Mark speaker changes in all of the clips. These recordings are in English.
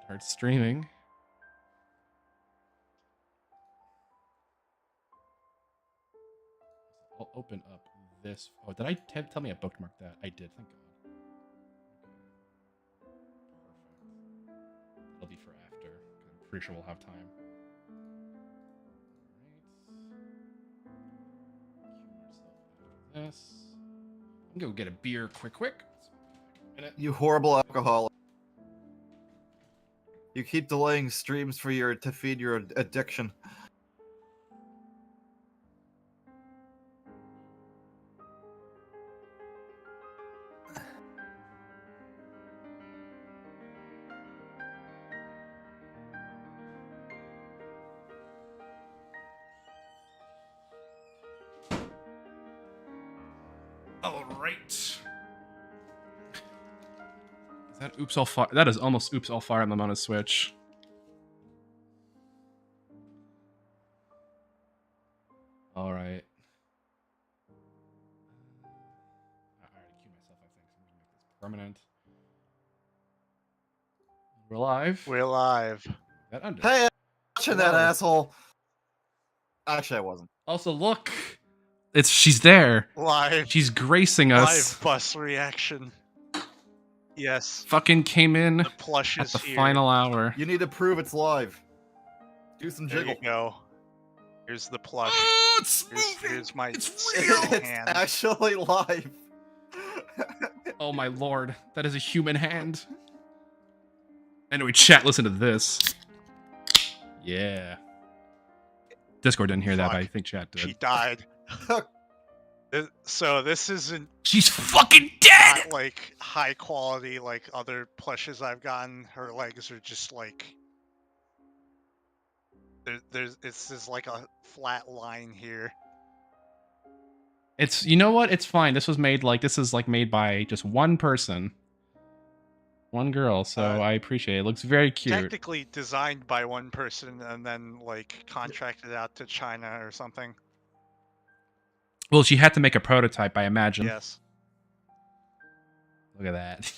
Speaker 1: Start streaming. I'll open up this. Oh, did I tell me I bookmarked that? I did. Thank God. Perfect. That'll be for after. I'm pretty sure we'll have time. All right. This. I'm gonna go get a beer, quick.
Speaker 2: You horrible alcoholic. You keep delaying streams to feed your addiction.
Speaker 1: All right. Is that Oops All Fire? That is almost Oops All Fire on the Switch. All right. I already queued myself, I think. So I'm going to make this permanent. We're live.
Speaker 3: We're live.
Speaker 2: Hey, I'm watching that asshole. Actually, I wasn't.
Speaker 1: Also, look. She's there.
Speaker 3: Live.
Speaker 1: She's gracing us.
Speaker 3: Live bus reaction. Yes.
Speaker 1: Fucking came in
Speaker 3: the plush
Speaker 1: at
Speaker 3: is
Speaker 1: the
Speaker 3: here.
Speaker 1: final hour.
Speaker 2: You need to prove it's live. Do some
Speaker 3: There
Speaker 2: jiggle.
Speaker 3: you go. Here's the plush.
Speaker 1: Oh, it's
Speaker 3: here's my
Speaker 1: it's real.
Speaker 2: It's
Speaker 3: hand.
Speaker 2: actually live.
Speaker 1: Oh my lord, that is a human hand. Anyway, chat, listen to this. Yeah. Discord didn't hear that, but I think chat did.
Speaker 3: She died. So this isn't.
Speaker 1: She's fucking dead.
Speaker 3: Not like high quality like other plushes I've gotten. Her legs are just like. It's just like a flat line here.
Speaker 1: It's, you know what? It's fine. This is made by just one person. One girl, so I appreciate it. It looks very cute.
Speaker 3: Technically designed by one person and then like contracted out to China or something.
Speaker 1: Well, she had to make a prototype, I imagine.
Speaker 3: Yes.
Speaker 1: Look at that.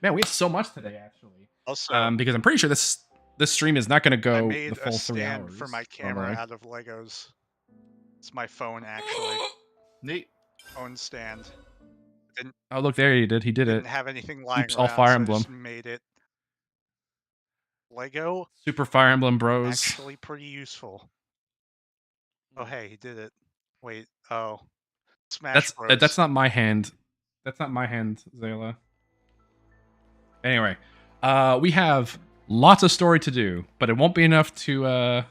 Speaker 1: Man, we have so much today, actually.
Speaker 3: Also,
Speaker 1: because I'm pretty sure this stream is not going to go
Speaker 3: the
Speaker 1: full 3 hours.
Speaker 3: I made a stand for my camera out of Legos. It's my phone, actually.
Speaker 2: Neat.
Speaker 3: Phone stand.
Speaker 1: Oh, look, there he did. He did it.
Speaker 3: Didn't have anything lying
Speaker 1: Oops,
Speaker 3: around,
Speaker 1: all Fire
Speaker 3: so
Speaker 1: Emblem.
Speaker 3: I just made it. Lego.
Speaker 1: Super Fire Emblem Bros.
Speaker 3: Actually pretty useful. Oh, hey, he did it. Wait, oh. Smash Bros.
Speaker 1: That's not my hand. That's not my hand, Zayla. Anyway, we have lots of story to do, but it won't be enough to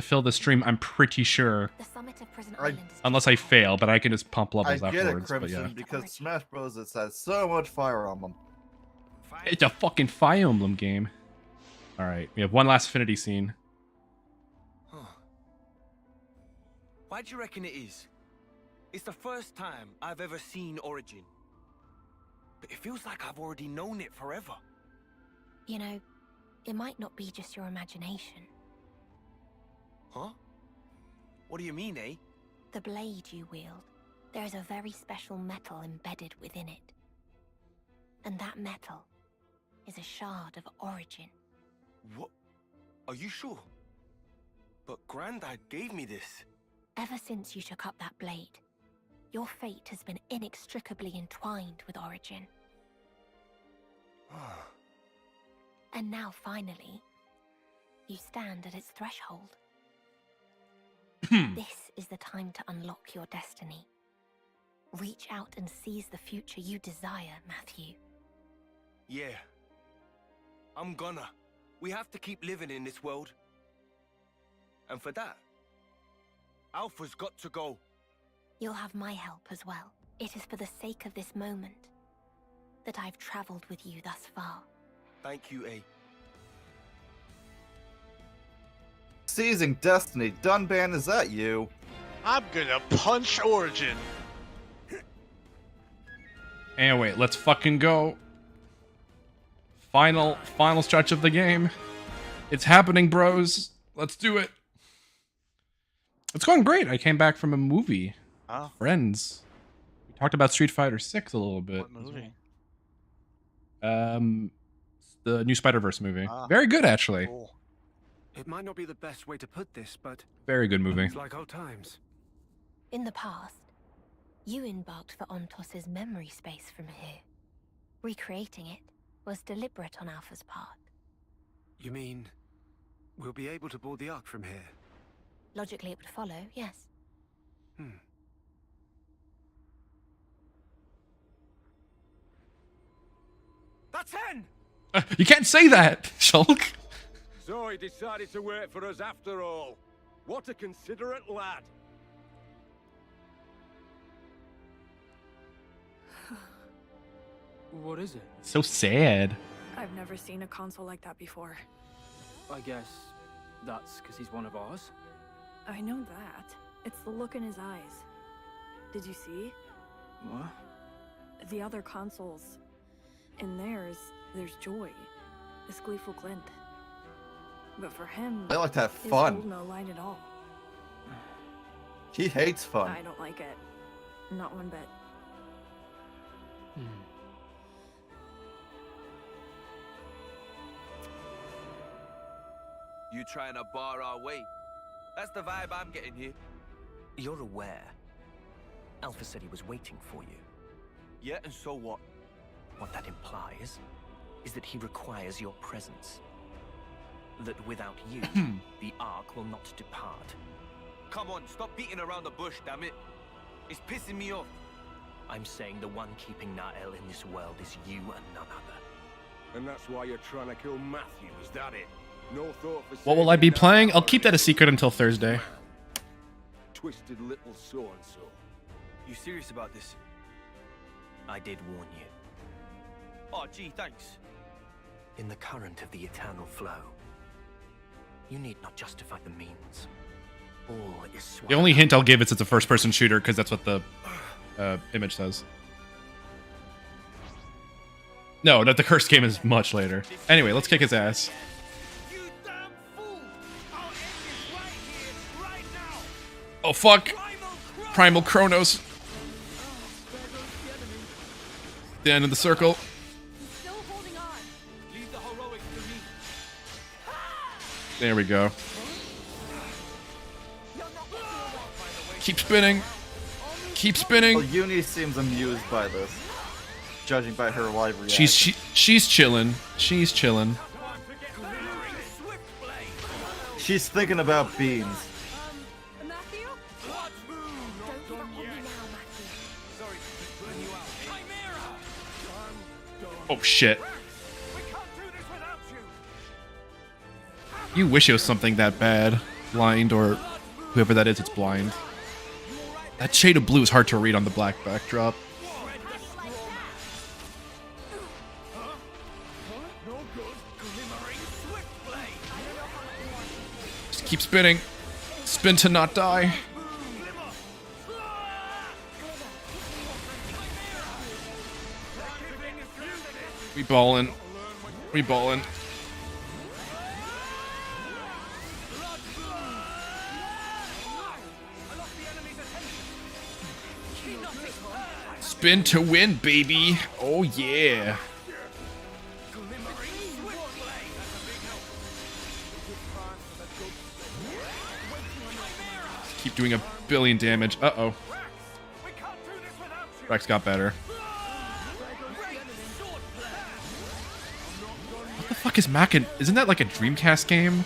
Speaker 1: fill the stream, I'm pretty sure.
Speaker 4: The summit of Prison
Speaker 2: Island
Speaker 1: Unless I fail, but I can just pump levels
Speaker 2: I get
Speaker 1: afterwards.
Speaker 2: it, Crimson,
Speaker 1: but yeah.
Speaker 2: because Smash Bros. It has so much fire on them.
Speaker 1: It's a fucking Fire Emblem game. Alright, we have one last Affinity scene.
Speaker 5: Huh. Why do you reckon it is? It's the first time I've ever seen Origin. But it feels like I've already known it forever.
Speaker 4: You know, it might not be just your imagination.
Speaker 5: Huh? What do you mean, eh?
Speaker 4: The blade you wield, there is a very special metal embedded within it. And that metal is a shard of Origin.
Speaker 5: What? Are you sure? But Grandad gave me this.
Speaker 4: Ever since you took up that blade, your fate has been inextricably entwined with Origin. And now, finally, you stand at its threshold. This is the time to unlock your destiny. Reach out and seize the future you desire, Matthew.
Speaker 5: Yeah. I'm gonna. We have to keep living in this world. And for that, Alpha's got to go.
Speaker 4: You'll have my help as well. It is for the sake of this moment that I've traveled with you thus far.
Speaker 5: Thank you, A.
Speaker 2: Seizing Destiny. Dunban, is that you?
Speaker 3: I'm gonna punch Origin.
Speaker 1: Anyway, let's fucking go. Final stretch of the game. It's happening, bros. Let's do it. It's going great. I came back from a movie.
Speaker 3: Oh.
Speaker 1: Friends. We talked about Street Fighter 6 a little bit.
Speaker 3: What movie?
Speaker 1: the new Spider-Verse movie.
Speaker 3: Ah.
Speaker 1: Very good, actually.
Speaker 3: Cool.
Speaker 6: It might not be the best way to put this, but
Speaker 1: Very good movie.
Speaker 6: it's like old times.
Speaker 4: In the past, you embarked for Ontos's memory space from here. Recreating it was deliberate on Alpha's part.
Speaker 6: You mean we'll be able to board the Ark from here?
Speaker 4: Logically, it would follow, yes.
Speaker 6: That's Hen!
Speaker 1: You can't say that, Shulk.
Speaker 7: So he decided to wait for us after all. What a considerate lad.
Speaker 8: What is it?
Speaker 1: So sad.
Speaker 8: I've never seen a console like that before.
Speaker 9: I guess that's because he's one of ours.
Speaker 8: I know that. It's the look in his eyes. Did you see?
Speaker 9: What?
Speaker 8: The other consoles. In theirs, there's joy. This gleeful glint. But for him,
Speaker 2: I like to have
Speaker 8: his
Speaker 2: fun.
Speaker 8: hold no line at all.
Speaker 2: He hates fun.
Speaker 8: I don't like it. Not one bit.
Speaker 5: You trying to bar our way? That's the vibe I'm getting here.
Speaker 10: You're aware. Alpha said he was waiting for you.
Speaker 5: Yeah, and so what?
Speaker 10: What that implies is that he requires your presence. That without you, the Ark will not depart.
Speaker 5: Come on, stop beating around the bush, damn it. It's pissing me off.
Speaker 10: I'm saying the one keeping Nael in this world is you and none other.
Speaker 7: And that's why you're trying to kill Matthew, is that it? No thought for
Speaker 1: What will I be
Speaker 7: saving
Speaker 1: playing?
Speaker 7: that
Speaker 1: I'll keep that a secret until Thursday.
Speaker 7: Twisted little so-and-so.
Speaker 5: You serious about this?
Speaker 10: I did warn you.
Speaker 5: Oh, gee, thanks.
Speaker 10: In the current of the eternal flow, you need not justify the means. All is
Speaker 1: The
Speaker 10: swallowed
Speaker 1: only
Speaker 10: up.
Speaker 1: hint I'll give is it's a first-person shooter because that's what the image says. No, that the cursed game is much later. Anyway, let's kick his ass.
Speaker 5: You damn fool! I'll end this right here, right now!
Speaker 1: Oh fuck!
Speaker 5: Primal
Speaker 1: Primal Chronos. The end of the circle.
Speaker 4: Still holding on.
Speaker 5: Leave the heroics to me.
Speaker 1: There we go. Keep spinning. Keep
Speaker 2: Well,
Speaker 1: spinning.
Speaker 2: Uni seems amused by this, judging by her live reaction.
Speaker 1: She's chilling. She's chilling.
Speaker 2: She's thinking about beans.
Speaker 4: Matthew? Don't give up on me now, Matthew.
Speaker 1: Oh shit. You wish it was something that bad. Blind or whoever that is, it's blind. That shade of blue is hard to read on the black backdrop. Just keep spinning. Spin to not die. We ballin'. We ballin'. Spin to win, baby. Oh yeah. Keep doing a billion damage. Uh-oh. Rex got better. What the fuck is Mackin? Isn't that like a Dreamcast game?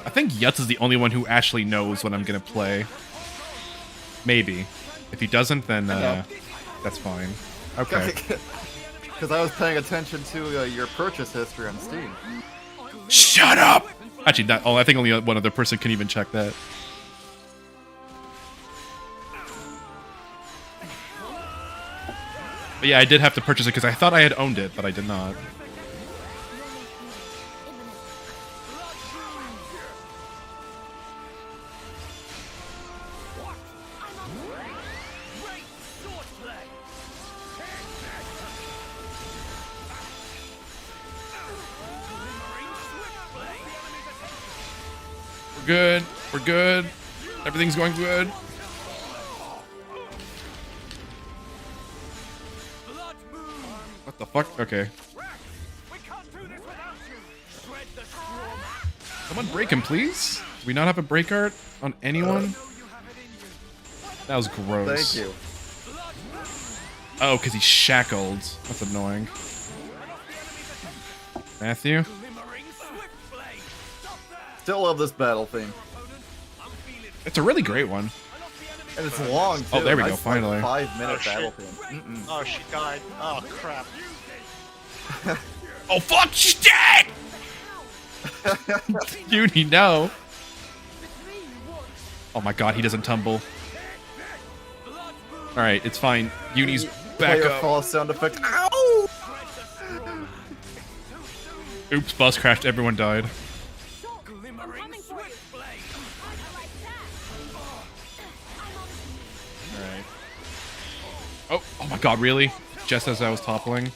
Speaker 1: I think Yutz is the only one who actually knows what I'm gonna play. Maybe. If he doesn't, then that's fine. Okay.
Speaker 2: Because I was paying attention to your purchase history on Steam.
Speaker 1: Shut up! Actually, not. Oh, I think only one other person can even check that. But yeah, I did have to purchase it because I thought I had owned it, but I did not. We're good. We're good. Everything's going good. What the fuck? Okay. Someone break him, please. Do we not have a break art on anyone? That was gross.
Speaker 2: Thank you.
Speaker 1: Oh, because he's shackled. That's annoying. Matthew?
Speaker 2: Still love this battle theme.
Speaker 1: It's a really great one.
Speaker 2: And it's long, too.
Speaker 1: Oh, there we go,
Speaker 2: Nice,
Speaker 1: finally.
Speaker 2: Like 5-minute
Speaker 3: Oh,
Speaker 2: battle
Speaker 3: shit.
Speaker 2: theme.
Speaker 3: Oh, she died. Oh, crap.
Speaker 1: Oh, fuck! She's dead! Uni, no. Oh my god, he doesn't tumble. Alright, it's fine. Uni's back
Speaker 2: Player
Speaker 1: up.
Speaker 2: fall sound effect. Ow!
Speaker 1: Oops, bus crashed. Everyone died. Alright. Oh my god, really? Just as I was toppling?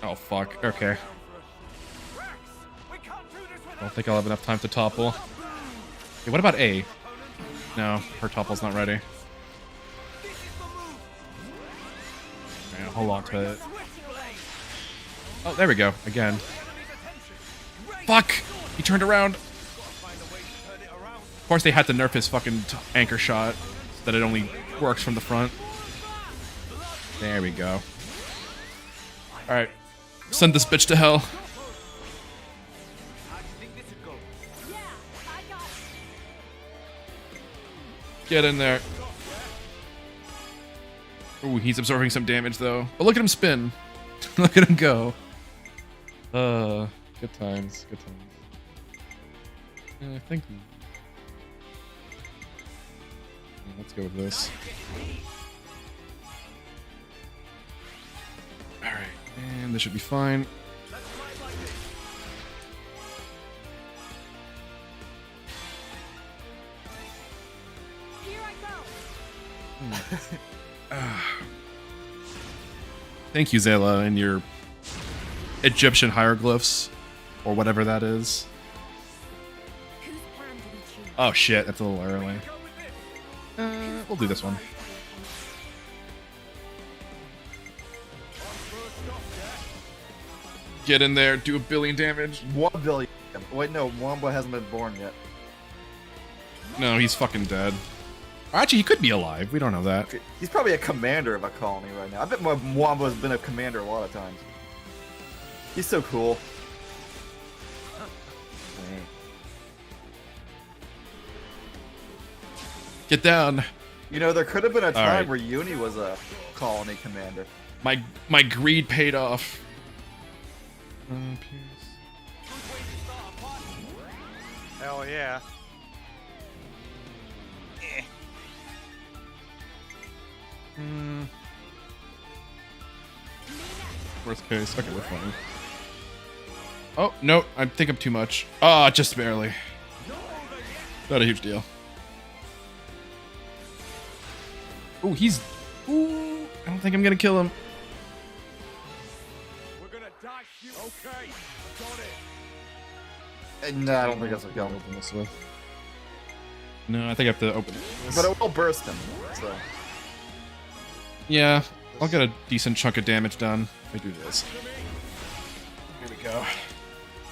Speaker 1: Oh fuck, okay. I don't think I'll have enough time to topple. Hey, what about A? No, her topple's not ready. Alright, hold on to it. Oh, there we go, again. Fuck! He turned around! Of course they had to nerf his fucking anchor shot, so that it only works from the front. There we go. Alright. Send this bitch to hell. Get in there. Ooh, he's absorbing some damage though. But look at him spin. Look at him go. Good times. Good times. I think. Let's go with this. Alright, and this should be fine. Thank you, Zayla, and your Egyptian hieroglyphs, or whatever that is. Oh shit, that's a little early. We'll do this one. Get in there, do 1 billion damage.
Speaker 2: 1 billion. Wait, no, Wamba hasn't been born yet.
Speaker 1: No, he's fucking dead. Or actually, he could be alive. We don't know that.
Speaker 2: He's probably a commander of a colony right now. I bet Wamba's been a commander a lot of times. He's so cool.
Speaker 1: Get down.
Speaker 2: You know, there could have been a time
Speaker 1: right.
Speaker 2: where Uni was a colony commander.
Speaker 1: My greed paid off.
Speaker 3: Hell yeah.
Speaker 1: Worst case. Okay, we're fine. Oh, no. I think I'm too much. Ah, just barely. Not a huge deal. Ooh, he's... Ooh, I don't think I'm gonna kill him.
Speaker 7: We're gonna dash you. Okay, got it.
Speaker 2: No, I don't think that's a kill.
Speaker 1: Open this with. No, I think I have to open it.
Speaker 2: But it will burst him, so...
Speaker 1: Yeah, I'll get a decent chunk of damage done if I do this. Here we go.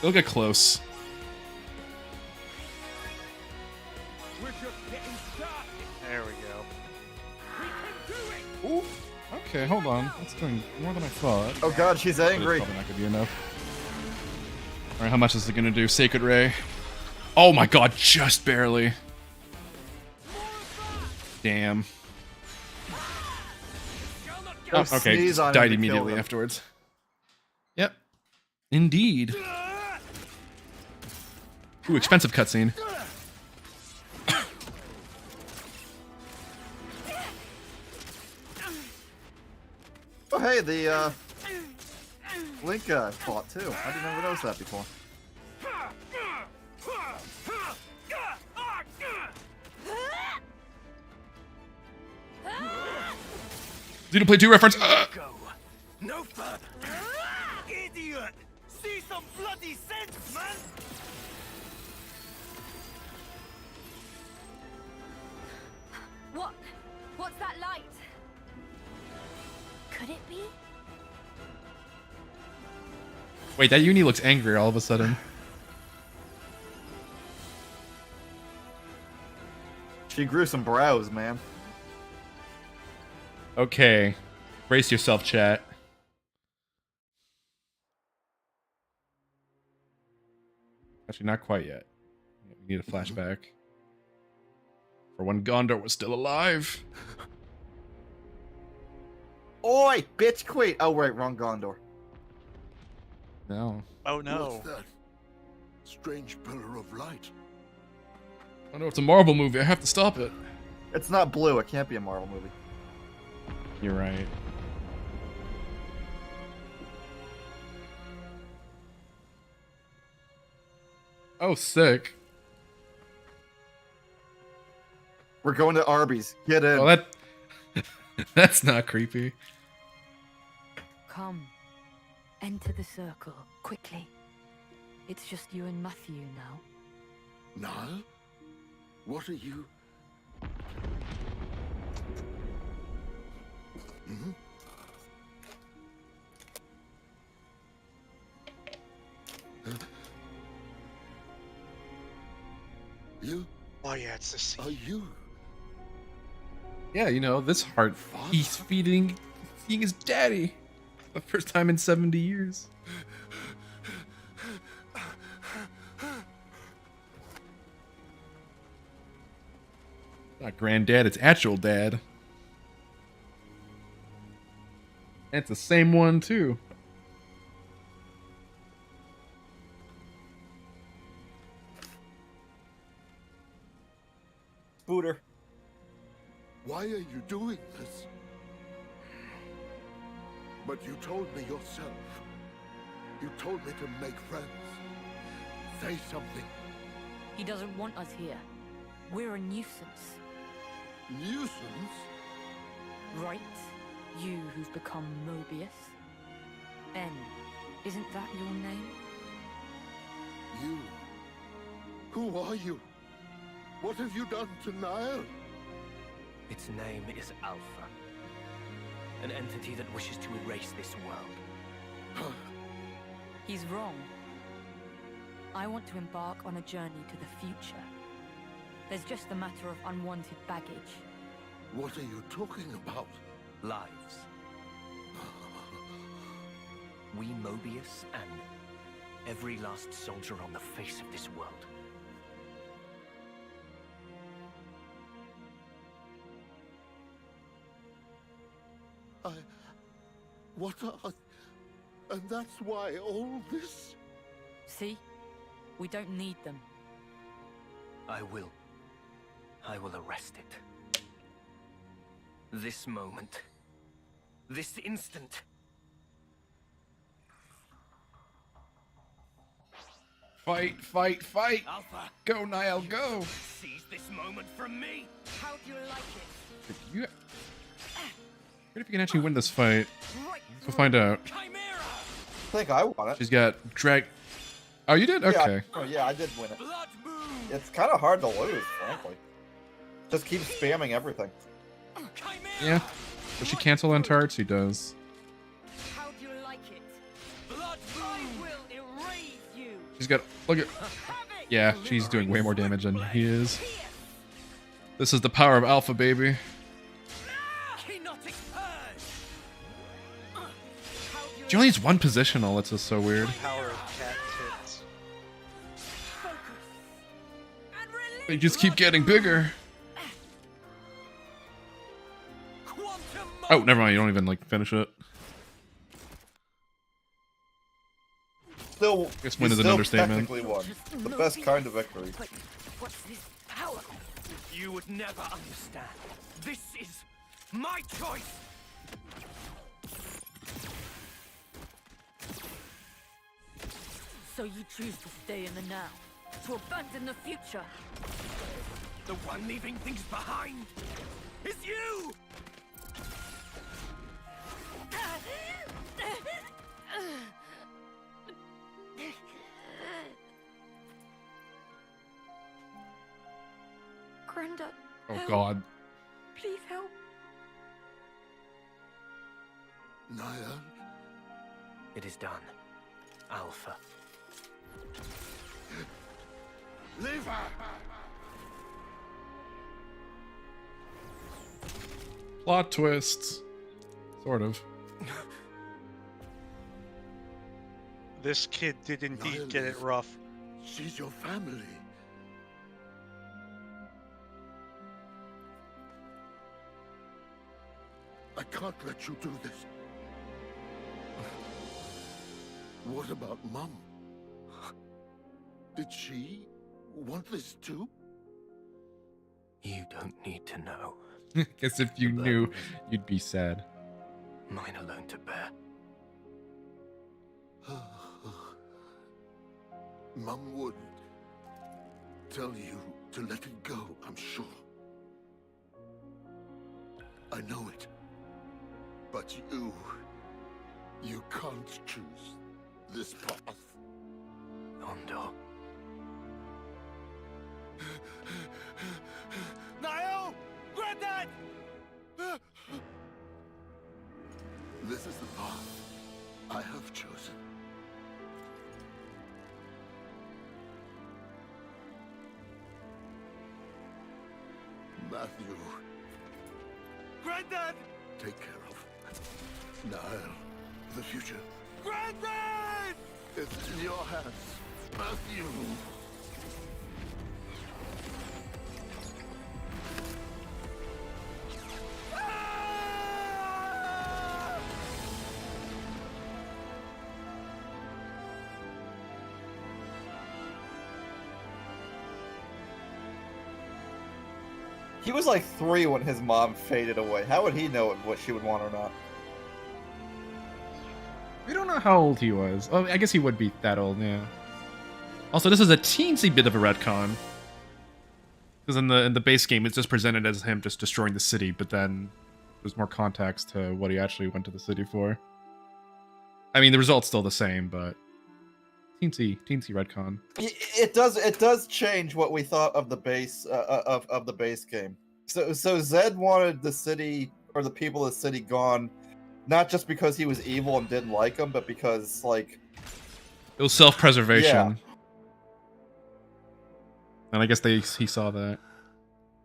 Speaker 1: They'll get close.
Speaker 3: There we go.
Speaker 1: Ooh. Okay, hold on. That's doing more than I thought.
Speaker 2: Oh god, she's
Speaker 1: But it's
Speaker 2: angry.
Speaker 1: probably not gonna be enough. Alright, how much is it gonna do? Sacred Ray. Oh my god, just barely. Damn. Oh, okay,
Speaker 2: sneeze
Speaker 1: just
Speaker 2: on him
Speaker 1: died
Speaker 2: to kill
Speaker 1: immediately
Speaker 2: him.
Speaker 1: afterwards. Yep. Indeed. Ooh, expensive cutscene.
Speaker 2: Oh hey, the Link fought too. I didn't ever notice that before.
Speaker 1: Xenoblade 2 reference.
Speaker 5: No further. Idiot! See some bloody sense, man!
Speaker 4: What's that light? happy?
Speaker 1: Wait, that uni looks angry all of a sudden.
Speaker 2: She grew some brows, man.
Speaker 1: Okay. Brace yourself, chat. Actually, not quite yet. We need a flashback. For when Gondor was still alive.
Speaker 2: Oi, bitch, quit. Oh, wait, wrong Gondor.
Speaker 1: No.
Speaker 3: Oh no.
Speaker 11: What's that? Strange pillar of light.
Speaker 1: I know it's a Marvel movie. I have to stop it.
Speaker 2: It's not blue. It can't be a Marvel movie.
Speaker 1: You're right. Oh, sick.
Speaker 2: We're going to Arby's. Get in.
Speaker 1: Oh, that... That's not creepy.
Speaker 12: Come. Enter the circle, quickly. It's just you and Matthew now.
Speaker 11: Niall? What are you? Hmm? You?
Speaker 3: Oh yeah, it's the scene.
Speaker 11: Are you?
Speaker 1: Yeah, you know, this heart, he's seeing his daddy. The first time in 70 years. Not granddad, it's actual dad. And it's the same one, too.
Speaker 2: Scooter.
Speaker 11: Why are you doing this? But you told me yourself. You told me to make friends. Say something.
Speaker 12: He doesn't want us here. We're a nuisance.
Speaker 11: Nuisance?
Speaker 12: Right? You who've become Mobius. Ben, isn't that your name?
Speaker 11: You? Who are you? What have you done to Niall?
Speaker 10: Its name is Alpha. An entity that wishes to erase this world.
Speaker 12: He's wrong. I want to embark on a journey to the future. There's just the matter of unwanted baggage.
Speaker 11: What are you talking about?
Speaker 10: Lives. We Mobius and every last soldier on the face of this world.
Speaker 11: What are... And that's why all this...
Speaker 12: See? We don't need them.
Speaker 10: I will arrest it. This moment. This instant.
Speaker 1: Fight, fight, fight!
Speaker 10: Alpha!
Speaker 1: Go, Niall, go!
Speaker 10: Seize this moment from me!
Speaker 12: How do you like it?
Speaker 1: You... What if you can actually win this fight? We'll find out.
Speaker 2: I think I won it.
Speaker 1: She's got drag... Oh, you did? Okay.
Speaker 2: Yeah, I did win it. It's kind of hard to lose, frankly. Just keep spamming everything.
Speaker 1: Yeah. Does she cancel on tarts? He does.
Speaker 12: How do you like it? I will erase you.
Speaker 1: She's got... Look at... Yeah, she's doing way more damage than he is. This is the power of Alpha, baby. She only needs one positional. That's just so weird.
Speaker 3: Power of cat tits.
Speaker 1: They just keep getting bigger. Oh, never mind. You don't even like finish it.
Speaker 2: Still,
Speaker 1: I guess win is an
Speaker 2: still
Speaker 1: understatement.
Speaker 2: Technically won. The best kind of victory.
Speaker 12: What's this power?
Speaker 10: You would never understand. This is my choice.
Speaker 12: So you choose to stay in the now, to abandon the future.
Speaker 10: The one leaving things behind is you!
Speaker 8: Grandad.
Speaker 1: Oh
Speaker 8: help.
Speaker 1: God.
Speaker 8: Please help.
Speaker 11: Niall?
Speaker 10: It is done. Alpha.
Speaker 11: Leave her!
Speaker 1: Plot twists. Sort of.
Speaker 3: This kid did indeed
Speaker 11: Niall
Speaker 3: get it
Speaker 11: is-
Speaker 3: rough.
Speaker 11: She's your family. I can't let you do this. What about Mum? Did she want this too?
Speaker 10: You don't need to know.
Speaker 1: Guess if you knew, you'd be sad.
Speaker 10: Mine alone to bear.
Speaker 11: Mum would tell you to let it go, I'm sure. I know it. But you can't choose this path.
Speaker 10: Ondo.
Speaker 5: Niall! Granddad!
Speaker 11: This is the path I have chosen. Matthew,
Speaker 5: Granddad!
Speaker 11: take care of Niall. The future
Speaker 5: Granddad!
Speaker 11: is in your hands, Matthew.
Speaker 2: He was like 3 when his mom faded away. How would he know what she would want or not?
Speaker 1: We don't know how old he was. Oh, I guess he would be that old, yeah. Also, this is a teensy bit of a retcon. Because in the base game, it's just presented as him just destroying the city, but then there's more context to what he actually went to the city for. I mean, the result's still the same, but teensy retcon.
Speaker 2: It does change what we thought of the base of the base game. So Zed wanted the city or the people of the city gone, not just because he was evil and didn't like them, but because like
Speaker 1: It was self-preservation.
Speaker 2: Yeah.
Speaker 1: And I guess he saw that.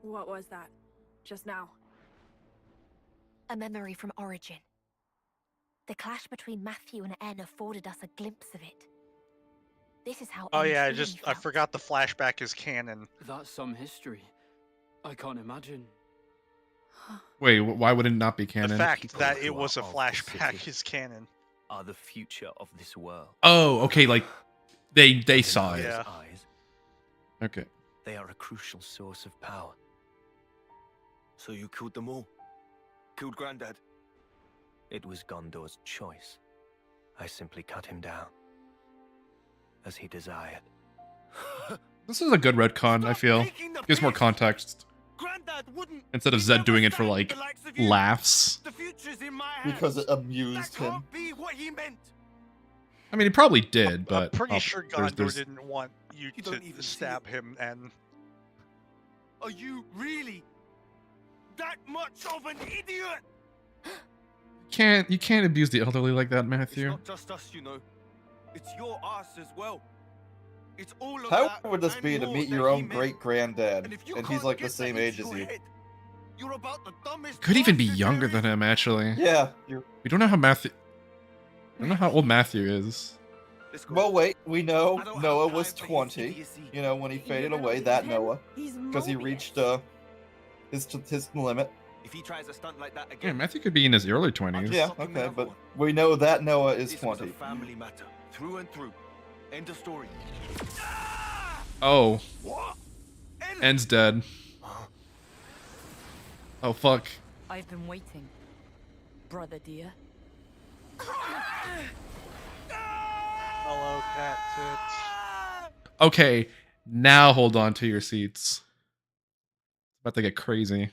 Speaker 8: What was that? Just now.
Speaker 4: A memory from Origin. The clash between Matthew and N afforded us a glimpse of it. This is how.
Speaker 3: Oh
Speaker 4: N
Speaker 3: yeah,
Speaker 4: truly
Speaker 3: I
Speaker 4: felt.
Speaker 3: forgot the flashback is canon.
Speaker 9: That's some history. I can't imagine.
Speaker 1: Wait, why would it not be canon?
Speaker 3: The fact
Speaker 10: People
Speaker 3: that
Speaker 10: who
Speaker 3: it was
Speaker 10: are
Speaker 3: a
Speaker 10: of the
Speaker 3: flashback
Speaker 10: city.
Speaker 3: is canon.
Speaker 10: Are the future of this world.
Speaker 1: Oh, okay, like they saw it.
Speaker 3: Yeah.
Speaker 10: Eyes,
Speaker 1: Okay.
Speaker 10: they are a crucial source of power.
Speaker 5: So you killed them all? Killed Granddad?
Speaker 10: It was Gondor's choice. I simply cut him down. As he desired.
Speaker 1: This is a good retcon, I feel.
Speaker 5: taking the
Speaker 1: Gives more
Speaker 5: piss.
Speaker 1: context.
Speaker 5: Granddad wouldn't.
Speaker 1: Instead of
Speaker 5: He'd
Speaker 1: Zed
Speaker 5: never
Speaker 1: doing it for
Speaker 5: stand
Speaker 1: like
Speaker 5: the likes of you.
Speaker 1: laughs.
Speaker 5: The future's in my hands.
Speaker 2: because it amused
Speaker 5: That
Speaker 2: him.
Speaker 5: can't be what he meant.
Speaker 1: I mean, he probably did, but
Speaker 3: I'm pretty sure Gondor
Speaker 1: there's-
Speaker 3: didn't want you
Speaker 5: You
Speaker 3: to
Speaker 5: don't even see
Speaker 3: stab him, and
Speaker 5: Are you really that much of an idiot?
Speaker 1: You can't abuse the elderly like that,
Speaker 5: It's
Speaker 1: Matthew.
Speaker 5: not just us, you know. It's your ass as well. It's all of
Speaker 2: How
Speaker 5: that
Speaker 2: would this
Speaker 5: and
Speaker 2: be to
Speaker 5: more
Speaker 2: meet
Speaker 5: that
Speaker 2: your
Speaker 5: he
Speaker 2: own
Speaker 5: meant.
Speaker 2: great granddad,
Speaker 5: if you
Speaker 2: and he's
Speaker 5: can't
Speaker 2: like the
Speaker 5: get that
Speaker 2: same
Speaker 5: into
Speaker 2: age as
Speaker 5: your
Speaker 2: you?
Speaker 5: head, you're about the dumbest
Speaker 1: Could even be
Speaker 5: bastard
Speaker 1: younger
Speaker 5: there
Speaker 1: than him, actually.
Speaker 2: Yeah.
Speaker 1: We don't know how Matthew. I don't know how old Matthew is.
Speaker 5: Let's go.
Speaker 2: Well, wait. We know
Speaker 5: I don't have
Speaker 2: Noah
Speaker 5: time
Speaker 2: was
Speaker 5: for his
Speaker 2: 20.
Speaker 5: idiocy.
Speaker 2: You know when he
Speaker 8: You
Speaker 2: faded
Speaker 8: don't
Speaker 2: away.
Speaker 8: believe
Speaker 2: That
Speaker 8: him?
Speaker 2: Noah,
Speaker 8: He's
Speaker 2: because he
Speaker 8: Mobius.
Speaker 2: reached his limit.
Speaker 5: If he tries a stunt like that
Speaker 1: Yeah,
Speaker 5: again,
Speaker 1: Matthew could be in his early 20s.
Speaker 2: Yeah.
Speaker 5: Fucking
Speaker 2: Okay,
Speaker 5: another
Speaker 2: but
Speaker 5: one.
Speaker 2: we know that Noah is
Speaker 5: this was a
Speaker 2: 20.
Speaker 5: family matter, through and through. End of story.
Speaker 1: Oh,
Speaker 5: What?
Speaker 1: N's dead. Oh, fuck.
Speaker 12: I've been waiting, brother dear.
Speaker 3: hello, cat tits.
Speaker 1: Okay, now hold on to your seats. It's about to get crazy.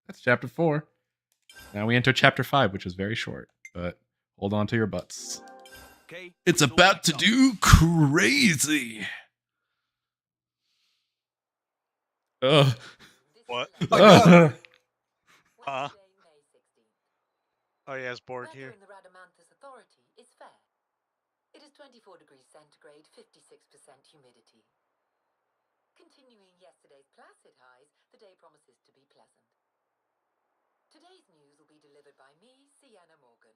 Speaker 1: That's chapter 4. Now we enter chapter 5, which is very short, but hold on to your butts.
Speaker 5: Okay,
Speaker 1: It's
Speaker 5: so all
Speaker 1: about to
Speaker 5: wrapped up.
Speaker 1: do crazy. Ugh.
Speaker 3: What?
Speaker 2: my God.
Speaker 3: Huh? Oh, yeah, it's Borg here.
Speaker 13: In the Radamanthus Authority is fair. It is 24 degrees centigrade, 56% humidity. Continuing yesterday's placid highs, the day promises to be pleasant. Today's news will be delivered by me, Sienna Morgan,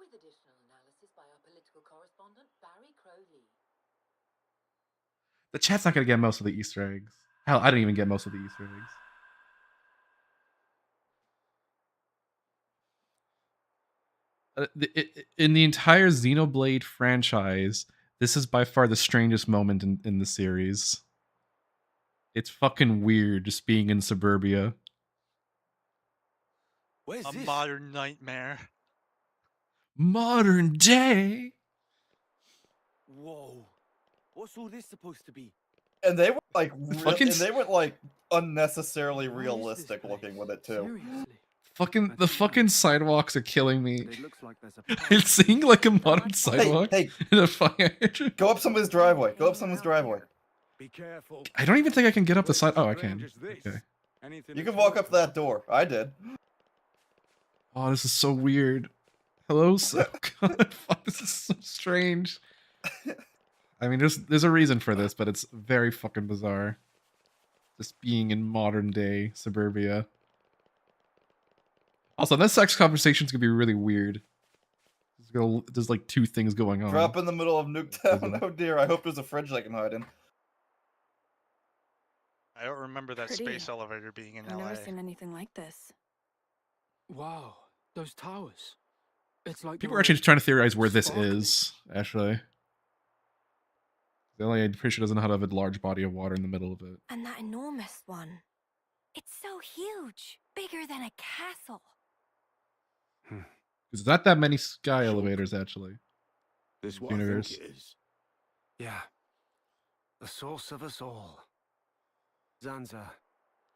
Speaker 13: with additional analysis by our political correspondent, Barry Crowley.
Speaker 1: The chat's not gonna get most of the Easter eggs. Hell, I didn't even get most of the Easter eggs. In the entire Xenoblade franchise, this is by far the strangest moment in the series. It's fucking weird just being in suburbia.
Speaker 3: Where's this? Modern nightmare.
Speaker 1: Modern day.
Speaker 6: Whoa. What's all this supposed to be?
Speaker 2: And they were like, unnecessarily
Speaker 6: What is
Speaker 2: realistic
Speaker 6: this
Speaker 2: looking with it too.
Speaker 6: Seriously?
Speaker 1: The fucking sidewalks are killing me.
Speaker 6: It looks like there's a
Speaker 1: It's seeing like a modern sidewalk
Speaker 2: Hey,
Speaker 1: in a fire hydrant.
Speaker 2: go up someone's driveway. Go up someone's driveway.
Speaker 7: Be careful.
Speaker 1: I don't even think I can get up the side. Oh, I can. Okay.
Speaker 2: You can walk up that door. I did.
Speaker 1: Oh, this is so weird. Hello, so God, fuck, this is so strange. I mean, there's a reason for this, but it's very fucking bizarre. Just being in modern day suburbia. Also, this sex conversation's gonna be really weird. There's like two things going on.
Speaker 2: Drop in the middle of Nuketown. Oh dear, I hope there's a fridge I can hide in.
Speaker 3: I don't remember that
Speaker 8: Pretty.
Speaker 3: space elevator being in
Speaker 8: I've
Speaker 3: LA.
Speaker 8: never seen anything like this.
Speaker 9: Wow, those towers. It's like
Speaker 1: People are actually trying to theorize where this is, actually. The LA, I'm pretty sure, doesn't know how to have a large body of water in the middle of it.
Speaker 4: And that enormous one. It's so huge. Bigger than a castle.
Speaker 1: There's not that many sky elevators, actually.
Speaker 6: This
Speaker 1: what I think
Speaker 6: it is. Yeah. The source of us all. Zanza.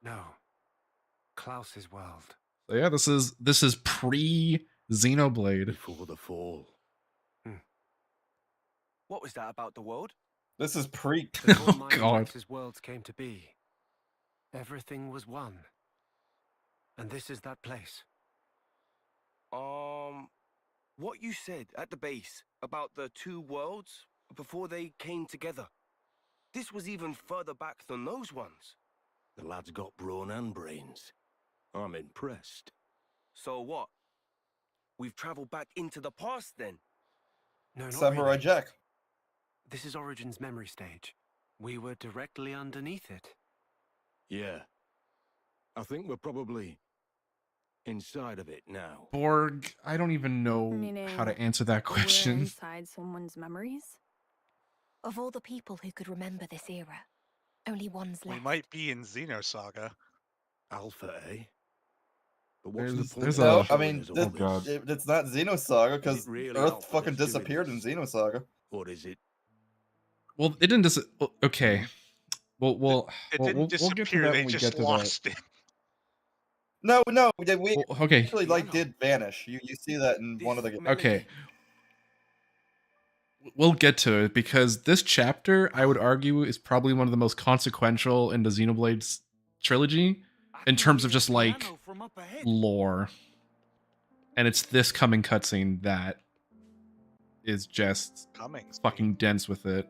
Speaker 6: No. Klaus's world.
Speaker 1: So yeah, this is pre-Xenoblade.
Speaker 6: Before the fall.
Speaker 10: What was that about the world?
Speaker 2: This is pre.
Speaker 1: Oh God.
Speaker 6: His worlds came to be. Everything was one. And this is that place.
Speaker 5: What you said at the base about the two worlds before they came together. This was even further back than those ones.
Speaker 6: The lad's got brawn and brains. I'm impressed.
Speaker 5: So what? We've traveled back into the past then?
Speaker 6: No, not
Speaker 2: Samurai
Speaker 6: really.
Speaker 2: Jack.
Speaker 6: This is Origin's memory stage. We were directly underneath it.
Speaker 11: Yeah. I think we're probably inside of it now.
Speaker 1: Borg, I don't even know how to answer that
Speaker 8: We're
Speaker 1: question.
Speaker 8: inside someone's memories?
Speaker 4: Of all the people who could remember this era, only one's
Speaker 3: We
Speaker 4: left.
Speaker 3: might be in Xenosaga.
Speaker 6: Alpha, eh?
Speaker 11: But what's the point
Speaker 1: There's
Speaker 11: of
Speaker 2: No,
Speaker 1: a-
Speaker 2: I mean,
Speaker 11: showing us all
Speaker 1: oh God.
Speaker 2: it's not Xenosaga because
Speaker 11: Is it really
Speaker 2: Earth
Speaker 11: Alpha
Speaker 2: fucking
Speaker 11: that's doing
Speaker 2: disappeared in
Speaker 11: this?
Speaker 2: Xenosaga.
Speaker 11: Or is it?
Speaker 1: Well, it didn't okay. We'll
Speaker 3: It
Speaker 1: we'll
Speaker 3: didn't
Speaker 1: get to
Speaker 3: disappear,
Speaker 1: that
Speaker 3: they
Speaker 1: when we
Speaker 3: just
Speaker 1: get to
Speaker 3: lost it.
Speaker 2: No, we
Speaker 1: Well, okay.
Speaker 2: actually did vanish. You see that in one of the games.
Speaker 1: Okay. We'll get to it because this chapter, I would argue, is probably one of the most consequential in the Xenoblade's trilogy in terms of just like lore. And it's this coming cutscene that is just fucking dense with it.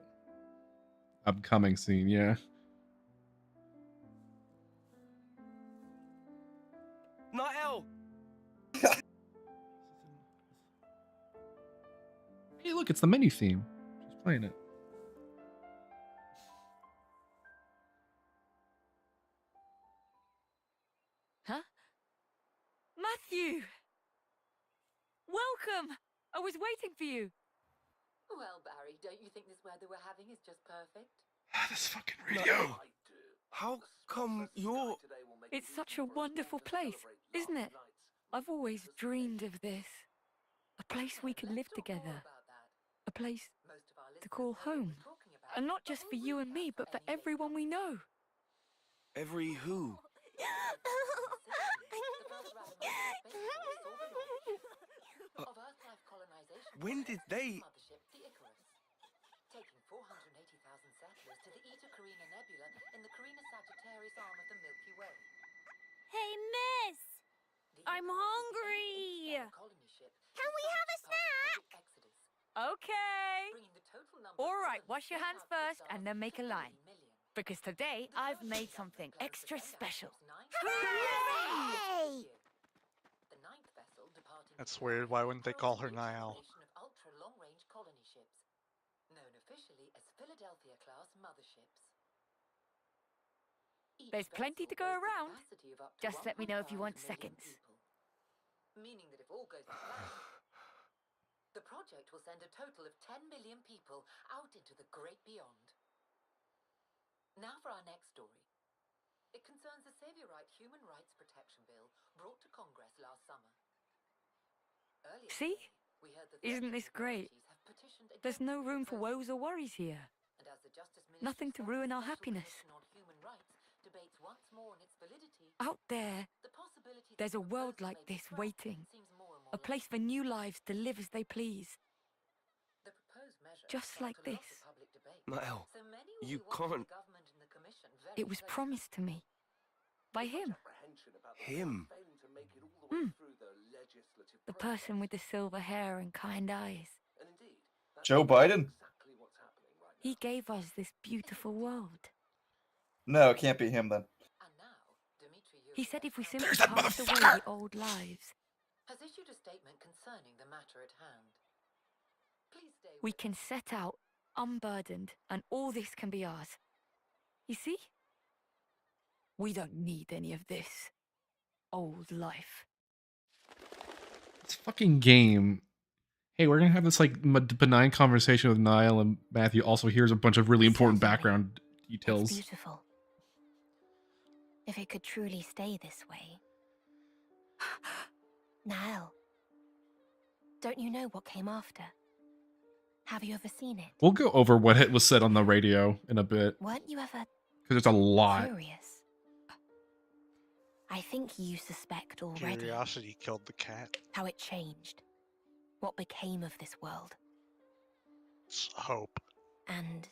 Speaker 1: Upcoming scene, yeah.
Speaker 5: Not hell.
Speaker 1: Hey, look, it's the menu theme. She's playing it.
Speaker 12: Huh? Matthew! Welcome! I was waiting for you.
Speaker 13: Well, Barry, don't you think this weather we're having is just perfect?
Speaker 1: This fucking radio.
Speaker 5: How come you're...
Speaker 12: It's such a wonderful place, isn't it? I've always dreamed of this. A place we could live together. A place to call home. And not just for you and me, but for everyone we know.
Speaker 5: Every who? When did they...
Speaker 13: Taking 480,000 settlers to the Eta Carina Nebula in the Carina Sagittarius arm of the Milky Way.
Speaker 4: Hey,
Speaker 12: I'm hungry!
Speaker 4: Can we have a snack?
Speaker 12: Okay. All right, wash your hands first and then make a line. Because today I've made something extra special.
Speaker 4: Hooray!
Speaker 3: That's weird. Why wouldn't they call her Niall?
Speaker 13: Ultra long-range colony ships, known officially as Philadelphia-class motherships.
Speaker 12: There's plenty to go around. Just let me know if you want seconds.
Speaker 13: Meaning that if all goes to plan, the project will send a total of 10 million people out into the great beyond. Now for our next story. It concerns a Saviorite Human Rights Protection Bill brought to Congress last summer. Earlier
Speaker 12: See?
Speaker 13: today, we heard that
Speaker 12: Isn't this great?
Speaker 13: have petitioned
Speaker 12: There's no room for woes or worries here.
Speaker 13: and as the Justice
Speaker 12: Nothing to ruin our happiness.
Speaker 13: on Human Rights debates once more on its validity,
Speaker 12: Out there,
Speaker 13: the possibility that
Speaker 12: there's a
Speaker 13: the
Speaker 12: world
Speaker 13: proposal
Speaker 12: like
Speaker 13: may be
Speaker 12: this
Speaker 13: scrapped
Speaker 12: waiting.
Speaker 13: seems more and more
Speaker 12: A place for new lives to live as they please.
Speaker 13: The proposed measure
Speaker 12: Just
Speaker 13: sparked
Speaker 12: like
Speaker 13: a lot
Speaker 12: this.
Speaker 13: of public debate.
Speaker 5: Niall,
Speaker 13: So many will
Speaker 5: you
Speaker 13: be watching
Speaker 5: can't.
Speaker 13: the government and the commission very
Speaker 12: It was
Speaker 13: closely.
Speaker 12: promised to me. By him.
Speaker 5: Him?
Speaker 12: The person with the silver hair and kind eyes.
Speaker 2: Joe Biden?
Speaker 12: He gave us this beautiful world.
Speaker 2: No, it can't be him then.
Speaker 12: He said if we simply
Speaker 2: There's that
Speaker 12: cast away
Speaker 2: motherfucker!
Speaker 12: the old lives,
Speaker 13: Has issued a statement concerning the matter at hand. Please stay
Speaker 12: we can set out unburdened and all this can be ours. You see? We don't need any of this old life.
Speaker 1: This fucking game. Hey, we're gonna have this like benign conversation with Niall, and Matthew also hears a bunch of really important background details.
Speaker 4: It's beautiful. If it could truly stay this way. Niall, don't you know what came after? Have you ever seen it?
Speaker 1: We'll go over what it was said on the radio in a bit,
Speaker 4: Weren't you ever
Speaker 1: because it's a lot.
Speaker 4: curious? I think you suspect already
Speaker 3: Curiosity killed the cat.
Speaker 4: how it changed. What became of this world.
Speaker 3: It's hope.
Speaker 4: And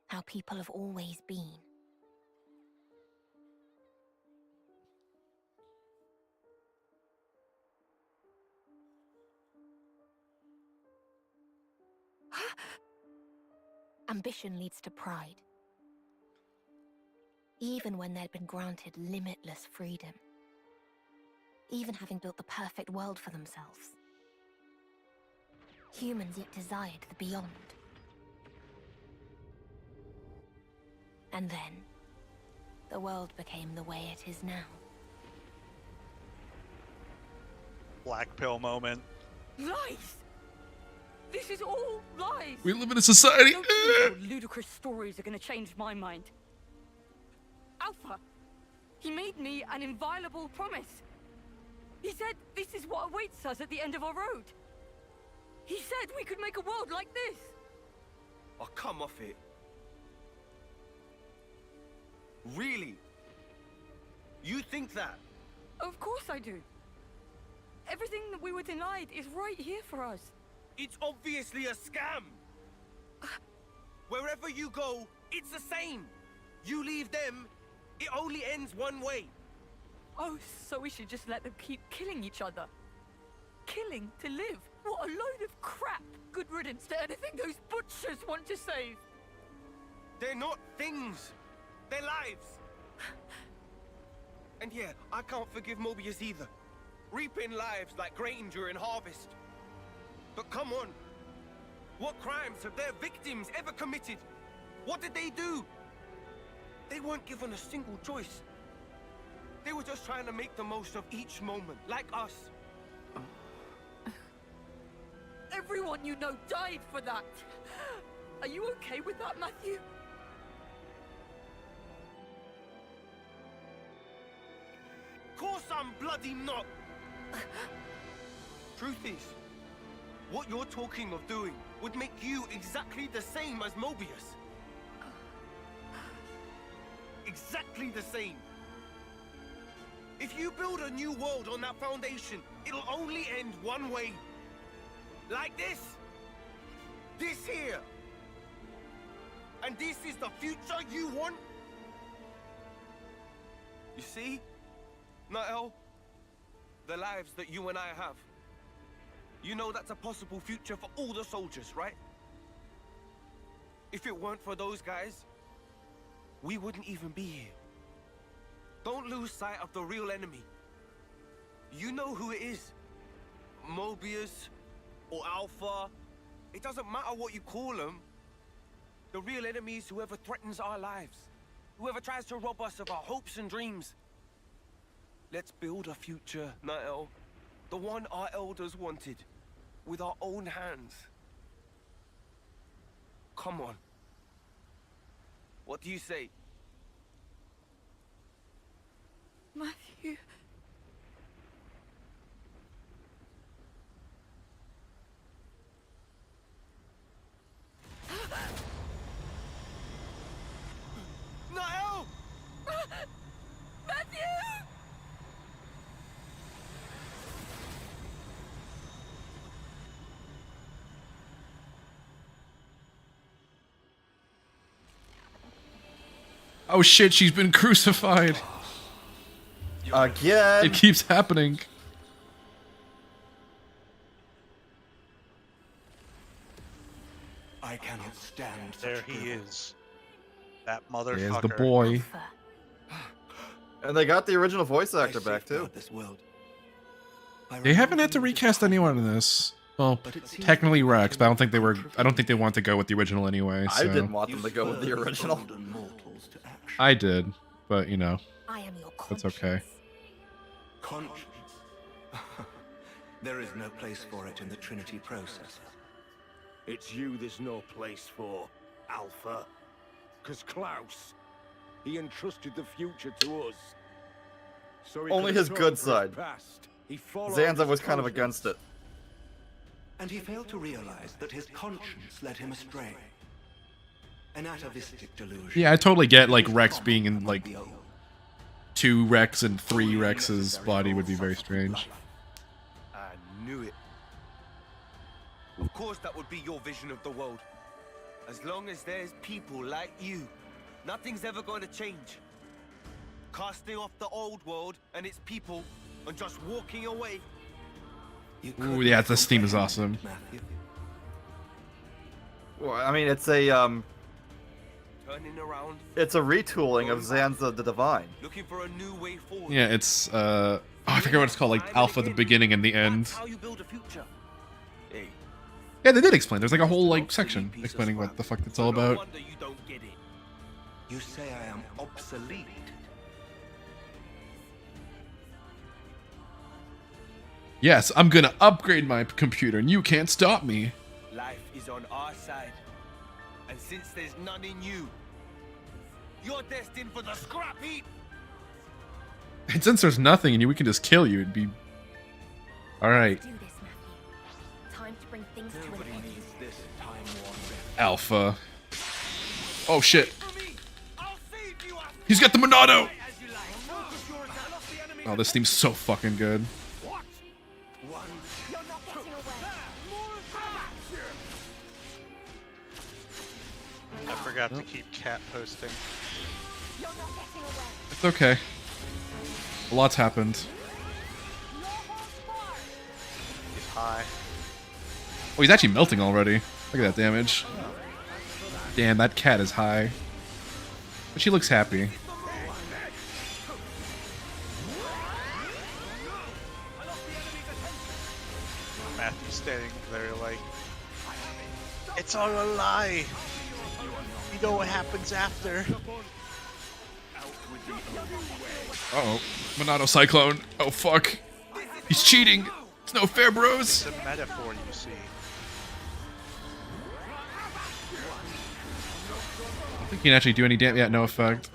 Speaker 4: how people have always been. Ambition leads to pride. Even when they'd been granted limitless freedom. Even having built the perfect world for themselves. Humans yet desired the beyond. And then, the world became the way it is now.
Speaker 3: Black pill moment.
Speaker 12: Lies! This is all lies!
Speaker 1: We live in a society.
Speaker 12: Don't think your ludicrous stories are gonna change my mind. Alpha, he made me an inviolable promise. He said this is what awaits us at the end of our road. He said we could make a world like this.
Speaker 5: Oh, come off it. Really? You think that?
Speaker 12: Of course I do. Everything that we were denied is right here for us.
Speaker 5: It's obviously a scam. Wherever you go, it's the same. You leave them, it only ends one way.
Speaker 12: Oh, so we should just let them keep killing each other. Killing to live. What a load of crap. Good riddance to anything those butchers want to save.
Speaker 5: They're not things. They're lives. And yeah, I can't forgive Mobius either. Reaping lives like grain during harvest. But come on. What crimes have their victims ever committed? What did they do? They weren't given a single choice. They were just trying to make the most of each moment, like us.
Speaker 12: Everyone you know died for that. Are you okay with that, Matthew?
Speaker 5: Course I'm bloody not. Truth is, what you're talking of doing would make you exactly the same as Mobius. Exactly the same. If you build a new world on that foundation, it'll only end one way. Like this. This here. And this is the future you want? You see, Niall? the lives that you and I have. You know that's a possible future for all the soldiers, right? If it weren't for those guys, we wouldn't even be here. Don't lose sight of the real enemy. You know who it is. Mobius or Alpha. It doesn't matter what you call them. The real enemy is whoever threatens our lives. Whoever tries to rob us of our hopes and dreams. Let's build a future, Nael. The one our elders wanted. With our own hands. Come on. What do you say?
Speaker 12: Matthew.
Speaker 5: Nael!
Speaker 12: Matthew!
Speaker 1: Oh shit, she's been crucified.
Speaker 2: Again.
Speaker 1: It keeps happening.
Speaker 14: I cannot stand.
Speaker 3: There he is. That motherfucker.
Speaker 1: There's the boy.
Speaker 2: And they got the original voice actor back too.
Speaker 14: This world.
Speaker 1: They haven't had to recast anyone in this. Well, technically Rex, but I don't think they were. I don't think they want to go with the original anyway. So.
Speaker 2: I didn't want them to go with the original.
Speaker 1: I did, but you know,
Speaker 4: I am your
Speaker 1: that's okay.
Speaker 14: Conscience. There is no place for it in the Trinity processor.
Speaker 7: It's you there's no place for, Alpha. 'Cause Klaus, he entrusted the future to us. So he
Speaker 2: Only
Speaker 7: could
Speaker 2: his
Speaker 7: atone
Speaker 2: good
Speaker 7: for
Speaker 2: side.
Speaker 7: past. He followed
Speaker 2: Zanza
Speaker 7: his
Speaker 2: was kind of
Speaker 7: conscience.
Speaker 2: against it.
Speaker 14: And he failed to realize that his conscience led him astray. An atavistic delusion.
Speaker 1: Yeah, I totally get like Rex being in like 2 Rex and 3 Rex's body would be very strange.
Speaker 5: I knew it. Of course that would be your vision of the world. As long as there's people like you, nothing's ever going to change. Casting off the old world and its people and just walking away.
Speaker 1: Ooh, yeah, this theme is awesome.
Speaker 2: Well, I mean, it's a
Speaker 5: Turning around,
Speaker 2: it's a retooling of Zanza the Divine.
Speaker 5: looking for a new way forward.
Speaker 1: Yeah, it's oh, I forget what it's called, like Alpha, the beginning and the end.
Speaker 5: That's how you build a future. Hey,
Speaker 1: Yeah, they did explain. There's like a whole like section explaining what the fuck it's all
Speaker 5: no
Speaker 1: about.
Speaker 5: wonder you don't get it.
Speaker 14: You say I am obsolete.
Speaker 1: Yes, I'm gonna upgrade my computer and you can't stop me.
Speaker 5: Life is on our side. And since there's none in you, you're destined for the scrap heap.
Speaker 1: And since there's nothing in you, we can just kill you. It'd be alright.
Speaker 4: Do this, Matthew. Time to bring things to an end.
Speaker 14: This time-worn
Speaker 1: Alpha. Oh shit. He's got the Monado! Oh, this theme's so fucking good.
Speaker 3: I forgot to keep cat posting.
Speaker 1: It's okay. A lot's happened.
Speaker 3: He's high.
Speaker 1: Oh, he's actually melting already. Look at that damage. Damn, that cat is high. But she looks happy.
Speaker 3: Matthew's standing there like, it's all a lie. You know what happens after.
Speaker 1: Uh-oh. Monado Cyclone. Oh, fuck. He's cheating. It's no fair, bros.
Speaker 3: It's a metaphor, you see.
Speaker 1: I don't think he can actually do any damage. Yeah, no effect.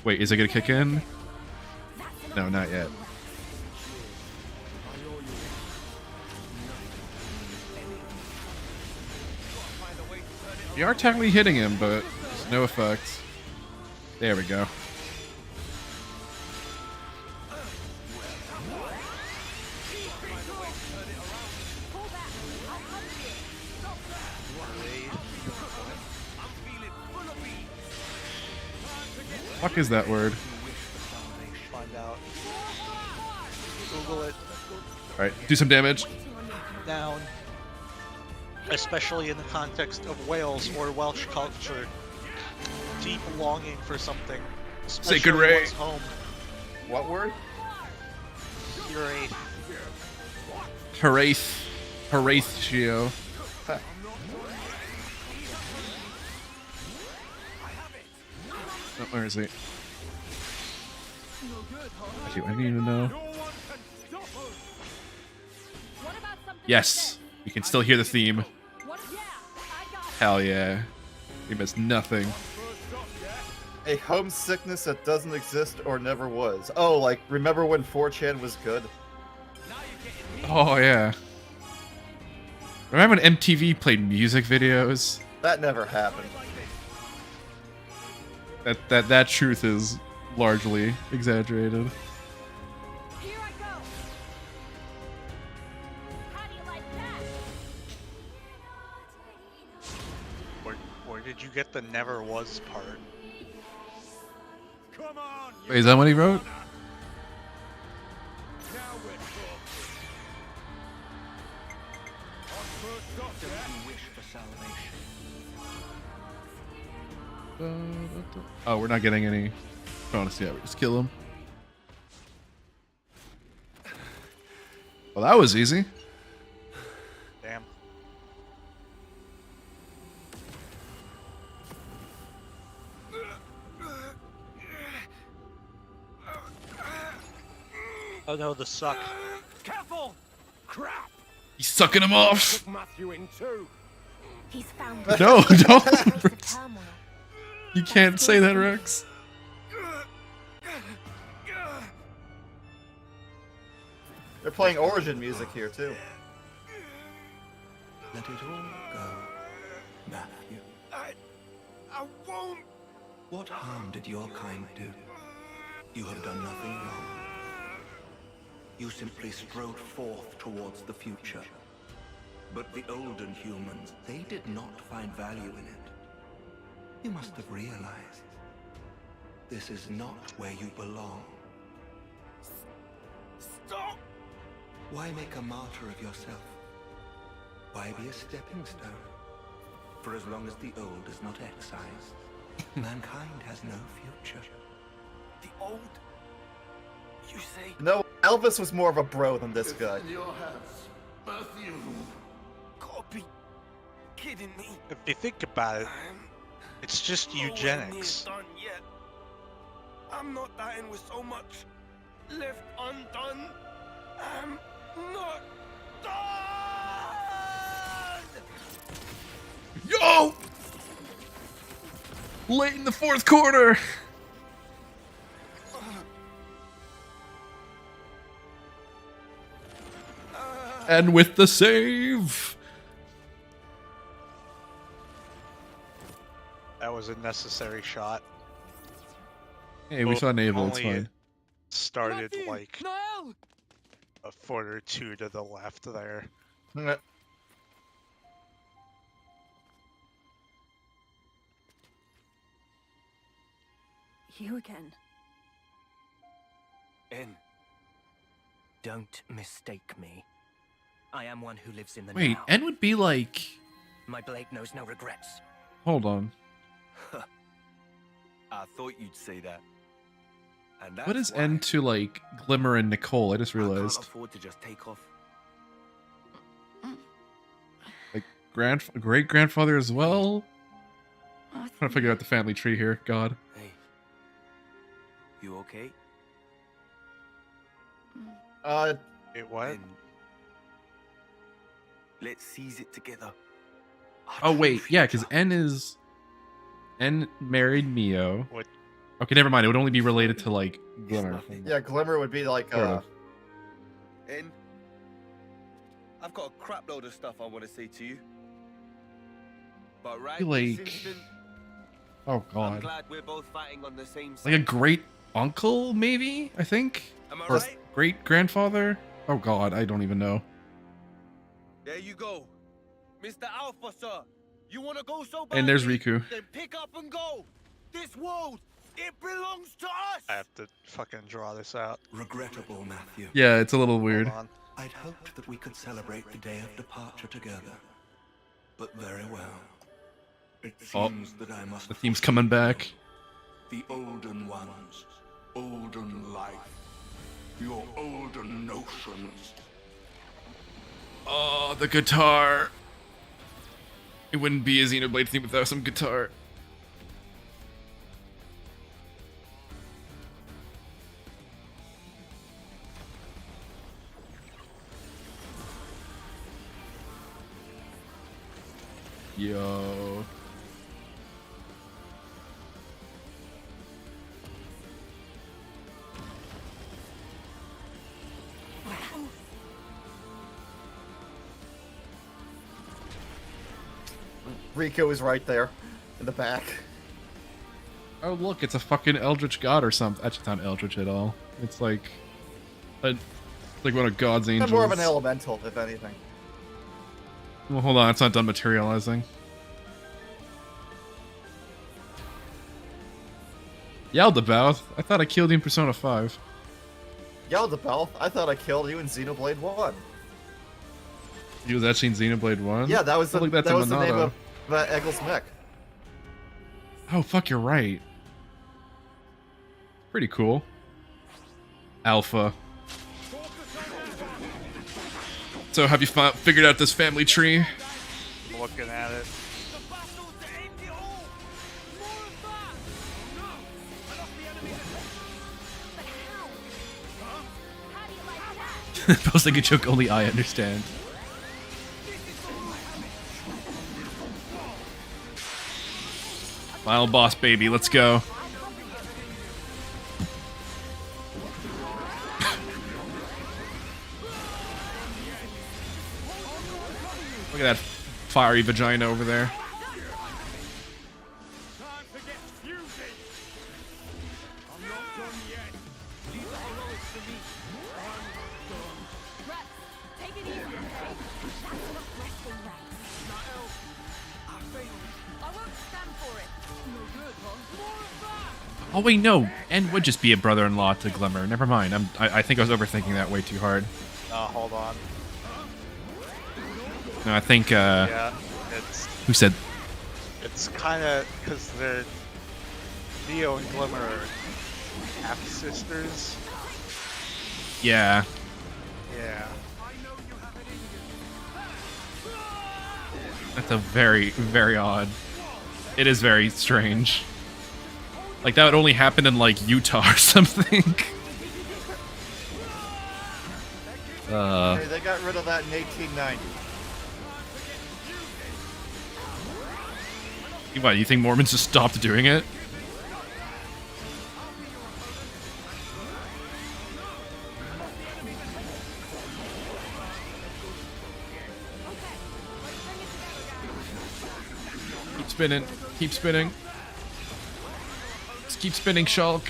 Speaker 1: Wait, is it gonna kick in? No, not yet. We are technically hitting him, but there's no effect. There we go.
Speaker 3: I'm feeling
Speaker 1: Fuck is that word?
Speaker 3: Find out. Google it.
Speaker 1: All right, do some damage.
Speaker 3: Down. Especially in the context of Wales or Welsh culture. Deep longing for something.
Speaker 1: Sacred Ray.
Speaker 3: Home.
Speaker 2: What word?
Speaker 3: Wraith.
Speaker 1: Horatio. Oh, where is he? Actually, I need to know. Yes, you can still hear the theme. Hell yeah. We missed nothing.
Speaker 2: A homesickness that doesn't exist or never was. Oh, like, remember when 4chan was good?
Speaker 1: Oh yeah. Remember when MTV played music videos?
Speaker 2: That never happened.
Speaker 1: That truth is largely exaggerated.
Speaker 3: Where did you get the never was part?
Speaker 1: Wait, is that what he wrote? Oh, we're not getting any bonus yet. We just kill him. Well, that was easy.
Speaker 3: Damn. Oh no, the suck.
Speaker 7: Careful! Crap!
Speaker 1: He's sucking him off.
Speaker 7: Matthew in two.
Speaker 4: He's found
Speaker 1: No, don't. Rex. You can't say that, Rex.
Speaker 2: They're playing Origin music here, too.
Speaker 14: Let it all go, Matthew.
Speaker 5: I won't.
Speaker 14: What harm did your kind do? You have done nothing wrong. You simply strode forth towards the future. But the olden humans, they did not find value in it. You must have realized this is not where you belong.
Speaker 5: Stop!
Speaker 14: Why make a martyr of yourself? Why be a stepping stone? For as long as the old is not excised, mankind has no future.
Speaker 5: The old? You say?
Speaker 2: No, Elvis was more of a bro than this guy.
Speaker 11: In your hands, Matthew.
Speaker 5: Gotta be kidding me.
Speaker 3: If you think about it, it's just eugenics.
Speaker 5: Done yet. I'm not dying with so much left undone. I'm not done.
Speaker 1: Yo! Late in the fourth quarter. And with the save.
Speaker 3: That was a necessary shot.
Speaker 1: Hey, we saw Naval, it's
Speaker 3: Only
Speaker 1: fine.
Speaker 3: Started like a foot or two to the left there.
Speaker 8: You again.
Speaker 10: En. Don't mistake me. I am one who lives in the
Speaker 1: Wait,
Speaker 10: now.
Speaker 1: N would be like...
Speaker 10: My blade knows no regrets.
Speaker 1: Hold on.
Speaker 15: I thought you'd say that. And
Speaker 1: What is N to like Glimmer and Nicole? I just
Speaker 15: I can't
Speaker 1: realized.
Speaker 15: afford to just take off.
Speaker 1: Like great grandfather as well? I'm trying to figure out the family tree here. God.
Speaker 15: Hey, you okay?
Speaker 3: It what?
Speaker 15: Then let's seize it together.
Speaker 1: Oh wait, yeah, because N married Mio.
Speaker 3: What?
Speaker 1: Okay, never mind. It would only be related to like Glimmer.
Speaker 2: Yeah, Glimmer would be like,
Speaker 1: Sort of.
Speaker 15: En, I've got a crap load of stuff I want to say to you. But right
Speaker 1: feel
Speaker 15: this
Speaker 1: like-
Speaker 15: instant,
Speaker 1: Oh
Speaker 15: I'm
Speaker 1: god.
Speaker 15: glad we're both fighting on the same
Speaker 1: Like a
Speaker 15: side.
Speaker 1: great uncle, maybe? I think?
Speaker 15: Am I
Speaker 1: Or
Speaker 15: right?
Speaker 1: great grandfather? Oh god, I don't even know.
Speaker 15: There you go. Mr. Alpha, sir. You want to go so bad?
Speaker 1: And there's Riku.
Speaker 15: Then pick up and go. This world
Speaker 5: It belongs to us!
Speaker 3: I have to fucking draw this out.
Speaker 14: Regrettable, Matthew.
Speaker 1: Yeah, it's a little weird.
Speaker 3: Hold on.
Speaker 14: I'd hoped that we could celebrate the day of departure together. But very well. It seems that I must...
Speaker 1: The theme's coming back.
Speaker 14: The olden ones. Olden life. Your olden notions.
Speaker 1: Oh, the guitar. It wouldn't be a Xenoblade theme without some guitar. Yo.
Speaker 2: Rico is right there in the back.
Speaker 1: Oh look, it's a fucking Eldritch God or something. Actually, it's not Eldritch at all. It's like one of God's angels.
Speaker 2: More of an elemental, if anything.
Speaker 1: Well, hold on, it's not done materializing. Yaldabaoth? I thought I killed you in Persona 5.
Speaker 2: Yaldabaoth? I thought I killed you in Xenoblade 1.
Speaker 1: He was actually in Xenoblade 1?
Speaker 2: Yeah, that was the,
Speaker 1: Look, that's
Speaker 2: that
Speaker 1: a
Speaker 2: was the name
Speaker 1: Monado.
Speaker 2: of Egil's mech.
Speaker 1: Oh, fuck, you're right. Pretty cool. Alpha. So, have you figured out this family tree?
Speaker 3: Looking at it.
Speaker 1: Posting a joke only I understand. Final boss, baby. Let's go. Look at that fiery vagina over there. Oh wait, no. En would just be a brother-in-law to Glimmer. Never mind. I think I was overthinking that way too hard.
Speaker 3: Hold on.
Speaker 1: No, I think.
Speaker 3: Yeah, it's.
Speaker 1: Who said?
Speaker 3: It's kind of because they're Neo and Glimmer are half sisters.
Speaker 1: Yeah.
Speaker 3: Yeah.
Speaker 1: That's a very, very odd. It is very strange. Like that would only happen in like Utah or something.
Speaker 2: Hey, they got rid of that in 1890.
Speaker 1: What, you think Mormons just stopped doing it? Keep spinning. Keep spinning. Just keep spinning, Shulk.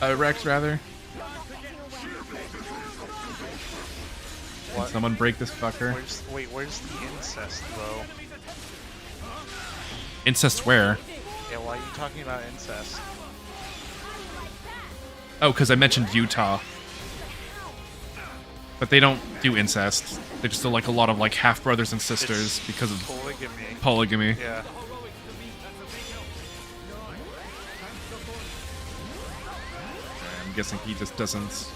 Speaker 1: Rex, rather. Can
Speaker 3: What?
Speaker 1: someone break this fucker?
Speaker 3: Where's the incest, though?
Speaker 1: Incest where?
Speaker 3: Yeah, why are you talking about incest?
Speaker 1: Oh, because I mentioned Utah. But they don't do incest. They just do like a lot of like half brothers and sisters because of
Speaker 3: polygamy.
Speaker 1: Polygamy.
Speaker 3: Yeah.
Speaker 1: I'm guessing he just doesn't.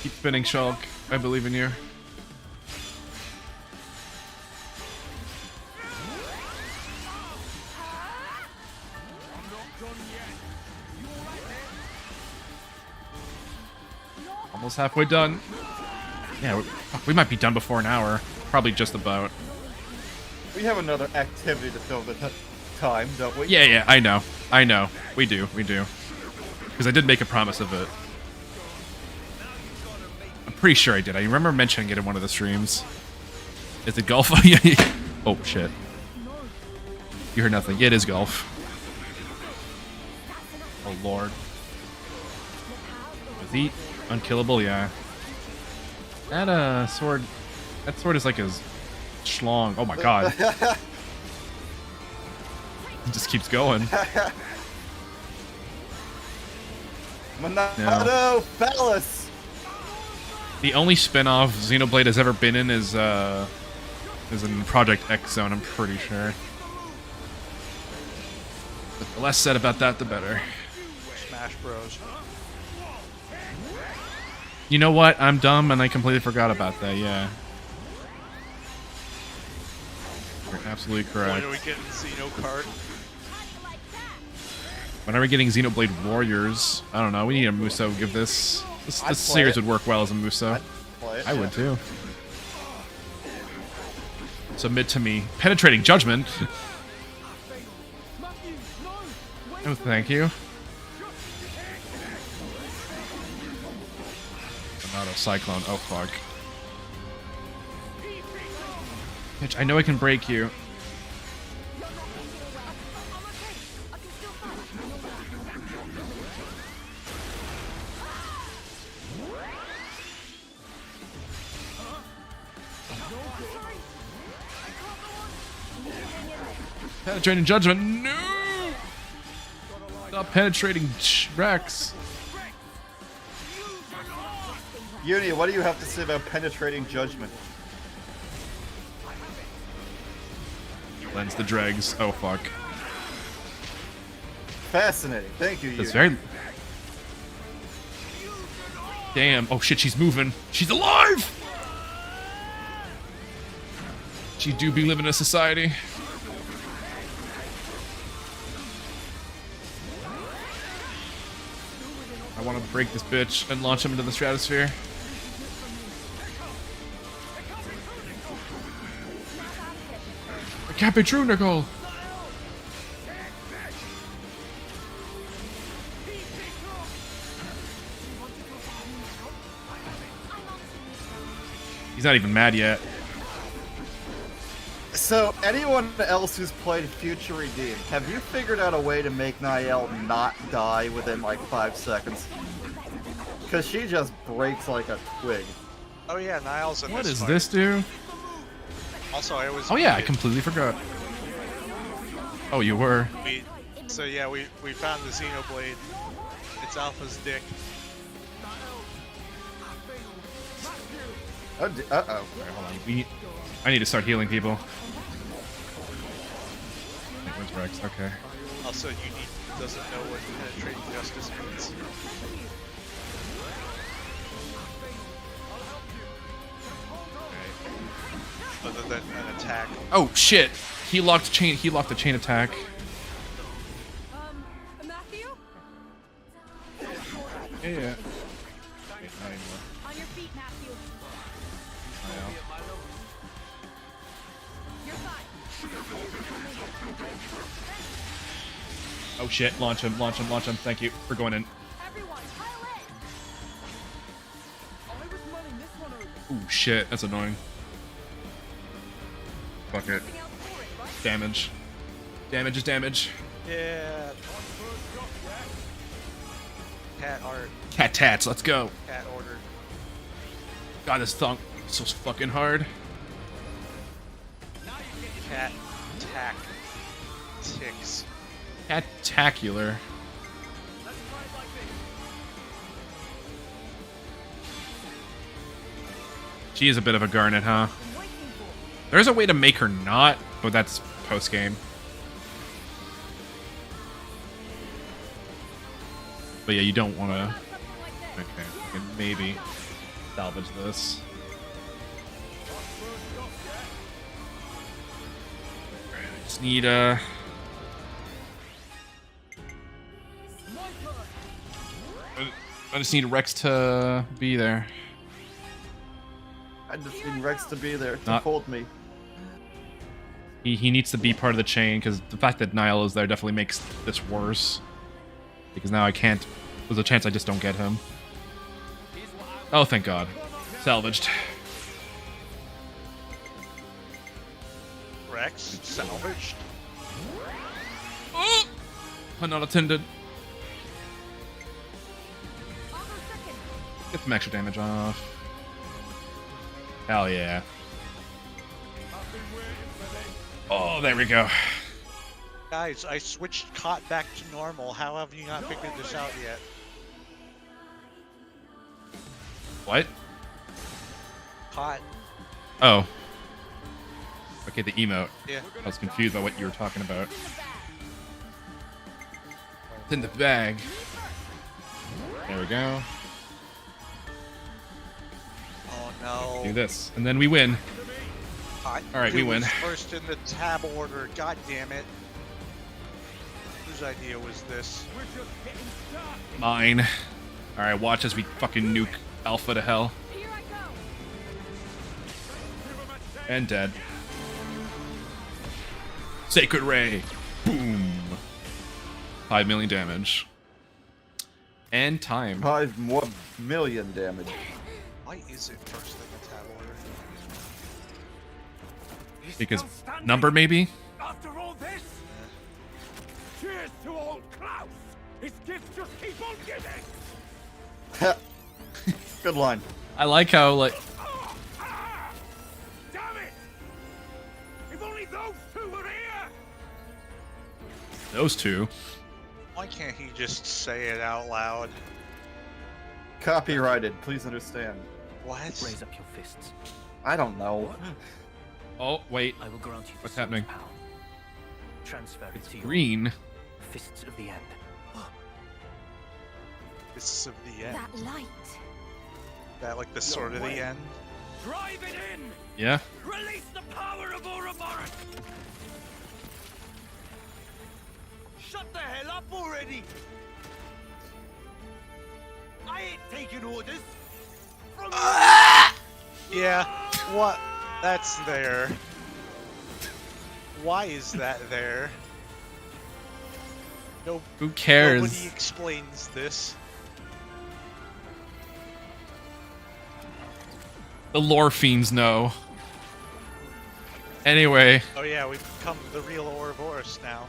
Speaker 1: Keep spinning, Shulk. I believe in you. Almost halfway done. Yeah, we might be done before an hour. Probably just about.
Speaker 2: We have another activity to fill the time, don't we?
Speaker 1: Yeah, yeah, I know. I know. We do. We do. Because I did make a promise of it. I'm pretty sure I did. I remember mentioning it in one of the streams. Is it golf? Oh, shit. You heard nothing. Yeah, it is golf. Oh, Lord. Was he unkillable? Yeah. That sword. That sword is like his schlong. Oh my god. It just keeps going.
Speaker 2: Monado Phallus.
Speaker 1: The only spin-off Xenoblade has ever been in is in Project X Zone, I'm pretty sure. But the less said about that, the better.
Speaker 3: Smash Bros.
Speaker 1: You know what? I'm dumb and I completely forgot about that, yeah. You're absolutely correct.
Speaker 3: When are we getting Xenokart?
Speaker 1: When are we getting Xenoblade Warriors? I don't know. We need a Muso. Give this series would work well as a Muso. I would too. Submit to me. Penetrating Judgment. Oh, thank you. Auto Cyclone. Oh, fuck. Bitch, I know I can break you. Penetrating Judgment. No! Stop penetrating Rex.
Speaker 2: Uni, what do you have to say about penetrating Judgment?
Speaker 1: Cleanse the dregs. Oh, fuck.
Speaker 2: Fascinating. Thank you, Uni.
Speaker 1: That's very... Damn. Oh, shit, she's moving. She's alive! She do be living in a society. I want to break this bitch and launch him into the stratosphere. It can't be true, Nicole. He's not even mad yet.
Speaker 2: So, anyone else who's played Future Redeem, have you figured out a way to make Niall not die within like 5 seconds? Because she just breaks like a twig.
Speaker 3: Oh yeah, Niall's in
Speaker 1: What
Speaker 3: this
Speaker 1: does
Speaker 3: fight.
Speaker 1: this do?
Speaker 3: Also, I was.
Speaker 1: Oh yeah, I completely forgot. Oh, you were.
Speaker 3: So yeah, we found the Xenoblade. It's Alpha's dick.
Speaker 2: Uh-oh.
Speaker 1: Alright, hold on. I need to start healing people. Where's Rex? Okay.
Speaker 3: Also, Unique doesn't know what penetrating justice means. Other than an attack.
Speaker 1: Oh shit! He locked the chain attack.
Speaker 12: Matthew?
Speaker 1: Yeah.
Speaker 12: On your feet, Matthew. You're fine.
Speaker 1: Oh shit, launch him. Thank you for going in.
Speaker 12: Everyone, pile in.
Speaker 1: Ooh shit, that's annoying. Fuck it. Damage. Damage is damage.
Speaker 3: Yeah. Cat art.
Speaker 1: Cat tats, let's go.
Speaker 3: Cat ordered.
Speaker 1: God, this thunk is so fucking hard.
Speaker 3: Cat tack. Ticks.
Speaker 1: Cat-tacular. She is a bit of a Garnet, huh? There's a way to make her not, but that's post-game. But yeah, you don't want to... Okay, we can maybe salvage this. I just need I just need Rex to be there.
Speaker 2: I just need Rex to be there to
Speaker 1: Not-
Speaker 2: hold me.
Speaker 1: He needs to be part of the chain, because the fact that Niall is there definitely makes this worse. Because now I can't... There's a chance I just don't get him. Oh, thank God. Salvaged.
Speaker 3: Rex salvaged.
Speaker 1: Pun not attended. Get some extra damage off. Hell yeah. Oh, there we go.
Speaker 3: Guys, I switched Cot back to normal. How have you not figured this out yet?
Speaker 1: What?
Speaker 3: Cot.
Speaker 1: Oh. Okay, the emote.
Speaker 3: Yeah.
Speaker 1: I was confused by what you were talking about. It's in the bag. There we go.
Speaker 3: Oh no.
Speaker 1: Do this, and then we win.
Speaker 3: Cot.
Speaker 1: All right, we win.
Speaker 3: First in the tab order. God damn it. Whose idea was this?
Speaker 1: Mine. All right, watch as we fucking nuke Alpha to hell. And dead. Sacred Ray. Boom. 5 million damage. And time.
Speaker 2: 5 more million damage.
Speaker 3: Why is it first in the tab order?
Speaker 1: Because number, maybe?
Speaker 7: After all this? Cheers to old Klaus! His gifts just keep on giving!
Speaker 2: Good line.
Speaker 1: I like how, like...
Speaker 7: Damn it! If only those two were here!
Speaker 1: Those two.
Speaker 3: Why can't he just say it out loud?
Speaker 2: Copyrighted, please understand.
Speaker 3: What?
Speaker 10: Raise up your fists.
Speaker 2: I don't know.
Speaker 1: Oh, wait.
Speaker 10: I will grant you the
Speaker 1: What's
Speaker 10: sword's
Speaker 1: happening?
Speaker 10: power. Transfer it to your
Speaker 1: Green.
Speaker 10: Fists of the End.
Speaker 3: Fists of the End.
Speaker 4: That light.
Speaker 3: That like the sword of the end.
Speaker 7: Drive it in!
Speaker 1: Yeah.
Speaker 7: Release the power of Ouroboros!
Speaker 5: Shut the hell up already! I ain't taking orders from
Speaker 3: Yeah. What? That's there. Why is that there? No.
Speaker 1: Who cares?
Speaker 3: Nobody explains this.
Speaker 1: The lore fiends know. Anyway.
Speaker 3: Oh yeah, we've become the real Ouroboros now.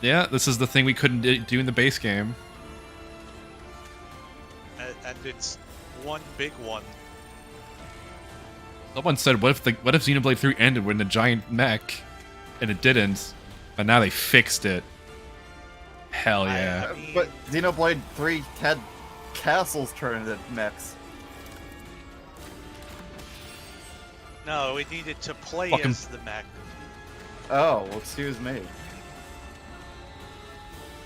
Speaker 1: Yeah, this is the thing we couldn't do in the base game.
Speaker 3: And it's one big one.
Speaker 1: Someone said, what if Xenoblade 3 ended with a giant mech? And it didn't. But now they fixed it. Hell yeah.
Speaker 2: But Xenoblade 3 had castles turned into mechs.
Speaker 3: No, we needed to play
Speaker 1: Fucking-
Speaker 3: as the mech.
Speaker 2: Oh, well, excuse me.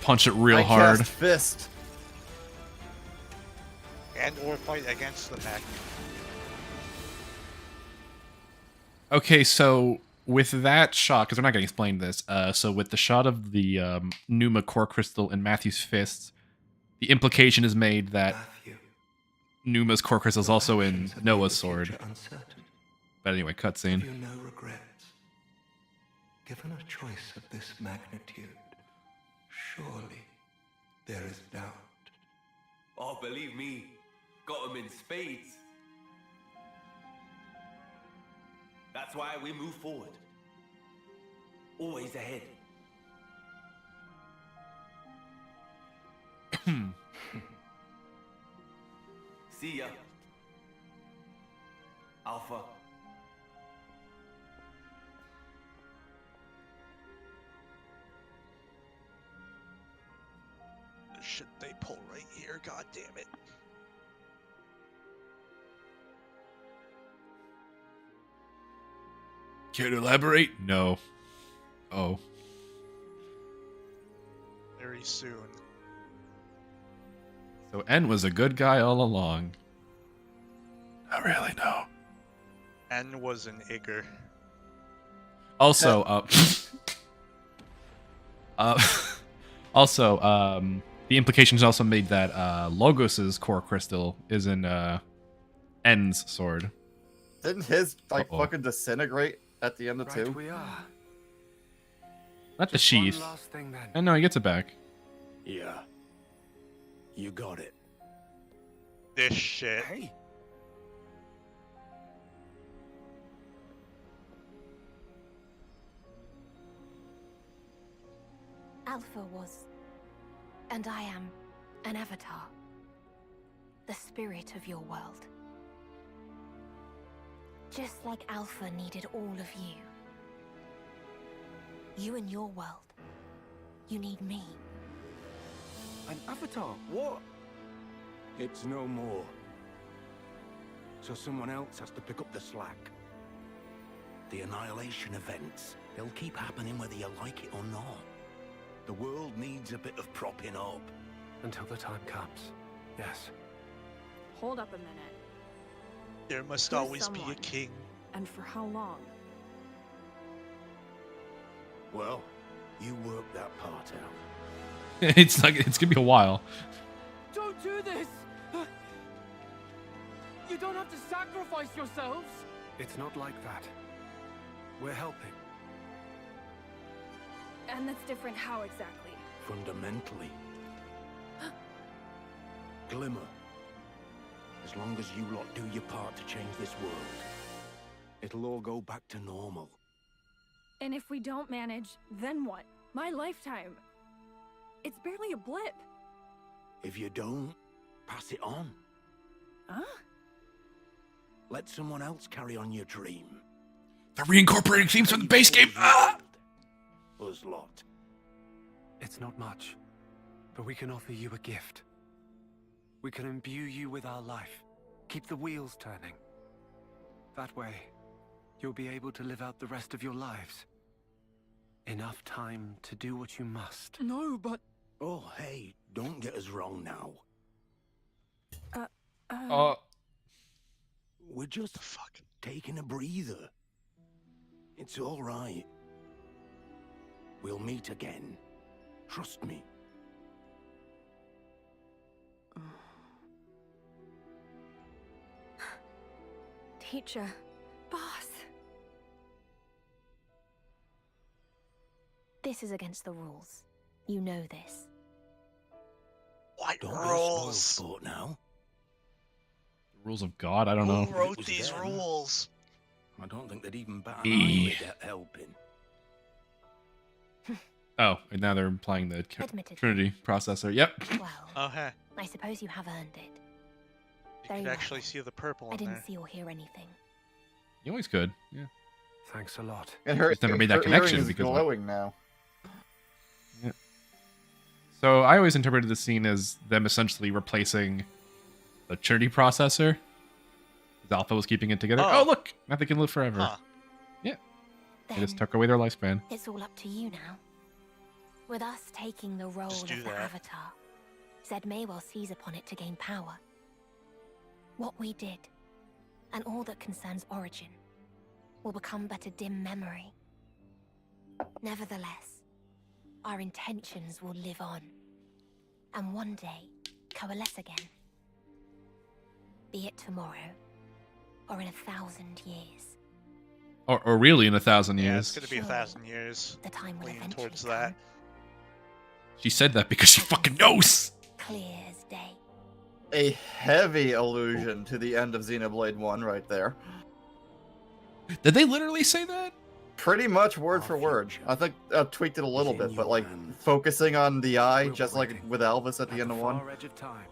Speaker 1: Punch it real
Speaker 2: I
Speaker 1: hard.
Speaker 2: Cast fist.
Speaker 3: And or fight against the mech.
Speaker 1: Okay, so with that shot, because we're not going to explain this, so with the shot of the Numa core crystal in Matthew's fist, the implication is made that Numa's core crystal is also in Noah's sword. But anyway, cutscene.
Speaker 14: You no regrets. Given a choice of this magnitude, surely there is doubt.
Speaker 5: Oh, believe me, got him in spades. That's why we move forward. Always ahead. See ya. Alpha.
Speaker 3: The shit they pull right here, god damn it.
Speaker 1: Care to elaborate? No. Oh.
Speaker 3: Very soon.
Speaker 1: So N was a good guy all along. Not really, no.
Speaker 3: N was an Igor.
Speaker 1: Also, the implication is also made that Logos's core crystal is in N's sword.
Speaker 2: Didn't his fucking disintegrate at the end of 2?
Speaker 6: We are.
Speaker 1: Not the sheath.
Speaker 6: One last thing then.
Speaker 1: Oh no, he gets it back.
Speaker 7: Yeah. You got it.
Speaker 3: This shit.
Speaker 6: Hey.
Speaker 4: Alpha was, and I am, an avatar. The spirit of your world. Just like Alpha needed all of you. You and your world. You need me.
Speaker 14: An avatar? What? It's no more. So someone else has to pick up the slack. The annihilation events, they'll keep happening whether you like it or not. The world needs a bit of propping up.
Speaker 6: Until the time comes. Yes.
Speaker 8: Hold up a minute.
Speaker 3: There must
Speaker 8: Who's
Speaker 3: always be a
Speaker 8: someone?
Speaker 3: king.
Speaker 8: And for how long?
Speaker 14: Well, you work that part out.
Speaker 1: It's gonna be a while.
Speaker 9: Don't do this! You don't have to sacrifice yourselves!
Speaker 6: It's not like that. We're helping.
Speaker 8: And that's different how exactly?
Speaker 14: Fundamentally. Glimmer. As long as you lot do your part to change this world, it'll all go back to normal.
Speaker 8: And if we don't manage, then what? My lifetime. It's barely a blip.
Speaker 14: If you don't, pass it on.
Speaker 8: Huh?
Speaker 14: Let someone else carry on your dream.
Speaker 1: They're reincorporating themes from the base game.
Speaker 14: Us lot.
Speaker 6: It's not much, but we can offer you a gift. We can imbue you with our life, keep the wheels turning. That way, you'll be able to live out the rest of your lives. Enough time to do what you must.
Speaker 9: No, but...
Speaker 14: Oh, hey, don't get us wrong now. We're just taking a breather. It's all right. We'll meet again. Trust me.
Speaker 8: Teacher. Boss.
Speaker 4: This is against the rules. You know this.
Speaker 3: What
Speaker 14: Don't be a
Speaker 3: rules?
Speaker 14: spoilsport now.
Speaker 1: Rules of God? I don't know.
Speaker 3: Who wrote these rules?
Speaker 14: I don't think they'd even bat an
Speaker 1: E.
Speaker 14: eyelid at helping.
Speaker 1: Oh, and now they're implying the
Speaker 4: Admitted.
Speaker 1: Trinity processor. Yep.
Speaker 4: Well,
Speaker 3: Oh, hey.
Speaker 4: I suppose you have earned it.
Speaker 3: You
Speaker 4: Very
Speaker 3: can
Speaker 4: well.
Speaker 3: actually see the purple
Speaker 4: I
Speaker 3: in
Speaker 4: didn't
Speaker 3: there.
Speaker 4: see or hear anything.
Speaker 1: You always could. Yeah.
Speaker 6: Thanks a lot.
Speaker 2: And her,
Speaker 1: Just never made that
Speaker 2: her
Speaker 1: connection
Speaker 2: earring is
Speaker 1: because
Speaker 2: glowing now.
Speaker 1: Yeah. So I always interpreted the scene as them essentially replacing the Trinity processor. Alpha was keeping it together. Oh, look! Now they can live forever.
Speaker 3: Huh.
Speaker 1: Yeah. They
Speaker 4: Then
Speaker 1: just took away their lifespan.
Speaker 4: it's all up to you now. With us taking the role
Speaker 3: Just
Speaker 4: of
Speaker 3: do
Speaker 4: the
Speaker 3: that.
Speaker 4: Avatar, Zed may well seize upon it to gain power. What we did, and all that concerns Origin, will become but a dim memory. Nevertheless, our intentions will live on, and one day coalesce again. Be it tomorrow, or in 1,000 years.
Speaker 1: Or really in 1,000
Speaker 3: Yeah,
Speaker 1: years.
Speaker 3: it's gonna be 1,000 years.
Speaker 4: The time will
Speaker 3: Leaning
Speaker 4: eventually
Speaker 3: towards that.
Speaker 1: She said that because she fucking knows.
Speaker 4: Clear as day.
Speaker 2: A heavy allusion to the end of Xenoblade 1 right there.
Speaker 1: Did they literally say that?
Speaker 2: Pretty much word for word. I think I tweaked it a little bit, but like focusing on the eye, just like with Elvis at the end of 1.
Speaker 6: Far edge of time.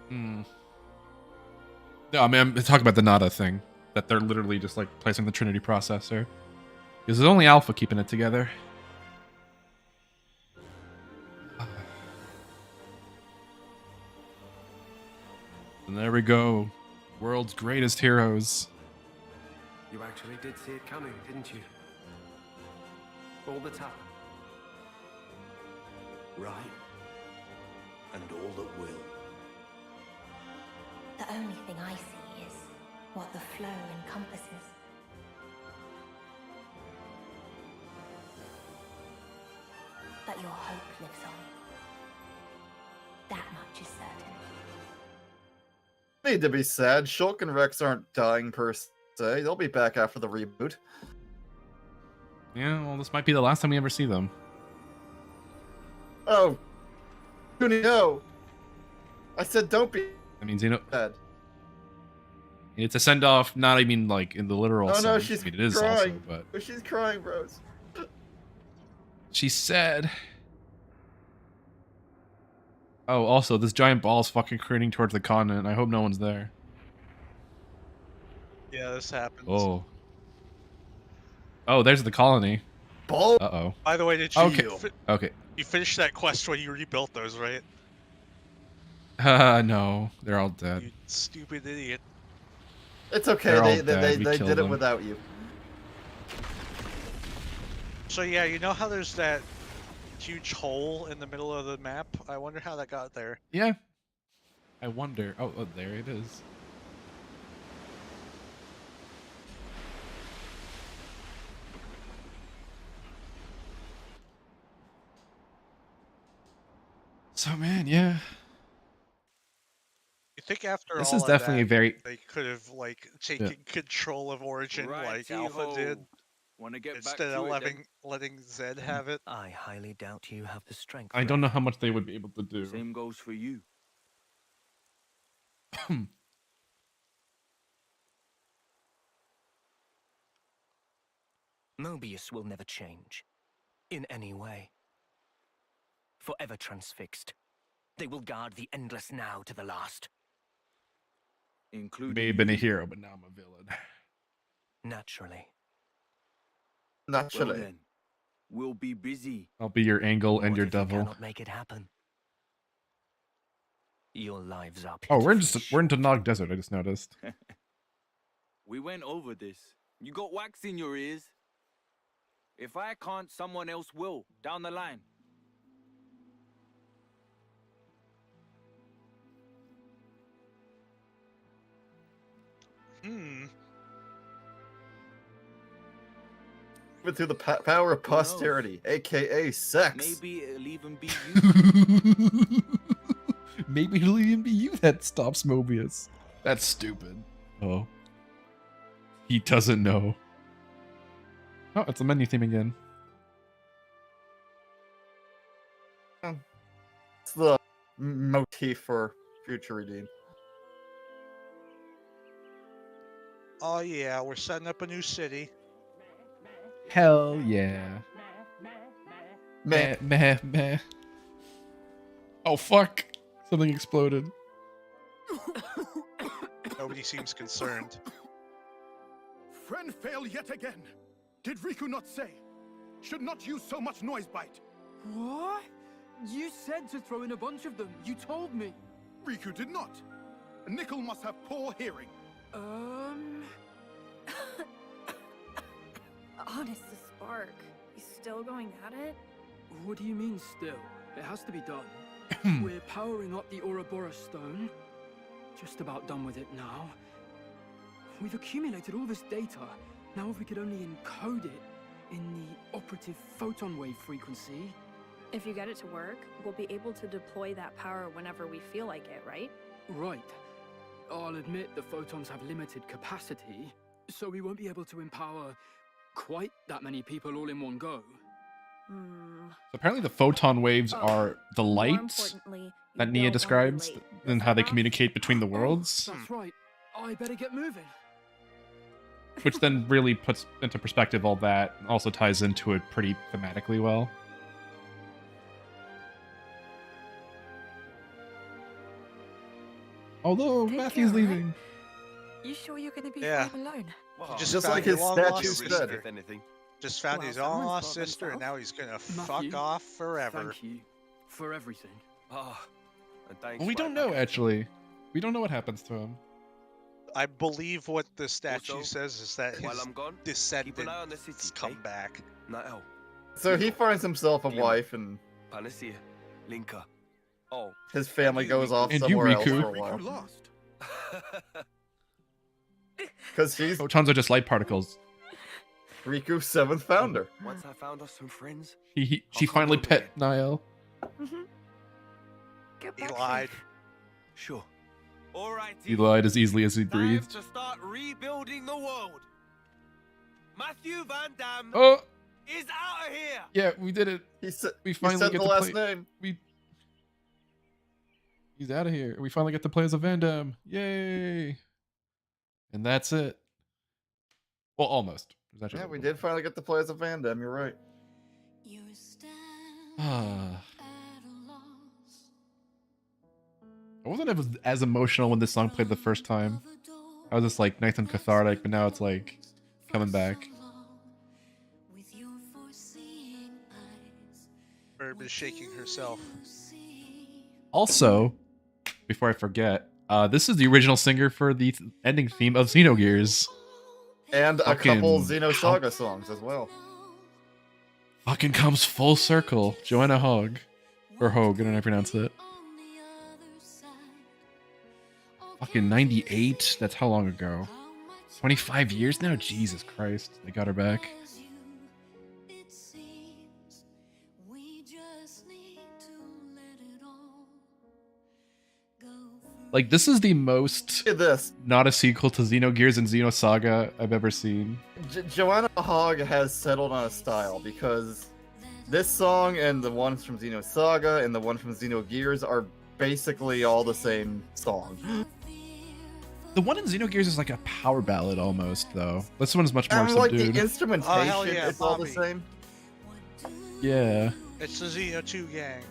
Speaker 1: Hmm. No, I mean, I'm talking about the Nada thing. That they're literally just like placing the Trinity processor. Because there's only Alpha keeping it together. And there we go. World's greatest heroes.
Speaker 6: You actually did see it coming, didn't you? All the time.
Speaker 14: Right. And all that will.
Speaker 4: The only thing I see is what the flow encompasses. But your hope lives on. That much is certain.
Speaker 2: Need to be said, Shulk and Rex aren't dying per se. They'll be back after the reboot.
Speaker 1: Yeah, well, this might be the last time we ever see them.
Speaker 2: Oh, Cooney, no! I said don't be
Speaker 1: That means, you know,
Speaker 2: bad.
Speaker 1: it's a send off, not even like in the literal
Speaker 2: Oh
Speaker 1: sense.
Speaker 2: no, she's
Speaker 1: I mean, it is
Speaker 2: crying.
Speaker 1: also, but
Speaker 2: She's crying, bros.
Speaker 1: she said. Oh, also, this giant ball's fucking careening towards the continent. I hope no one's there.
Speaker 3: Yeah, this happens.
Speaker 1: Oh. Oh, there's the colony.
Speaker 2: Ball.
Speaker 1: Uh-oh.
Speaker 3: By the way, did you
Speaker 1: Okay.
Speaker 3: you finished that quest when you rebuilt those, right?
Speaker 1: No. They're all dead.
Speaker 3: You stupid idiot.
Speaker 2: It's okay.
Speaker 1: They're all
Speaker 2: They
Speaker 1: dead. We
Speaker 2: did
Speaker 1: killed
Speaker 2: it
Speaker 1: them.
Speaker 2: without you.
Speaker 3: So yeah, you know how there's that huge hole in the middle of the map? I wonder how that got there.
Speaker 1: Yeah. I wonder. Oh, there it is. So, man, yeah.
Speaker 3: You think after
Speaker 1: This
Speaker 3: all
Speaker 1: is
Speaker 3: of
Speaker 1: definitely
Speaker 3: that,
Speaker 1: a very...
Speaker 3: they could have like taken control of Origin like Alpha did,
Speaker 10: Wanna get back
Speaker 3: instead of
Speaker 10: to it, then?
Speaker 3: letting Zed have it?
Speaker 10: I highly doubt you have the strength.
Speaker 1: I don't know how much they would be able to do.
Speaker 10: Same goes for you. Mobius will never change. In any way. Forever transfixed. They will guard the endless now to the last.
Speaker 1: May have been a hero, but now I'm a villain.
Speaker 10: Naturally.
Speaker 2: Naturally.
Speaker 10: Well then, we'll be busy.
Speaker 1: I'll be your Angle and
Speaker 10: What
Speaker 1: your
Speaker 10: if you
Speaker 1: devil.
Speaker 10: cannot make it happen? Your lives are
Speaker 1: Oh, we're into Nog Desert, I just noticed.
Speaker 16: We went over this. You got wax in your ears. If I can't, someone else will, down the line.
Speaker 2: Even through the power of posterity, aka sex.
Speaker 16: Maybe it'll even be you.
Speaker 1: Maybe it'll even be you that stops Mobius. That's stupid. Oh. He doesn't know. Oh, it's a menu theme again.
Speaker 2: It's the motif for Future Redeemed.
Speaker 3: Oh yeah, we're setting up a new city.
Speaker 1: Hell yeah.
Speaker 2: Meh.
Speaker 1: Meh, meh. Oh, fuck. Something exploded.
Speaker 3: Nobody seems concerned.
Speaker 11: Friend fail yet again. Did Riku not say? Should not use so much noise bite.
Speaker 9: What? You said to throw in a bunch of them. You told me.
Speaker 11: Riku did not. Nickel must have poor hearing.
Speaker 8: Honest to Spark. He's still going at it?
Speaker 9: What do you mean still? It has to be done. We're powering up the Ouroboros stone. Just about done with it now. We've accumulated all this data. Now if we could only encode it in the operative photon wave frequency.
Speaker 8: If you get it to work, we'll be able to deploy that power whenever we feel like it, right?
Speaker 9: Right. I'll admit the photons have limited capacity, so we won't be able to empower quite that many people all in one go.
Speaker 1: So apparently the photon waves are the
Speaker 8: More
Speaker 1: light
Speaker 8: importantly,
Speaker 1: that
Speaker 8: you
Speaker 1: Nia
Speaker 8: don't
Speaker 1: describes
Speaker 8: wanna be late.
Speaker 1: and how they communicate between the worlds,
Speaker 9: That's right. I better get moving.
Speaker 1: which then really puts into perspective all that and also ties into it pretty thematically well. Although
Speaker 12: Take
Speaker 1: Matthew's
Speaker 12: care, right?
Speaker 1: leaving.
Speaker 12: You sure you're going to be
Speaker 3: Yeah.
Speaker 12: fine alone?
Speaker 3: He
Speaker 2: Just
Speaker 3: found
Speaker 2: like his
Speaker 3: long lost
Speaker 2: statue
Speaker 3: sister.
Speaker 2: said.
Speaker 15: If anything.
Speaker 3: Just found
Speaker 8: Well,
Speaker 3: his long
Speaker 8: someone's
Speaker 3: lost
Speaker 8: brought
Speaker 3: sister, and
Speaker 8: themselves.
Speaker 3: now he's gonna
Speaker 9: Matthew,
Speaker 3: fuck off forever.
Speaker 9: Thank you for everything.
Speaker 15: Ah, and thanks
Speaker 1: Well, we
Speaker 15: for
Speaker 1: don't
Speaker 15: that.
Speaker 1: know, actually. We don't know what happens to him.
Speaker 3: I believe what the statue
Speaker 15: Also,
Speaker 3: says is that
Speaker 15: while
Speaker 3: his
Speaker 15: I'm gone, keep
Speaker 3: descendants
Speaker 15: an eye on the city,
Speaker 3: come
Speaker 15: eh?
Speaker 3: back.
Speaker 15: Now,
Speaker 2: So he finds himself a wife, and
Speaker 15: Panacea, Linka. Oh,
Speaker 2: his family goes off
Speaker 1: And you,
Speaker 2: somewhere else
Speaker 1: Riku.
Speaker 2: for a while.
Speaker 11: Riku lost.
Speaker 2: Because he's
Speaker 1: Photons are just light particles.
Speaker 2: Riku's seventh founder.
Speaker 15: once I found us some friends,
Speaker 1: She finally pet Niall.
Speaker 12: Get
Speaker 3: He
Speaker 12: back
Speaker 3: lied.
Speaker 12: safe.
Speaker 15: sure. All right.
Speaker 1: He lied as easily as he
Speaker 15: Time
Speaker 1: breathed.
Speaker 15: to start rebuilding the world. Matthew Van Damme
Speaker 1: Oh,
Speaker 15: is out of here.
Speaker 1: yeah, we did it.
Speaker 2: He said
Speaker 1: We
Speaker 2: he
Speaker 1: finally
Speaker 2: said
Speaker 1: get
Speaker 2: the
Speaker 1: to
Speaker 2: last
Speaker 1: play.
Speaker 2: name.
Speaker 1: He's out of here. We finally get to play as a Van Damme. Yay! And that's it. Well, almost. There's actually
Speaker 2: Yeah,
Speaker 1: a
Speaker 2: we
Speaker 1: little
Speaker 2: did finally get to play as a Van Damme. You're right.
Speaker 1: Ah. I wasn't as emotional when this song played the first time. I was just like nice and cathartic, but now it's like coming back.
Speaker 3: Herb is shaking herself.
Speaker 1: Also, before I forget, this is the original singer for the ending theme of Xenogears.
Speaker 2: And a
Speaker 1: Fucking
Speaker 2: couple Xenosaga songs as well.
Speaker 1: Fucking comes full circle. Joanna Hogg. Or Hogue, I don't know how to pronounce it. Fucking 98? That's how long ago? 25 years now? Jesus Christ. They got her back. Like, this is the most not a sequel to Xenogears and Xenosaga I've ever seen.
Speaker 2: Joanna Hogg has settled on a style because this song and the ones from Xenosaga and the one from Xenogears are basically all the same song.
Speaker 1: The one in Xenogears is like a power ballad almost, though. This one is much more
Speaker 2: I mean, like
Speaker 1: subdued.
Speaker 2: the instrumentation,
Speaker 3: Oh, hell yeah,
Speaker 2: it's all
Speaker 3: Bobby.
Speaker 2: the same.
Speaker 1: Yeah.
Speaker 3: It's the Xeno 2 gang.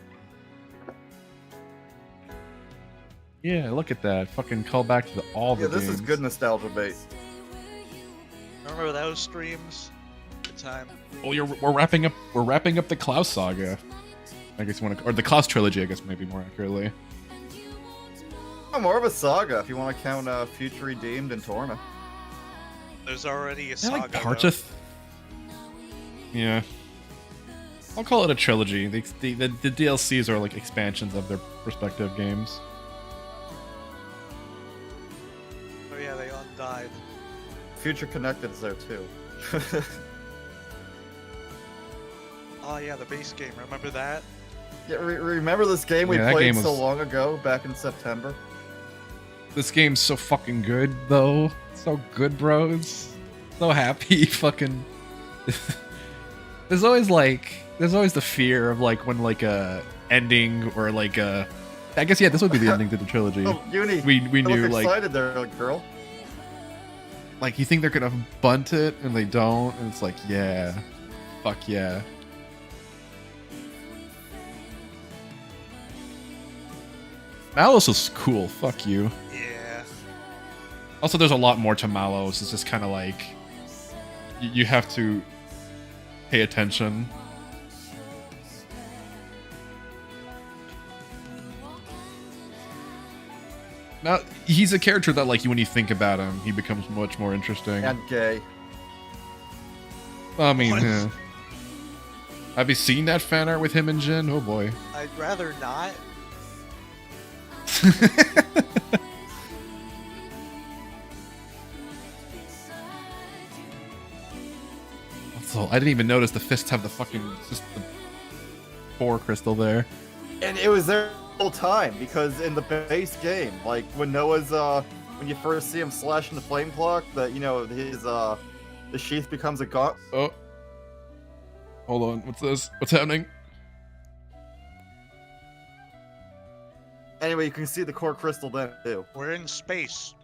Speaker 1: Yeah, look at that. Fucking call back to all the
Speaker 2: Yeah, this is
Speaker 1: games.
Speaker 2: good nostalgia bait.
Speaker 3: Remember those streams? Good time.
Speaker 1: Oh, we're wrapping up the Klaus saga. I guess you want to, or the Klaus trilogy, I guess maybe more accurately.
Speaker 2: Oh, more of a saga if you want to count Future Redeemed and Torna.
Speaker 3: There's already a
Speaker 1: Yeah,
Speaker 3: saga.
Speaker 1: like parts
Speaker 3: though.
Speaker 1: of. Yeah. I'll call it a trilogy. The DLCs are like expansions of their respective games.
Speaker 3: Oh yeah, they undied.
Speaker 2: Future Connected is there too.
Speaker 3: Oh yeah, the base game. Remember that?
Speaker 2: Yeah, remember this game we
Speaker 1: Yeah, that
Speaker 2: played
Speaker 1: game
Speaker 2: so
Speaker 1: was-
Speaker 2: long ago, back in September?
Speaker 1: This game's so fucking good, though. So good, bros. So happy, fucking. There's always the fear of like when like a ending or like a. I guess yeah, this would be the ending to the trilogy.
Speaker 2: Oh, Uni,
Speaker 1: we
Speaker 2: you
Speaker 1: knew
Speaker 2: look
Speaker 1: like
Speaker 2: excited there, like, girl.
Speaker 1: like you think they're gonna bunt it and they don't, and it's like yeah, fuck yeah. Malos is cool. Fuck you.
Speaker 3: Yeah.
Speaker 1: Also, there's a lot more to Malos. It's just kind of like you have to pay attention. Now, he's a character that, like, when you think about him, he becomes much more interesting.
Speaker 2: And gay.
Speaker 1: I mean, have you seen that fan art with him and Jin? Oh boy.
Speaker 3: I'd rather not.
Speaker 1: Also, I didn't even notice the fists have the fucking just the 4 crystal there.
Speaker 2: And it was there the whole time because in the base game, like when Noah's when you first see him slashing the flame clock, that you know his the sheath becomes a gaunt.
Speaker 1: Oh, hold on. What's this? What's happening?
Speaker 2: Anyway, you can see the core crystal then too.
Speaker 3: We're in space.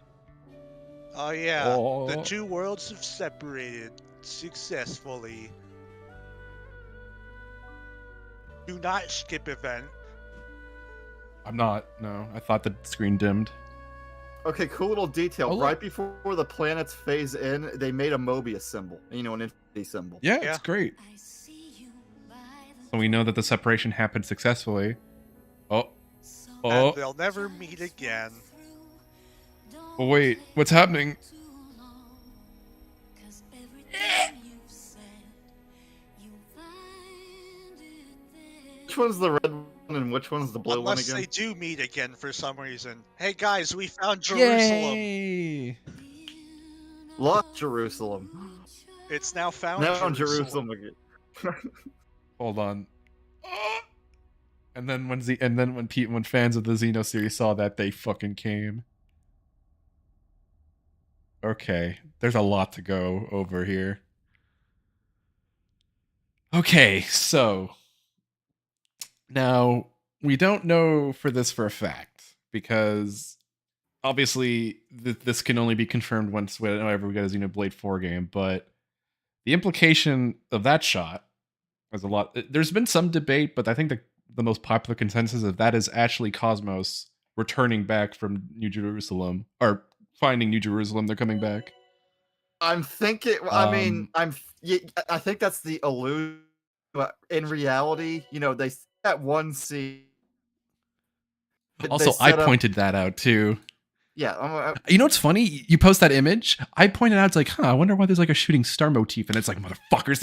Speaker 3: Oh yeah, the
Speaker 1: Oh.
Speaker 3: two worlds have separated successfully. Do not skip event.
Speaker 1: I'm not. No, I thought the screen dimmed.
Speaker 2: Okay, cool little detail.
Speaker 1: Oh, look.
Speaker 2: Right before the planets phase in, they made a Mobius symbol. You know, an infinity symbol.
Speaker 1: Yeah, it's great. So we know that the separation happened successfully. Oh. Oh.
Speaker 3: And they'll never meet again.
Speaker 1: Oh, wait. What's happening?
Speaker 2: Which one's the red one and which one's the blue
Speaker 3: Unless
Speaker 2: one
Speaker 3: they
Speaker 2: again?
Speaker 3: do meet again for some reason. Hey guys, we found Jerusalem.
Speaker 1: Yay!
Speaker 2: Lost Jerusalem.
Speaker 3: It's now found
Speaker 2: Now in
Speaker 3: Jerusalem.
Speaker 2: Jerusalem again.
Speaker 1: Hold on. And then when fans of the Xeno series saw that, they fucking came. Okay, there's a lot to go over here. Okay, so now we don't know for this for a fact because obviously this can only be confirmed whenever we get a Xenoblade 4 game, but the implication of that shot is a lot. There's been some debate, but I think the most popular consensus is that is actually Cosmos returning back from New Jerusalem or finding New Jerusalem. They're coming back.
Speaker 2: I'm thinking. I think that's the illusion. But in reality, they that one scene.
Speaker 1: Also, I pointed that out too.
Speaker 2: Yeah.
Speaker 1: You know what's funny? You post that image. I pointed out, it's like, I wonder why there's like a shooting star motif, and it's like, motherfuckers,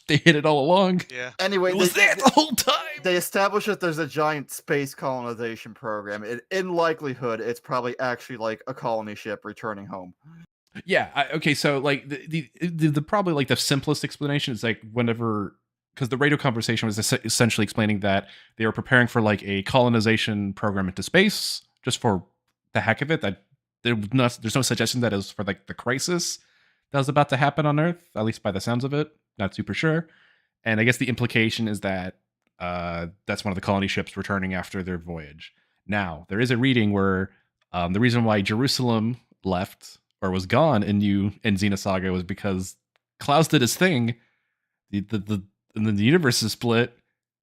Speaker 1: they hit it all along.
Speaker 3: Yeah.
Speaker 2: Anyway,
Speaker 1: it was there the whole time.
Speaker 2: They establish that there's a giant space colonization program. In likelihood, it's probably actually like a colony ship returning home.
Speaker 1: Yeah. Okay. So like the probably like the simplest explanation is like whenever, because the radio conversation was essentially explaining that they were preparing for like a colonization program into space just for the heck of it. That there's no suggestion that it was for like the crisis that was about to happen on Earth, at least by the sounds of it. Not super sure. And I guess the implication is that that's one of the colony ships returning after their voyage. Now, there is a reading where the reason why Jerusalem left or was gone in Xenosaga was because Klaus did his thing. And then the universe is split,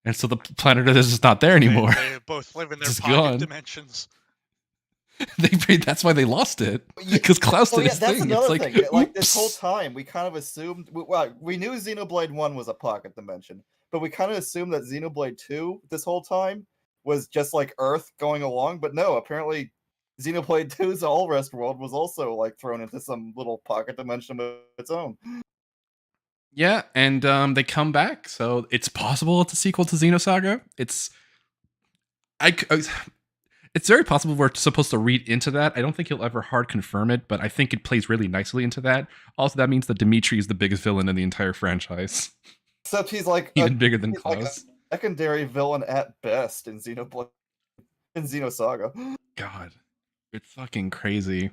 Speaker 1: and so the planet Earth is just not there anymore.
Speaker 3: They both live in their
Speaker 1: It's
Speaker 3: pocket
Speaker 1: gone.
Speaker 3: dimensions.
Speaker 1: That's why they lost it, because Klaus did his
Speaker 2: that's
Speaker 1: thing.
Speaker 2: another
Speaker 1: It's like,
Speaker 2: thing. Like this
Speaker 1: oops.
Speaker 2: whole time, we kind of assumed. We knew Xenoblade 1 was a pocket dimension, but we kind of assumed that Xenoblade 2 this whole time was just like Earth going along. But no, apparently, Xenoblade 2's All Rest World was also like thrown into some little pocket dimension of its own.
Speaker 1: Yeah, and they come back, so it's possible it's a sequel to Xenosaga. It's very possible we're supposed to read into that. I don't think he'll ever hard confirm it, but I think it plays really nicely into that. Also, that means that Dimitri is the biggest villain in the entire franchise.
Speaker 2: Except he's like
Speaker 1: even bigger than
Speaker 2: he's like
Speaker 1: Klaus.
Speaker 2: a secondary villain at best in Xenosaga.
Speaker 1: God, it's fucking crazy.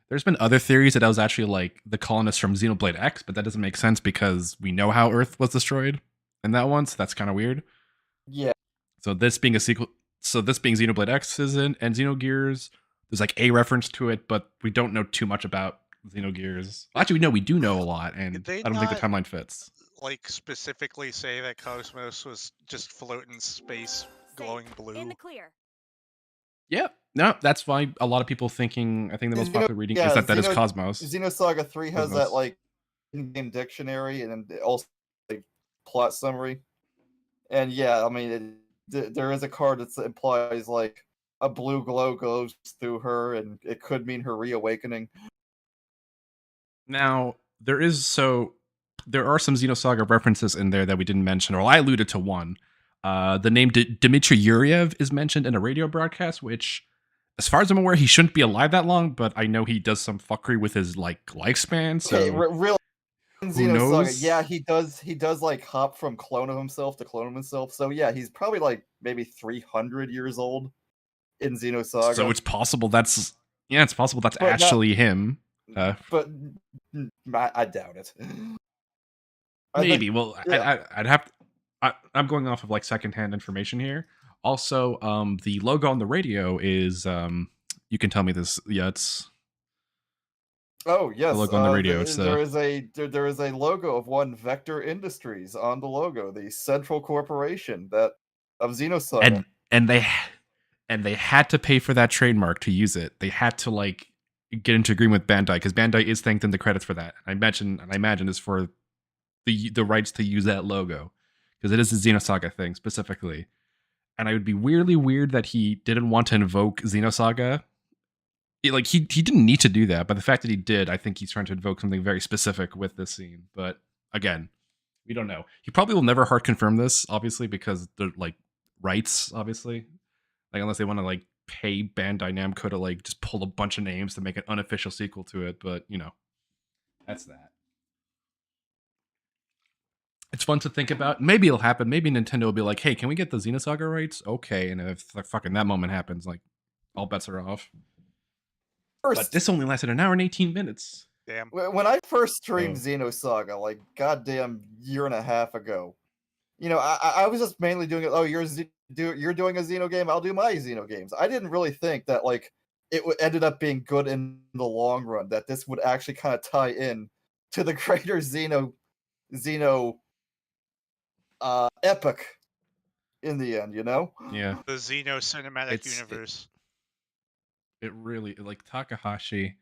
Speaker 1: There's been other theories that I was actually like the colonists from Xenoblade X, but that doesn't make sense because we know how Earth was destroyed in that one, so that's kind of weird.
Speaker 2: Yeah.
Speaker 1: So this being a sequel, so this being Xenoblade X and Xenogears, there's like a reference to it, but we don't know too much about Xenogears. Well, actually, we do know a lot, and I don't think the timeline fits.
Speaker 3: Like specifically say that Cosmos was just floating in space, glowing blue.
Speaker 8: In the clear.
Speaker 1: Yeah, no, that's why a lot of people thinking. I think the most popular reading is that is Cosmos.
Speaker 2: Xenosaga 3 has that like in-game dictionary and also like, plot summary. And yeah, I mean, there is a card that implies like a blue glow goes through her, and it could mean her reawakening.
Speaker 1: Now there are some Xenosaga references in there that we didn't mention, or I alluded to one. The name Dmitry Yuriev is mentioned in a radio broadcast, which, as far as I'm aware, he shouldn't be alive that long, but I know he does some fuckery with his like lifespan. So
Speaker 2: Okay, really,
Speaker 1: who knows?
Speaker 2: Yeah, he does. He does like hop from clone of himself to clone of himself. So yeah, he's probably like maybe 300 years old in Xenosaga.
Speaker 1: So it's possible that's actually him.
Speaker 2: But I doubt it.
Speaker 1: Maybe. Well, yeah. I'd have. I'm going off of like secondhand information here. Also, the logo on the radio is. You can tell me this. Yeah, it's.
Speaker 2: Oh yes,
Speaker 1: the logo on the radio.
Speaker 2: There is a logo of one Vector Industries on the logo, the central corporation of Xenosaga.
Speaker 1: And they had to pay for that trademark to use it. They had to like get into agreement with Bandai because Bandai is thanked in the credits for that. I imagine is for the rights to use that logo because it is a Xenosaga thing specifically. And I would be weirdly weird that he didn't want to invoke Xenosaga. He didn't need to do that, but the fact that he did, I think he's trying to invoke something very specific with this scene. But again, we don't know. He probably will never hard confirm this, obviously, because they're like rights, obviously. Like unless they want to like pay Bandai Namco to like just pull a bunch of names to make an unofficial sequel to it. But that's that. It's fun to think about. Maybe it'll happen. Maybe Nintendo will be like, "Hey, can we get the Xenosaga rights?" Okay, and if like fucking that moment happens, like all bets are off. But this only lasted an hour and 18 minutes.
Speaker 3: Damn.
Speaker 2: When I first streamed Xenosaga, like goddamn year and a half ago, I was just mainly doing it. Oh, you're doing a Xeno game. I'll do my Xeno games. I didn't really think that like it ended up being good in the long run. That this would actually kind of tie in to the greater Xeno epic in the end.
Speaker 1: Yeah.
Speaker 3: The Xeno cinematic universe.
Speaker 1: It really like Takahashi.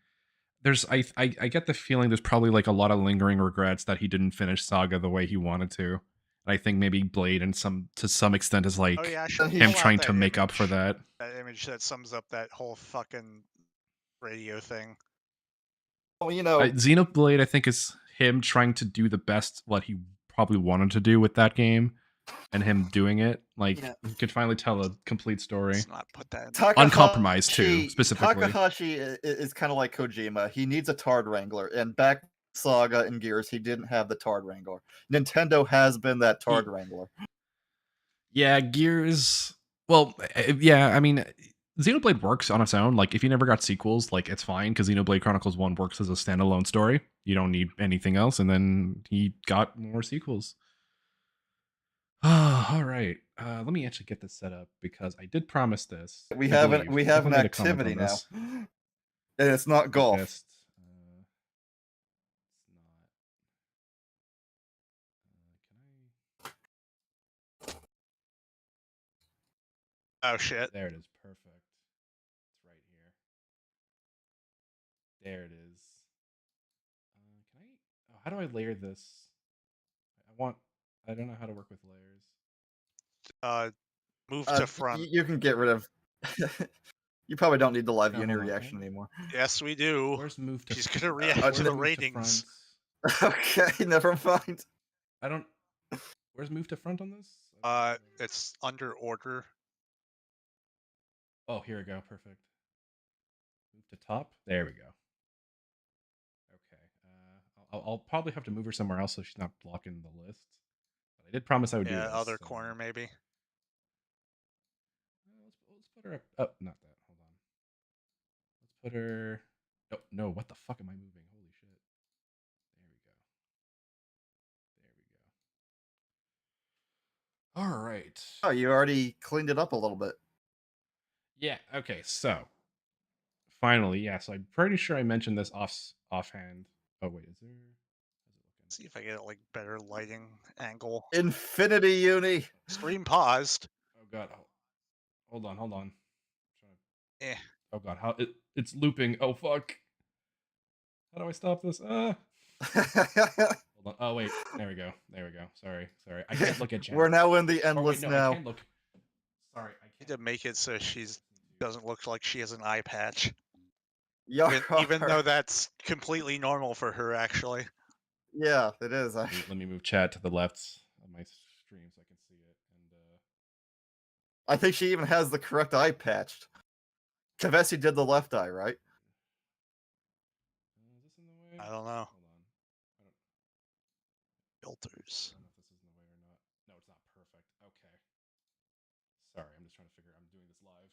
Speaker 1: I get the feeling there's probably like a lot of lingering regrets that he didn't finish Saga the way he wanted to. And I think maybe Blade and to some extent is like
Speaker 3: Oh yeah, I should
Speaker 1: him
Speaker 3: pull out
Speaker 1: trying
Speaker 3: that
Speaker 1: to make up for
Speaker 3: image.
Speaker 1: that.
Speaker 3: That image that sums up that whole fucking radio thing.
Speaker 2: Well, you know,
Speaker 1: Xenoblade I think is him trying to do the best what he probably wanted to do with that game, and him doing it. Like
Speaker 2: Yeah.
Speaker 1: you could finally tell a complete story.
Speaker 3: Let's not put that in.
Speaker 1: Uncompromised too, specifically.
Speaker 2: Takahashi is kind of like Kojima. He needs a Tard Wrangler, and back Saga and Gears, he didn't have the Tard Wrangler. Nintendo has been that Tard Wrangler.
Speaker 1: Yeah, Gears. Well, yeah, I mean, Xenoblade works on its own. Like, if you never got sequels, like, it's fine, because Xenoblade Chronicles 1 works as a standalone story. You don't need anything else, and then he got more sequels. All right. Let me actually get this set up, because I did promise this.
Speaker 2: We have an activity now. And it's not golf.
Speaker 1: Guest,
Speaker 3: Oh shit.
Speaker 1: There it is. Perfect. It's right here. There it is. Can I? Oh, how do I layer this? I don't know how to work with layers.
Speaker 3: Move to front.
Speaker 2: You can get rid of. You probably don't need the live unit reaction anymore.
Speaker 3: Yes, we do.
Speaker 1: Where's move to?
Speaker 3: She's gonna react to the ratings.
Speaker 2: Okay, never mind.
Speaker 1: I don't. Where's move to front on this?
Speaker 3: It's under order.
Speaker 1: Oh, here we go. Perfect. Move to top. There we go. Okay. I'll probably have to move her somewhere else so she's not blocking the list. But I did promise I would do this.
Speaker 3: Yeah, other corner maybe.
Speaker 1: Let's put her up. Oh, not that. Hold on. Let's put her. Oh, no. What the fuck am I moving? Holy shit. There we go. There we go. All right.
Speaker 2: Oh, you already cleaned it up a little bit.
Speaker 1: Yeah. Okay. So finally, yeah. So I'm pretty sure I mentioned this offhand. Oh wait, is there?
Speaker 3: Let's see if I get like better lighting angle.
Speaker 2: Infinity Uni.
Speaker 3: Stream paused.
Speaker 1: Oh god. Hold on.
Speaker 3: Eh.
Speaker 1: Oh god. How it's looping. Oh fuck. How do I stop this? Hold on. Oh wait. There we go. Sorry. I can't look at chat.
Speaker 2: We're now in the endless
Speaker 1: no,
Speaker 2: now.
Speaker 1: I can't look. Sorry, I
Speaker 3: need to make it so she's doesn't look like she has an eye patch.
Speaker 2: Yeah,
Speaker 3: even though that's completely normal for her, actually.
Speaker 2: Yeah, it is.
Speaker 1: Let me move chat to the left of my stream so I can see it. And
Speaker 2: I think she even has the correct eye patched. Kavesi did the left eye, right?
Speaker 1: Is this in the way?
Speaker 3: I don't know.
Speaker 1: Hold on.
Speaker 3: Filters.
Speaker 1: I don't know if this is in the way or not. No, it's not perfect. Okay. Sorry, I'm just trying to figure. I'm doing this live.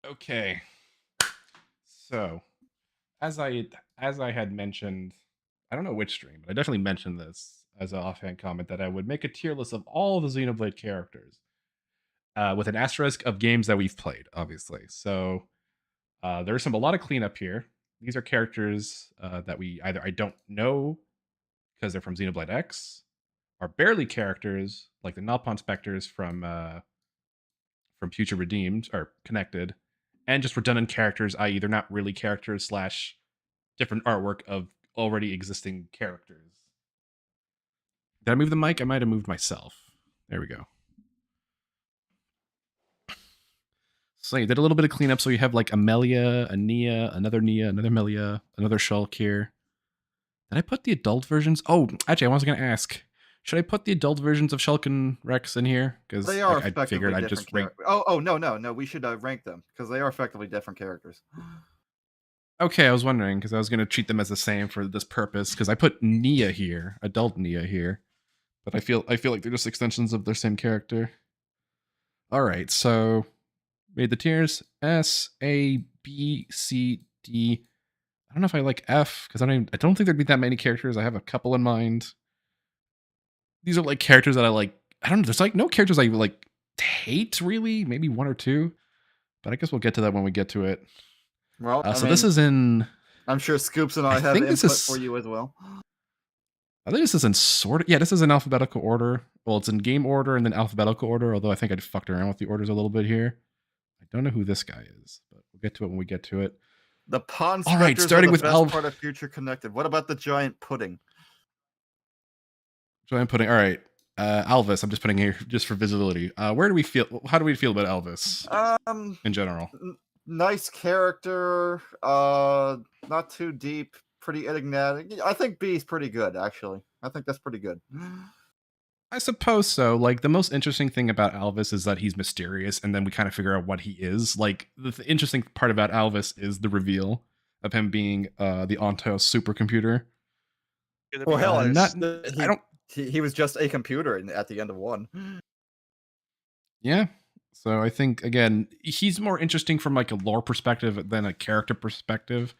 Speaker 1: Okay. So, as I had mentioned, I don't know which stream, but I definitely mentioned this as an offhand comment that I would make a tier list of all the Xenoblade characters, with an asterisk of games that we've played, obviously. So there's a lot of cleanup here. These are characters that I don't know because they're from Xenoblade X, are barely characters like the Nalpon Spectres from Future Redeemed or Connected, and just redundant characters, i.e. they're not really characters / different artwork of already existing characters. Did I move the mic? I might have moved myself. There we go. So you did a little bit of cleanup, so you have like Amelia, a Nia, another Melia, another Shulk here. Did I put the adult versions? Oh, actually, I was going to ask. Should I put the adult versions of Shulk and Rex in here? Because
Speaker 2: they are
Speaker 1: I figured I'd just rank.
Speaker 2: No, we should rank them because they are effectively different characters.
Speaker 1: Okay, I was wondering because I was going to treat them as the same for this purpose because I put Nia here, adult Nia here, but I feel like they're just extensions of their same character. All right, so made the tiers S, A, B, C, D. I don't know if I like F because I don't think there'd be that many characters. I have a couple in mind. These are like characters that I like. I don't know. There's like no characters I like hate really. Maybe one or two, but I guess we'll get to that when we get to it.
Speaker 2: Well,
Speaker 1: this is in.
Speaker 2: I'm sure Scoops and I have input for you as well.
Speaker 1: I think this is in sort of. Yeah, this is in alphabetical order. Well, it's in game order and then alphabetical order. Although I think I fucked around with the orders a little bit here. I don't know who this guy is, but We'll get to it when we get to it.
Speaker 2: The Pond
Speaker 1: All right,
Speaker 2: Specters
Speaker 1: starting
Speaker 2: are the
Speaker 1: with
Speaker 2: best part of Future Connected. What about the giant pudding?
Speaker 1: Giant pudding. All right, Elvis. I'm just putting here just for visibility. Where do we feel? How do we feel about Elvis in general?
Speaker 2: Nice character. Not too deep. Pretty enigmatic. I think B is pretty good, actually. I think that's pretty good.
Speaker 1: I suppose so. Like, the most interesting thing about Alvis is that he's mysterious, and then we kind of figure out what he is. Like, the interesting part about Alvis is the reveal of him being the Ontos supercomputer.
Speaker 2: Well, hell,
Speaker 1: he
Speaker 2: he was just a computer at the end of 1.
Speaker 1: Yeah. So I think, again, he's more interesting from like a lore perspective than a character perspective.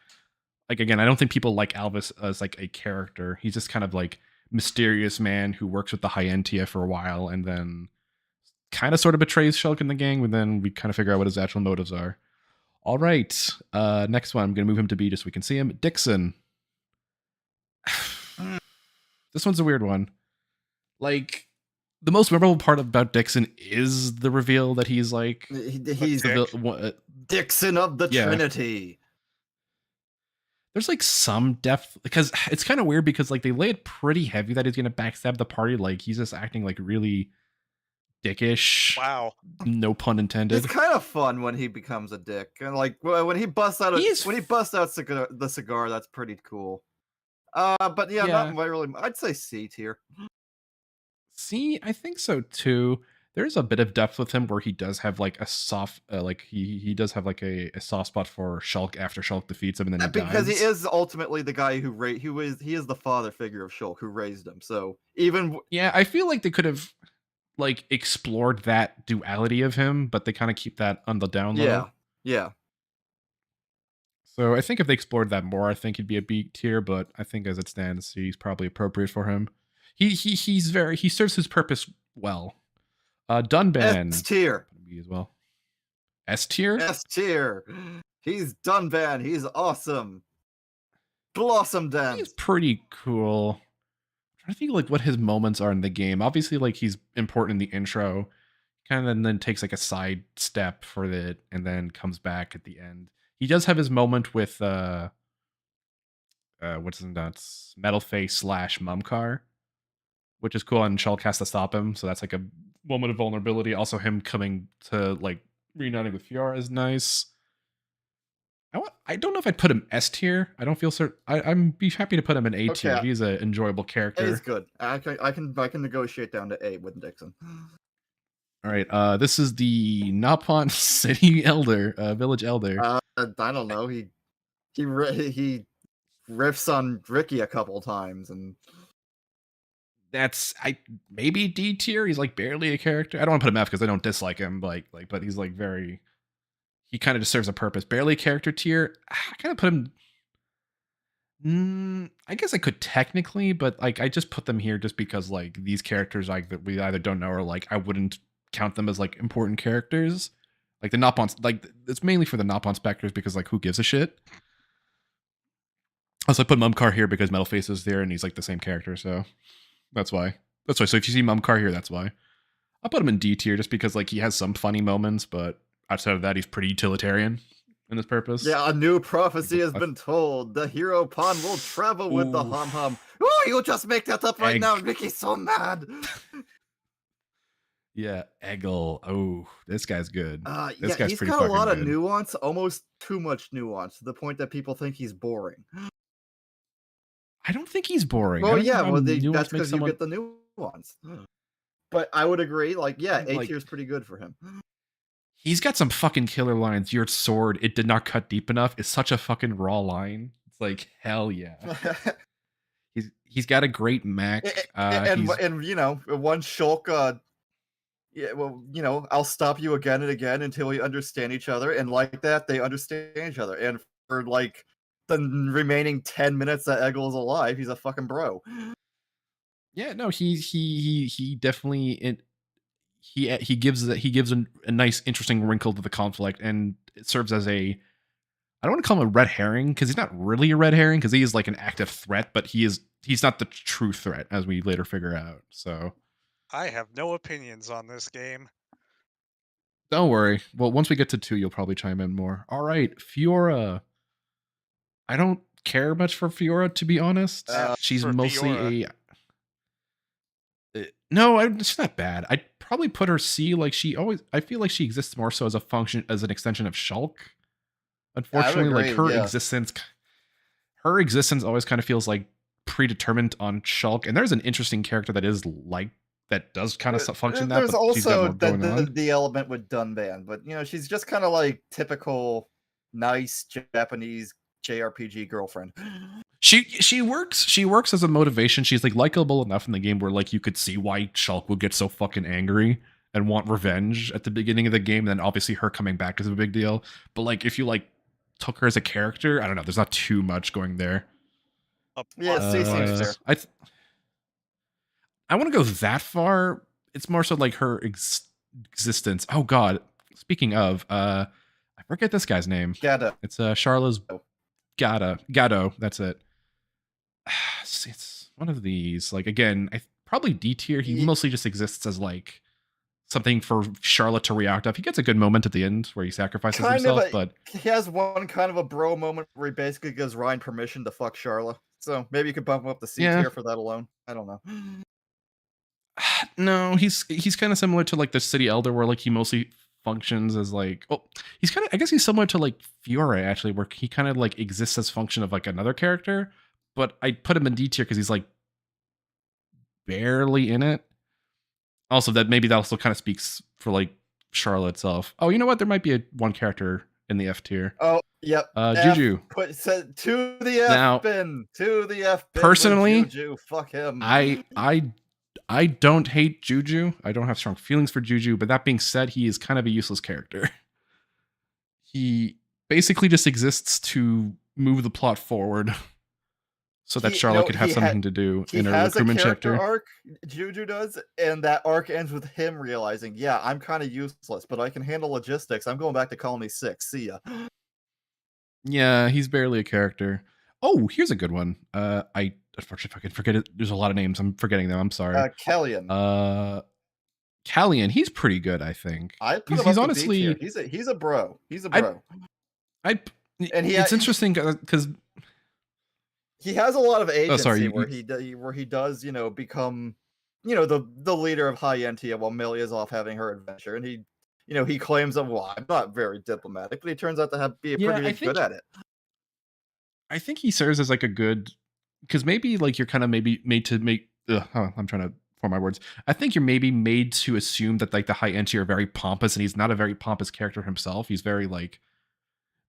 Speaker 1: Like, again, I don't think people like Alvis as like a character. He's just kind of like mysterious man who works with the Hyentia for a while and then kind of sort of betrays Shulk and the gang, but then we kind of figure out what his actual motives are. All right. Next one, I'm going to move him to B just so we can see him. Dixon. This one's a weird one. Like, the most memorable part about Dixon is the reveal that he's like...
Speaker 2: He's Dixon of the Trinity.
Speaker 1: There's like some depth, because it's kind of weird because like they lay it pretty heavy that he's going to backstab the party. Like, he's just acting like really dickish.
Speaker 3: Wow.
Speaker 1: No pun intended.
Speaker 2: It's kind of fun when he becomes a dick. And like when he busts out the cigar, that's pretty cool. But yeah, not really. I'd say C tier.
Speaker 1: See, I think so too. There's a bit of depth with him where he does have like a soft, like he does have like a soft spot for Shulk after Shulk defeats him and then he
Speaker 2: because
Speaker 1: dies.
Speaker 2: he is ultimately the guy he is the father figure of Shulk who raised him. So even
Speaker 1: I feel like they could have like explored that duality of him, but they kind of keep that on the down low.
Speaker 2: Yeah.
Speaker 1: So I think if they explored that more, I think he'd be a B tier. But I think as it stands, he's probably appropriate for him. He serves his purpose well. Dunban.
Speaker 2: S tier.
Speaker 1: B as well. S tier?
Speaker 2: S tier. He's Dunban. He's awesome. Blossom Dance.
Speaker 1: He's pretty cool. I'm trying to think like what his moments are in the game. Obviously, like he's important in the intro. Kind of then takes like a side step for it and then comes back at the end. He does have his moment with what's his nuts? Metal Face / Mumcar, which is cool, and Shulk has to stop him, so that's like a moment of vulnerability. Also, him coming to like reuniting with Fiora is nice. I don't know if I'd put him S tier. I don't feel certain. I'm be happy to put him in A tier. He's an enjoyable character.
Speaker 2: A is good. I can negotiate down to A with Dixon.
Speaker 1: All right. This is the Napon City Elder, Village Elder.
Speaker 2: I don't know. He riffs on Ricky a couple times, and
Speaker 1: that's maybe D tier. He's like barely a character. I don't want to put him F because I don't dislike him. But he's like very. He kind of just serves a purpose. Barely a character tier. I kind of put him. I guess I could technically, but like I just put them here just because like these characters like that we either don't know or like I wouldn't count them as like important characters. Like the Napon, like it's mainly for the Napon Specters because like who gives a shit. Also, I put Mumcar here because Metal Face is there and he's like the same character, so that's why. So if you see Mumcar here, that's why. I'll put him in D tier just because like he has some funny moments, but outside of that, he's pretty utilitarian in his purpose.
Speaker 2: Yeah, a new prophecy has been told. The hero pawn will travel with the hum. Oh, you just make that up right now. Ricky's so mad.
Speaker 1: Yeah, Eggle. Oh, this guy's good.
Speaker 2: This guy's pretty got a lot of nuance, almost too much nuance, to the point that people think he's boring.
Speaker 1: I don't think he's boring.
Speaker 2: Well, yeah, that's because you get the nuance. But I would agree, like, yeah, A tier is pretty good for him.
Speaker 1: He's got some fucking killer lines. Your sword, it did not cut deep enough. It's such a fucking raw line. It's like, hell yeah. He's got a great Mac.
Speaker 2: And you know, once Shulk, yeah, well, you know, I'll stop you again and again until we understand each other. And like that, they understand each other. And for like the remaining 10 minutes that Eggle is alive, he's a fucking bro.
Speaker 1: Yeah, no, he definitely he gives a nice, interesting wrinkle to the conflict, and it serves as a. I don't want to call him a red herring because he's not really a red herring because he is like an active threat, but he's not the true threat as we later figure out. So
Speaker 3: I have no opinions on this game.
Speaker 1: Don't worry. Well, once we get to 2, you'll probably chime in more. All right, Fiora. I don't care much for Fiora, to be honest. She's
Speaker 3: for
Speaker 1: mostly
Speaker 3: Fiora.
Speaker 1: no, it's not bad. I'd probably put her C. Like I feel like she exists more so as a function, as an extension of Shulk. Unfortunately, like
Speaker 2: agree, yeah.
Speaker 1: her existence always kind of feels like predetermined on Shulk. And there's an interesting character that is like that does kind of function that,
Speaker 2: There's
Speaker 1: but she's got
Speaker 2: also
Speaker 1: more going on.
Speaker 2: the element with Dunban, but you know, she's just kind of like typical nice Japanese JRPG girlfriend.
Speaker 1: She works as a motivation. She's like likable enough in the game where like you could see why Shulk would get so fucking angry and want revenge at the beginning of the game. And then obviously her coming back is a big deal. But like if you like took her as a character, I don't know. There's not too much going there.
Speaker 2: Yeah, C seems fair.
Speaker 1: I want to go that far. It's more so like her existence. Oh God. Speaking of, I forget this guy's name.
Speaker 2: Gado.
Speaker 1: It's Charla's Gado. That's it. It's one of these. Like again, probably D tier. He mostly just exists as like something for Charlotte to react off. He gets a good moment at the end where he sacrifices himself, but
Speaker 2: he has one kind of a bro moment where he basically gives Ryan permission to fuck Charlotte. So maybe you could bump him up the C tier for that alone. I don't know.
Speaker 1: No, he's kind of similar to like the City Elder, where like he mostly functions as like, oh, he's kind of, I guess he's similar to like Fiora actually, where he kind of like exists as function of like another character, but I put him in D tier because he's like barely in it. Also, that also kind of speaks for like Charlotte itself. Oh, you know what? There might be one character in the F tier.
Speaker 2: Oh, yep.
Speaker 1: Juju.
Speaker 2: To the F bin. To the F bin.
Speaker 1: Personally,
Speaker 2: Juju. Fuck him.
Speaker 1: I don't hate Juju. I don't have strong feelings for Juju, but that being said, he is kind of a useless character. He basically just exists to move the plot forward so that Charlotte could have something to do in her recruitment chapter.
Speaker 2: Arc, Juju does, and that arc ends with him realizing, yeah, I'm kind of useless, but I can handle logistics. I'm going back to Colony 6. See ya.
Speaker 1: Yeah, he's barely a character. Oh, here's a good one. Unfortunately, if I can forget it, there's a lot of names. I'm forgetting them. I'm sorry.
Speaker 2: Kellion.
Speaker 1: Callian, he's pretty good, I think.
Speaker 2: He's honestly he's a bro. He's a bro.
Speaker 1: It's interesting because
Speaker 2: he has a lot of agency where he does, you know, become, you know, the leader of High Entia while Melia's off having her adventure, and he, you know, he claims that, well, I'm not very diplomatic, but he turns out to be pretty good at it.
Speaker 1: I think he serves as like a good, because maybe like you're kind of maybe made to make. I'm trying to form my words. I think you're maybe made to assume that like the High Entia are very pompous, and he's not a very pompous character himself. He's very like,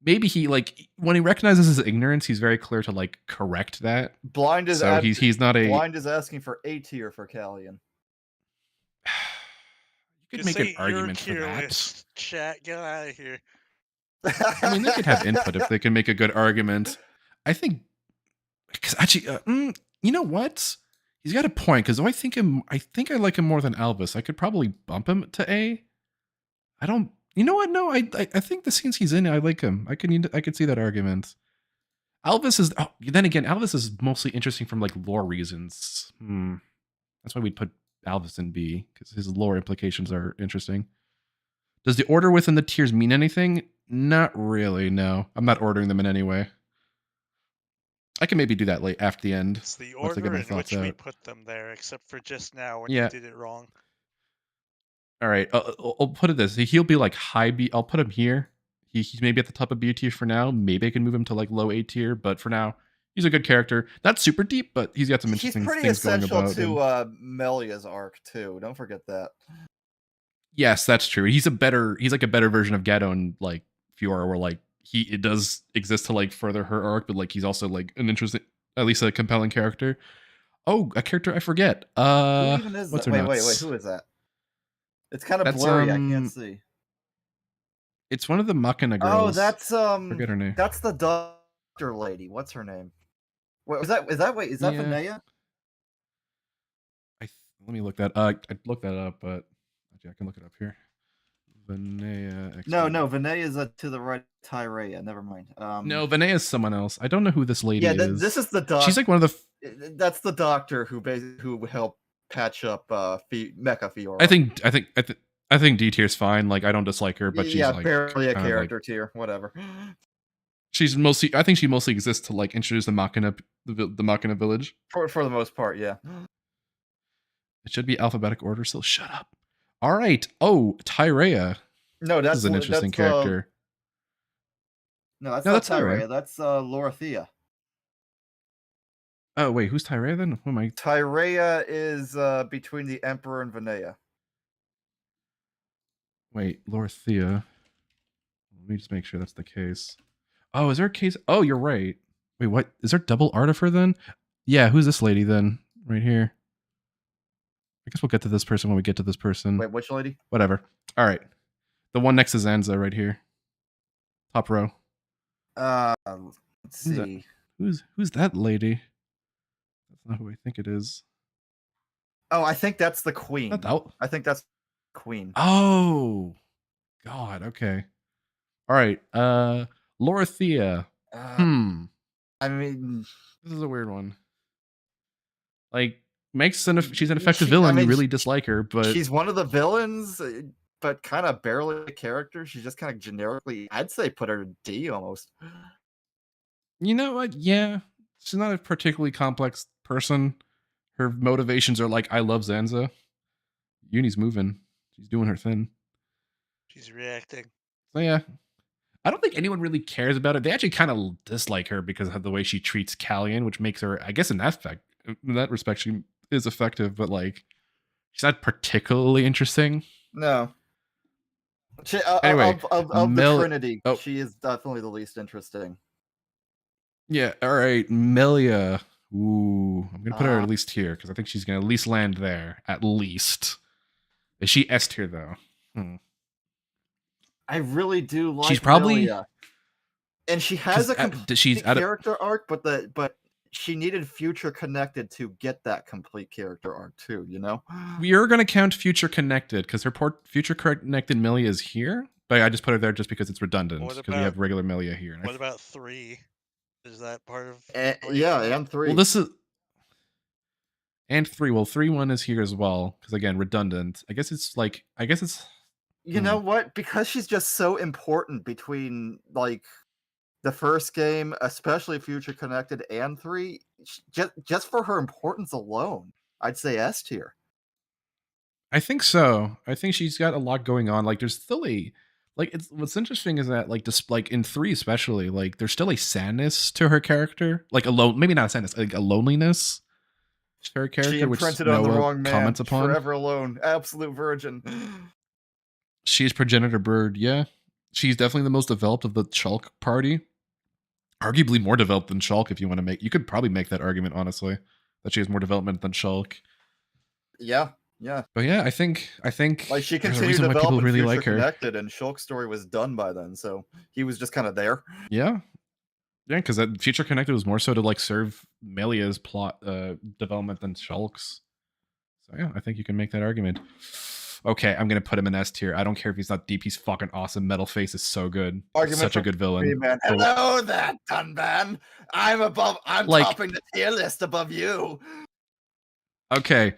Speaker 1: maybe he like when he recognizes his ignorance, he's very clear to like correct that.
Speaker 2: Blind is
Speaker 1: he's not a
Speaker 2: blind is asking for A tier for Callian.
Speaker 1: You could make an argument for that.
Speaker 3: Chat, get out of here.
Speaker 1: I mean, they could have input if they can make a good argument. I think, because actually, you know what? He's got a point. Because I think I like him more than Albus. I could probably bump him to A. I don't. You know what? No, I think the scenes he's in, I like him. I could see that argument. Albus is. Oh, then again, Albus is mostly interesting from like lore reasons. That's why we'd put Albus in B, because his lore implications are interesting. Does the order within the tiers mean anything? Not really. No, I'm not ordering them in any way. I can maybe do that late after the end.
Speaker 3: It's the order in which we put them there, except for just now when you did it wrong.
Speaker 1: All right, I'll put it this. He'll be like high B. I'll put him here. He's maybe at the top of B tier for now. Maybe I can move him to like low A tier, but for now, he's a good character. Not super deep, but he's got some interesting things going about.
Speaker 2: He's pretty essential to Melia's arc too. Don't forget that.
Speaker 1: Yes, that's true. He's like a better version of Ghetto and like Fiora, where like it does exist to like further her arc, but like he's also like an interesting, at least a compelling character. Oh, a character I forget.
Speaker 2: Who even is that? Wait, who is that? It's kind of blurry. I can't see.
Speaker 1: It's one of the Machina girls.
Speaker 2: Oh, that's
Speaker 1: forget her name.
Speaker 2: That's the doctor lady. What's her name? Wait, is that Vinaya?
Speaker 1: Let me look that. I'd look that up, but I can look it up here. Vinaya.
Speaker 2: No, Vinaya is to the right. Tyrea. Never mind.
Speaker 1: No, Vinaya is someone else. I don't know who this lady is.
Speaker 2: This is the doctor.
Speaker 1: She's like one of the.
Speaker 2: That's the doctor who helped patch up Mecha Fiora.
Speaker 1: I think I think D tier's fine. Like I don't dislike her, but she's
Speaker 2: Yeah,
Speaker 1: like
Speaker 2: barely a
Speaker 1: kind of like
Speaker 2: character tier. Whatever.
Speaker 1: she's mostly. I think she mostly exists to like introduce the Machina, the Machina village.
Speaker 2: For the most part, yeah.
Speaker 1: It should be alphabetic order. So shut up. All right. Oh, Tyrea.
Speaker 2: No,
Speaker 1: This
Speaker 2: that's
Speaker 1: is an interesting
Speaker 2: that's
Speaker 1: character.
Speaker 2: no, that's
Speaker 1: No,
Speaker 2: not
Speaker 1: that's Tyrea.
Speaker 2: Tyrea. That's Lorothea.
Speaker 1: Oh wait, who's Tyrea then? Who am I?
Speaker 2: Tyrea is between the Emperor and Vanea.
Speaker 1: Wait, Lorothea. Let me just make sure that's the case. Oh, is there a case? Oh, you're right. Wait, what? Is there double art of her then? Yeah, who's this lady then? Right here. I guess we'll get to this person when we get to this person.
Speaker 2: Wait, which lady?
Speaker 1: Whatever. All right. The one next to Zanza right here. Top row.
Speaker 2: Let's
Speaker 1: Who's
Speaker 2: see.
Speaker 1: Who's that lady? That's not who I think it is.
Speaker 2: Oh, I think that's the queen. I think that's queen.
Speaker 1: Oh, God. Okay. All right. Lorothea.
Speaker 2: I mean,
Speaker 1: this is a weird one. Like, she's an effective villain. You really dislike her, but
Speaker 2: she's one of the villains, but kind of barely a character. She's just kind of generically. I'd say put her D almost.
Speaker 1: You know what? Yeah, she's not a particularly complex person. Her motivations are like, I love Zanza. Uni's moving. She's doing her thing.
Speaker 3: She's reacting.
Speaker 1: So yeah, I don't think anyone really cares about it. They actually kind of dislike her because of the way she treats Callian, which makes her, I guess, in that respect, she is effective. But like, she's not particularly interesting.
Speaker 2: No.
Speaker 1: Anyway,
Speaker 2: of the Trinity, she is definitely the least interesting.
Speaker 1: Yeah, all right, Melia. Ooh, I'm gonna put her at least here because I think she's gonna at least land there. At least. Is she S tier though?
Speaker 2: I really do like.
Speaker 1: She's probably,
Speaker 2: Melia. And she has a complete character arc, but she needed Future Connected to get that complete character arc too. You know,
Speaker 1: we are gonna count Future Connected because her Future Connected Melia is here, but I just put her there just because it's redundant because we have regular Melia here.
Speaker 3: What about 3? Is that part of?
Speaker 2: Yeah, and 3.
Speaker 1: Well, this is and 3. Well, 3-1 is here as well because again, redundant. I guess it's.
Speaker 2: You know what? Because she's just so important between like the first game, especially Future Connected, and 3. Just for her importance alone, I'd say S tier.
Speaker 1: I think so. I think she's got a lot going on. Like, there's still what's interesting is that just like in 3 especially, like there's still a sadness to her character, like maybe not a sadness, like a loneliness to her character,
Speaker 2: she imprinted on the wrong man.
Speaker 1: Comments upon.
Speaker 2: Forever alone, absolute virgin.
Speaker 1: She's progenitor bird. Yeah, she's definitely the most developed of the Shulk party. Arguably more developed than Shulk. If you want to you could probably make that argument honestly that she has more development than Shulk.
Speaker 2: Yeah. Yeah,
Speaker 1: but yeah, I think
Speaker 2: like she continued to develop in really Future Connected, and Shulk's story was done by then, so he was just kind of there.
Speaker 1: Yeah, because that Future Connected was more so to like serve Melia's plot development than Shulk's. So yeah, I think you can make that argument. Okay, I'm gonna put him in S tier. I don't care if he's not deep; he's fucking awesome. Metal Face is so good. Such a good villain.
Speaker 2: Man. Hello there, Dunban. I'm topping the tier list above you.
Speaker 1: Okay.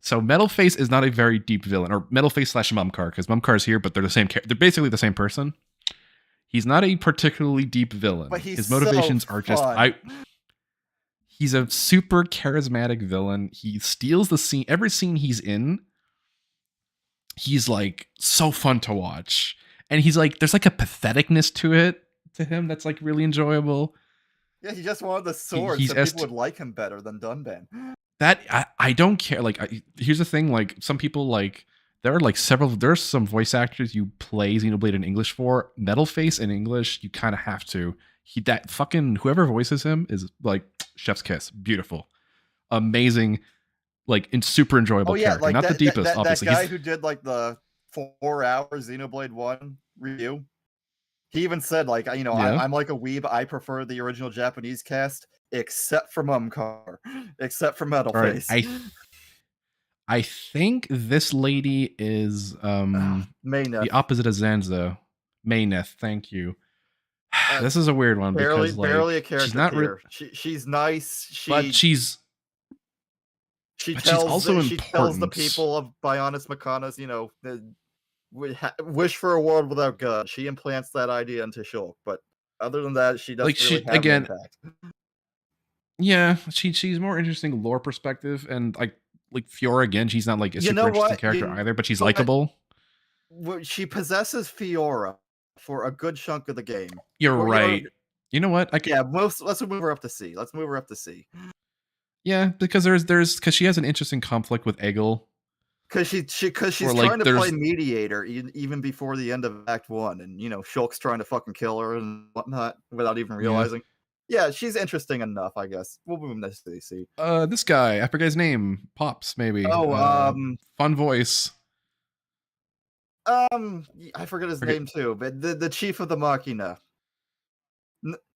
Speaker 1: So Metal Face is not a very deep villain, or Metal Face / Mumkar, because Mumkar is here, but they're the same. They're basically the same person. He's not a particularly deep villain.
Speaker 2: But his
Speaker 1: motivations are just He's a super charismatic villain. He steals the scene. Every scene he's in, he's like so fun to watch, and he's like there's like a patheticness to him that's like really enjoyable.
Speaker 2: Yeah, he just wanted the sword, so people would like him better than Dunban.
Speaker 1: That I don't care. Like, here's the thing. Like, some people like there's some voice actors you play Xenoblade in English for. Metal Face in English, you kind of have to. That fucking whoever voices him is like chef's kiss. Beautiful, amazing, like super enjoyable character.
Speaker 2: Like
Speaker 1: not the deepest, obviously.
Speaker 2: That guy who did like the 4-hour Xenoblade 1 review. He even said, like, you know, I'm like a weeb. I prefer the original Japanese cast, except for Mumkar, except for Metal Face.
Speaker 1: I think this lady is the opposite of Zanza. Mayneth, thank you. This is a weird one because like,
Speaker 2: barely a character.
Speaker 1: She's not
Speaker 2: she's nice.
Speaker 1: She's also important.
Speaker 2: She tells the people of Bionis Makana's, you know, wish for a world without God. She implants that idea into Shulk, but other than that, she doesn't
Speaker 1: Like,
Speaker 2: really
Speaker 1: she
Speaker 2: have
Speaker 1: again,
Speaker 2: an impact.
Speaker 1: yeah, she's more interesting lore perspective, and like Fiora again, she's not like a
Speaker 2: You
Speaker 1: super
Speaker 2: know
Speaker 1: interesting
Speaker 2: what?
Speaker 1: character either, but she's
Speaker 2: But
Speaker 1: likable.
Speaker 2: she possesses Fiora for a good chunk of the game.
Speaker 1: You're
Speaker 2: Well,
Speaker 1: right. You know what?
Speaker 2: yeah, let's move her up to C. Let's move her up to C.
Speaker 1: Yeah, because because she has an interesting conflict with Egil.
Speaker 2: Because she's
Speaker 1: like,
Speaker 2: trying to play
Speaker 1: there's-
Speaker 2: mediator even before the end of Act 1, and Shulk's trying to fucking kill her and whatnot without even realizing. Yeah, she's interesting enough, I guess. We'll move him to C.
Speaker 1: This guy, I forget his name. Pops, maybe.
Speaker 2: Oh,
Speaker 1: fun voice.
Speaker 2: I forget his name too, but the chief of the Machina.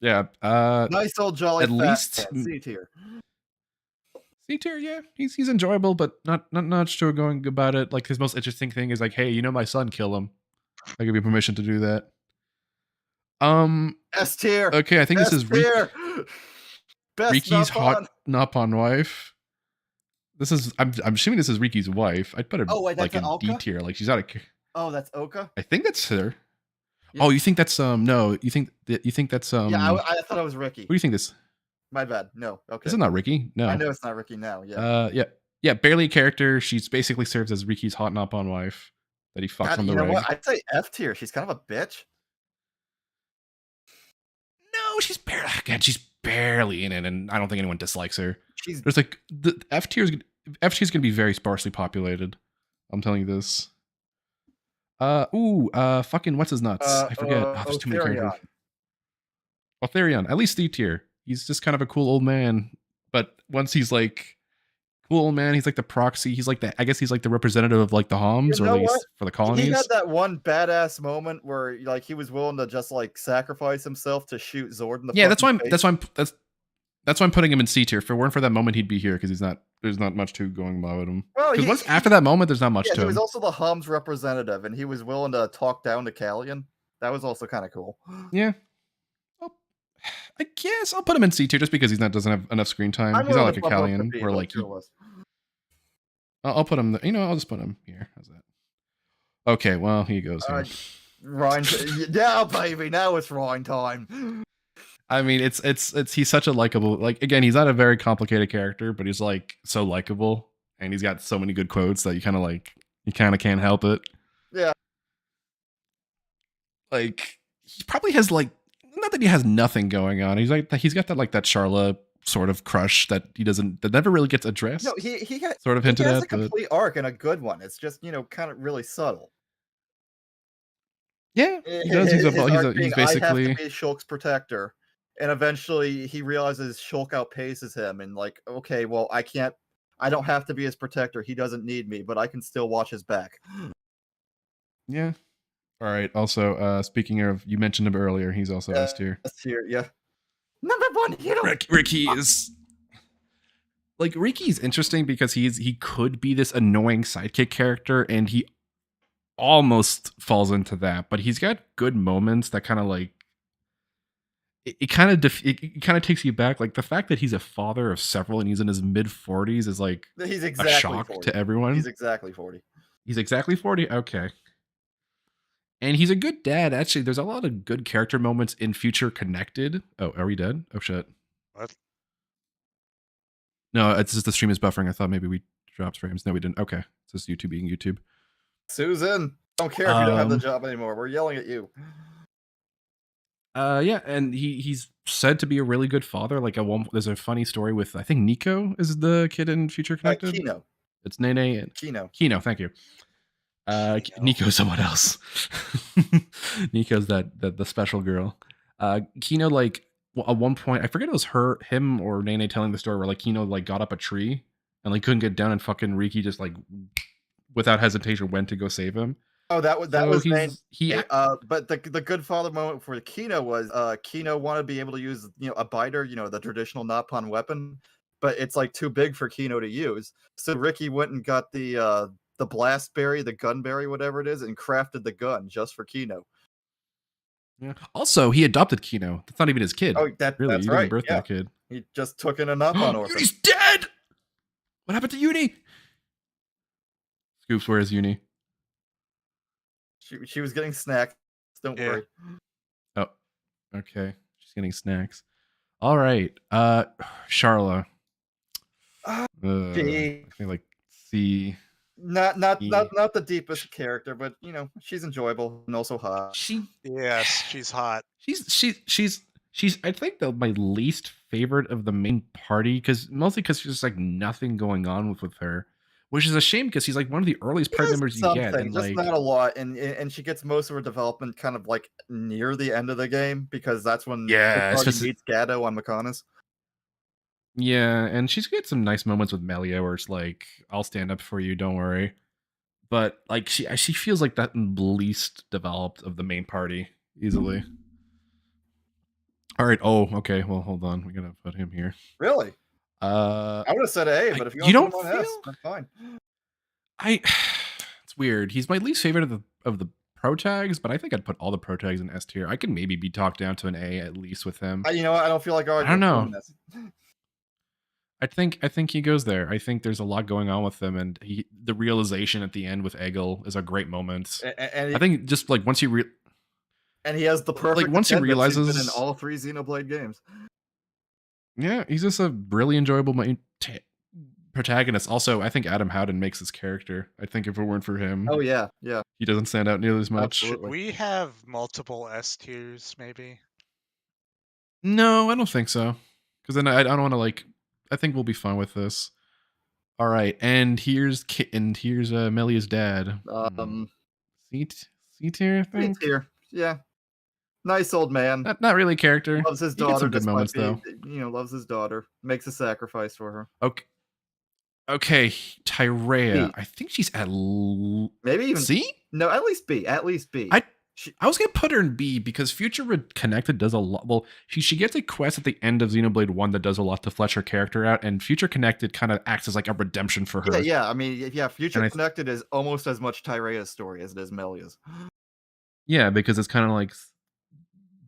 Speaker 1: Yeah.
Speaker 2: Nice old jolly
Speaker 1: at
Speaker 2: fat
Speaker 1: least
Speaker 2: man, C tier.
Speaker 1: C tier, yeah. He's enjoyable, but not much to going about it. Like, his most interesting thing is like, hey, my son, kill him. I give you permission to do that.
Speaker 2: S tier.
Speaker 1: Okay, I think this is Riki's
Speaker 2: hot
Speaker 1: Napon wife. This is I'm assuming this is Riki's wife. I'd put her like in D
Speaker 2: Oka?
Speaker 1: tier. Like, she's not a.
Speaker 2: Oh, that's Oka.
Speaker 1: I think that's her.
Speaker 2: Yeah.
Speaker 1: Oh, you think that's no? You think that's
Speaker 2: Yeah, I thought it was Ricky.
Speaker 1: What do you think this?
Speaker 2: My bad. No. Okay.
Speaker 1: Is it not Ricky? No.
Speaker 2: I know it's not Ricky now. Yeah.
Speaker 1: Yeah. Barely a character. She's basically serves as Riki's hot Napon wife that he fucks on the reg.
Speaker 2: What? I'd say F tier. She's kind of a bitch.
Speaker 1: No, she's barely in it, and I don't think anyone dislikes her. There's like the F tier is gonna be very sparsely populated. I'm telling you this. Fucking what's his nuts? I forget. There's too many characters. Otharion, at least D tier. He's just kind of a cool old man, but once he's like cool old man, he's like the proxy. He's like I guess he's like the representative of like the Homs, or at least for the colonies.
Speaker 2: He had that one badass moment where like he was willing to just like sacrifice himself to shoot Zord in the
Speaker 1: yeah. That's why I'm putting him in C tier. If it weren't for that moment, he'd be here because there's not much to going about him. Because once after that moment, there's not much to him.
Speaker 2: He was also the Homs representative, and he was willing to talk down to Callian. That was also kind of cool.
Speaker 1: Yeah. I guess I'll put him in C tier just because doesn't have enough screen time. He's not like a Callian where like I'll put him. I'll just put him here. How's that? Okay, well he goes here.
Speaker 2: Rhine, yeah, baby. Now it's Rhine time.
Speaker 1: I mean, he's such a likable. Like, again, he's not a very complicated character, but he's like so likable, and he's got so many good quotes that you kind of can't help it.
Speaker 2: Yeah.
Speaker 1: Like, he probably has like. Not that he has nothing going on. He's got that that Charla sort of crush that never really gets addressed.
Speaker 2: No, he got
Speaker 1: sort of hinted
Speaker 2: at
Speaker 1: a
Speaker 2: complete arc and a good one. It's just kind of really subtle.
Speaker 1: Yeah, he does. He's basically
Speaker 2: I have to be Shulk's protector, and eventually he realizes Shulk outpaces him, and like, okay, well, I don't have to be his protector. He doesn't need me, but I can still watch his back.
Speaker 1: Yeah. All right. Also, speaking of, you mentioned him earlier. He's also S tier.
Speaker 2: S tier, yeah. Number one hero.
Speaker 1: Ricky is like Ricky's interesting because he could be this annoying sidekick character, and he almost falls into that. But he's got good moments that kind of like it kind of takes you back. Like the fact that he's a father of several and he's in his mid-40s is like
Speaker 2: he's exactly
Speaker 1: a shock
Speaker 2: 40.
Speaker 1: to everyone.
Speaker 2: He's exactly 40.
Speaker 1: He's exactly 40. Okay. And he's a good dad. Actually, there's a lot of good character moments in Future Connected. Oh, are we dead? Oh, shit.
Speaker 3: What?
Speaker 1: No, it's just the stream is buffering. I thought maybe we dropped frames. No, we didn't. Okay. It's just YouTube being YouTube.
Speaker 2: Susan, don't care if you don't have the job anymore. We're yelling at you.
Speaker 1: Yeah, and he's said to be a really good father. Like there's a funny story with, I think Nico is the kid in Future Connected.
Speaker 2: Kino.
Speaker 1: It's Nene and Kino, thank you. Nico's someone else. Nico's the special girl. Kino, like at one point, I forget it was him or Nene telling the story where like Kino like got up a tree and like couldn't get down, and fucking Riki just like without hesitation went to go save him.
Speaker 2: Oh, that was but the good father moment for Kino was Kino wanted to be able to use a biter, the traditional Napon weapon, but it's like too big for Kino to use. So Riki went and got the blast berry, the gun berry, whatever it is, and crafted the gun just for Kino.
Speaker 1: Yeah. Also, he adopted Kino. That's not even his kid.
Speaker 2: Oh,
Speaker 1: that's
Speaker 2: right.
Speaker 1: He didn't birth that kid.
Speaker 2: He just took in a Napon orphan.
Speaker 1: Uni's dead. What happened to Uni? Scoops, where is Uni?
Speaker 2: She was getting snacks. Don't
Speaker 3: Yeah.
Speaker 2: worry.
Speaker 1: Oh, okay. She's getting snacks. All right. Charla. I
Speaker 2: She
Speaker 1: think like C.
Speaker 2: not
Speaker 1: E.
Speaker 2: the deepest character, but you know she's enjoyable and also hot.
Speaker 3: Yes, she's hot.
Speaker 1: She's I think my least favorite of the main party mostly because she's just like nothing going on with her, which is a shame because she's like one of the earliest
Speaker 2: She
Speaker 1: party
Speaker 2: has
Speaker 1: members you get,
Speaker 2: something,
Speaker 1: and
Speaker 2: just
Speaker 1: like
Speaker 2: not a lot, and she gets most of her development kind of like near the end of the game because that's when the
Speaker 1: yeah, it's
Speaker 2: party
Speaker 1: just
Speaker 2: meets Gatto on Maconis.
Speaker 1: yeah, and she's got some nice moments with Melia where it's like I'll stand up for you, don't worry. But like she feels like that least developed of the main party easily. All right. Oh, okay. Well, hold on. We gotta put him here.
Speaker 2: Really?
Speaker 1: I
Speaker 2: I would have said A, but if you
Speaker 1: you
Speaker 2: want to
Speaker 1: don't
Speaker 2: put him on S,
Speaker 1: feel?
Speaker 2: that's fine.
Speaker 1: It's weird. He's my least favorite of the pro tags, but I think I'd put all the pro tags in S tier. I could maybe be talked down to an A at least with him.
Speaker 2: You know what? I don't feel like
Speaker 1: I
Speaker 2: arguing
Speaker 1: don't
Speaker 2: with him
Speaker 1: know.
Speaker 2: this.
Speaker 1: I think he goes there. I think there's a lot going on with him, and the realization at the end with Egil is a great moment.
Speaker 2: And
Speaker 1: I think just like once he
Speaker 2: and he has the perfect
Speaker 1: once he
Speaker 2: attendance. He's been in
Speaker 1: realizes
Speaker 2: all 3 Xenoblade games.
Speaker 1: yeah, he's just a really enjoyable protagonist. Also, I think Adam Howden makes his character. I think if it weren't for him,
Speaker 2: Oh yeah, yeah,
Speaker 1: he doesn't stand out nearly as much.
Speaker 3: Should we have multiple S tiers, maybe?
Speaker 1: No, I don't think so. Because then I don't want to like. I think we'll be fine with this. All right, and here's Melia's dad. C tier, I think.
Speaker 2: C tier, yeah. Nice old man.
Speaker 1: Not really a character.
Speaker 2: Loves his
Speaker 1: He gets
Speaker 2: daughter.
Speaker 1: some good
Speaker 2: despite
Speaker 1: moments
Speaker 2: being,
Speaker 1: though.
Speaker 2: you know, loves his daughter. Makes a sacrifice for her.
Speaker 1: Okay, Tyrea.
Speaker 2: B.
Speaker 1: I think she's at
Speaker 2: maybe even
Speaker 1: C.
Speaker 2: No, at least B. At least B.
Speaker 1: I was gonna put her in B because Future Connected does a lot. Well, she gets a quest at the end of Xenoblade 1 that does a lot to flesh her character out, and Future Connected kind of acts as like a redemption for her.
Speaker 2: Yeah. I mean, yeah. Future Connected is almost as much Tyrea's story as it is Melia's.
Speaker 1: Yeah, because it's kind of like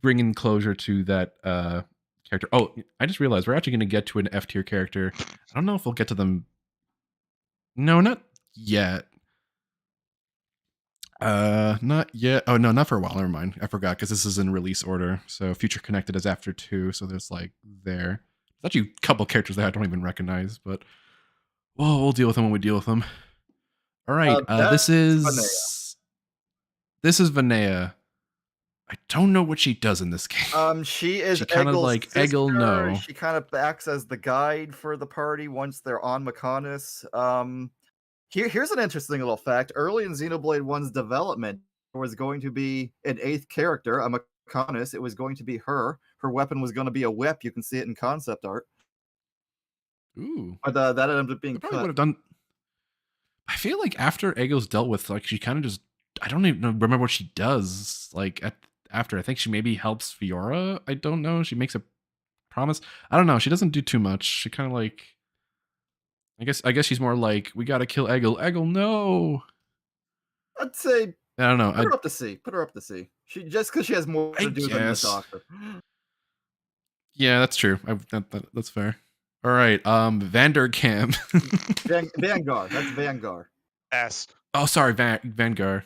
Speaker 1: bringing closure to that character. Oh, I just realized we're actually going to get to an F tier character. I don't know if we'll get to them. No, not yet. Not yet. Oh no, not for a while. Never mind. I forgot because this is in release order. So Future Connected is after 2. So there's like there. There's actually a couple characters that I don't even recognize, but we'll deal with them when we deal with them. All right. This is Vanea. I don't know what she does in this game.
Speaker 2: She is
Speaker 1: kind of like Egil. No,
Speaker 2: she kind of acts as the guide for the party once they're on Maconis. Here's an interesting little fact. Early in Xenoblade 1's development, there was going to be an 8th character, a Maconis. It was going to be her. Her weapon was going to be a whip. You can see it in concept art.
Speaker 1: Ooh.
Speaker 2: But that ended up being
Speaker 1: probably would have done. I feel like after Egil's dealt with, like, she kind of just. I don't even remember what she does. Like, after, I think she maybe helps Fiora. I don't know. She makes a promise. I don't know. She doesn't do too much. She kind of like. I guess she's more like, we gotta kill Egil. Egil, no.
Speaker 2: I'd say.
Speaker 1: I don't know.
Speaker 2: Put her up to C. Put her up to C. She just because she has more to do than the doctor.
Speaker 1: Yeah, that's true. That's fair. All right. Vanderkam.
Speaker 2: Vanguard. That's Vanguard.
Speaker 3: S.
Speaker 1: Oh, sorry, Vanguard.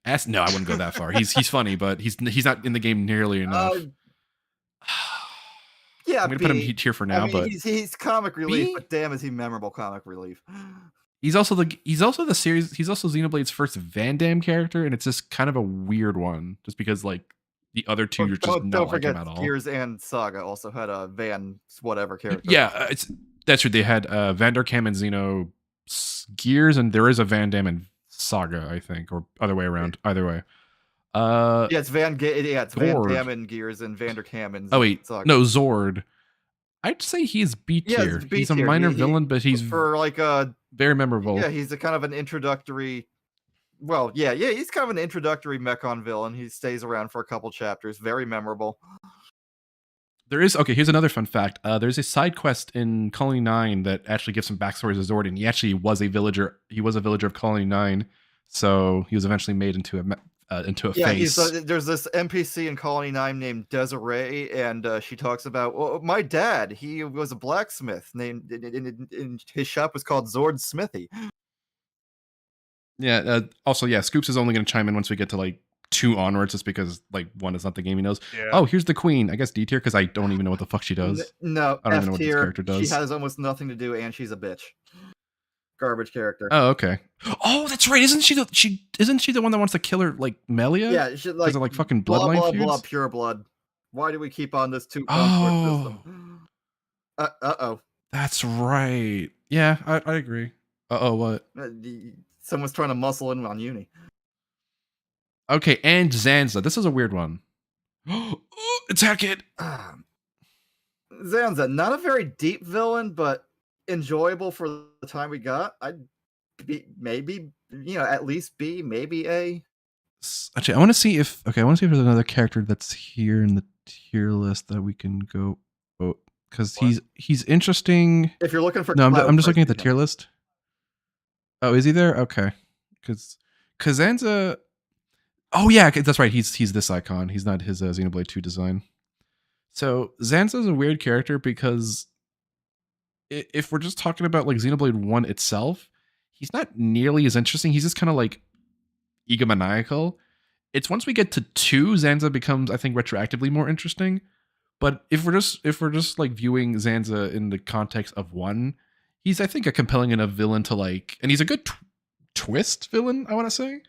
Speaker 1: S. No, I wouldn't go that far. He's funny, but he's not in the game nearly enough.
Speaker 2: Yeah,
Speaker 1: I'm gonna put him here for now, but
Speaker 2: he's comic relief. But damn, is he memorable comic relief?
Speaker 1: He's also Xenoblade's first Van Damme character, and it's just kind of a weird one, just because like the other two you're just not like him at all.
Speaker 2: Gears and Saga also had a Van whatever character.
Speaker 1: Yeah, that's true. They had Vanderkam and Xeno Gears, and there is a Van Damme and Saga, I think, or other way around. Either way.
Speaker 2: It's Van Damme and Gears and Vanderkam and
Speaker 1: Saga. No, Zord. I'd say he's B tier. He's a minor villain, but he's
Speaker 2: for like
Speaker 1: very memorable.
Speaker 2: Yeah, he's a kind of an introductory. Well, yeah, he's kind of an introductory Mechon villain. He stays around for a couple chapters. Very memorable.
Speaker 1: Here's another fun fact. There's a side quest in Colony 9 that actually gives some backstory to Zord, and he actually was a villager. He was a villager of Colony 9, so he was eventually made into a face.
Speaker 2: There's this NPC in Colony 9 named Desiree, and she talks about, well, my dad, he was a blacksmith named, and his shop was called Zord's Smithy.
Speaker 1: Yeah. Also, yeah, Scoops is only going to chime in once we get to like 2 onwards, just because like 1 is not the game he knows.
Speaker 3: Yeah.
Speaker 1: Oh, here's the queen. I guess D tier because I don't even know what the fuck she does.
Speaker 2: No,
Speaker 1: I don't
Speaker 2: F
Speaker 1: even know what this
Speaker 2: tier.
Speaker 1: character does.
Speaker 2: She has almost nothing to do, and she's a bitch. Garbage character.
Speaker 1: Oh, okay. Oh, that's right. Isn't she the one that wants to kill her like Melia?
Speaker 2: Yeah, she
Speaker 1: Because of like fucking
Speaker 2: blah
Speaker 1: bloodline
Speaker 2: blah
Speaker 1: feuds?
Speaker 2: blah pure blood. Why do we keep on this 2
Speaker 1: Oh.
Speaker 2: system? Uh-oh.
Speaker 1: That's right. Yeah, I agree. Uh-oh, what?
Speaker 2: Someone's trying to muscle in on Uni.
Speaker 1: Okay, and Zanza. This is a weird one. Attack it!
Speaker 2: Zanza, not a very deep villain, but enjoyable for the time we got. I'd be maybe, at least B, maybe A.
Speaker 1: Actually, I want to see if there's another character that's here in the tier list that we can go. Oh, because he's interesting.
Speaker 2: If you're looking for,
Speaker 1: no, I'm just looking at the tier list. Oh, is he there? Okay, because Zanza. Oh yeah, that's right. He's this icon. He's not his Xenoblade 2 design. So Zanza's a weird character because if we're just talking about like Xenoblade 1 itself, he's not nearly as interesting. He's just kind of like egomaniacal. It's once we get to 2, Zanza becomes, I think, retroactively more interesting. But if we're just like viewing Zanza in the context of 1, he's, I think, a compelling enough villain to like, and he's a good twist villain, I want to say.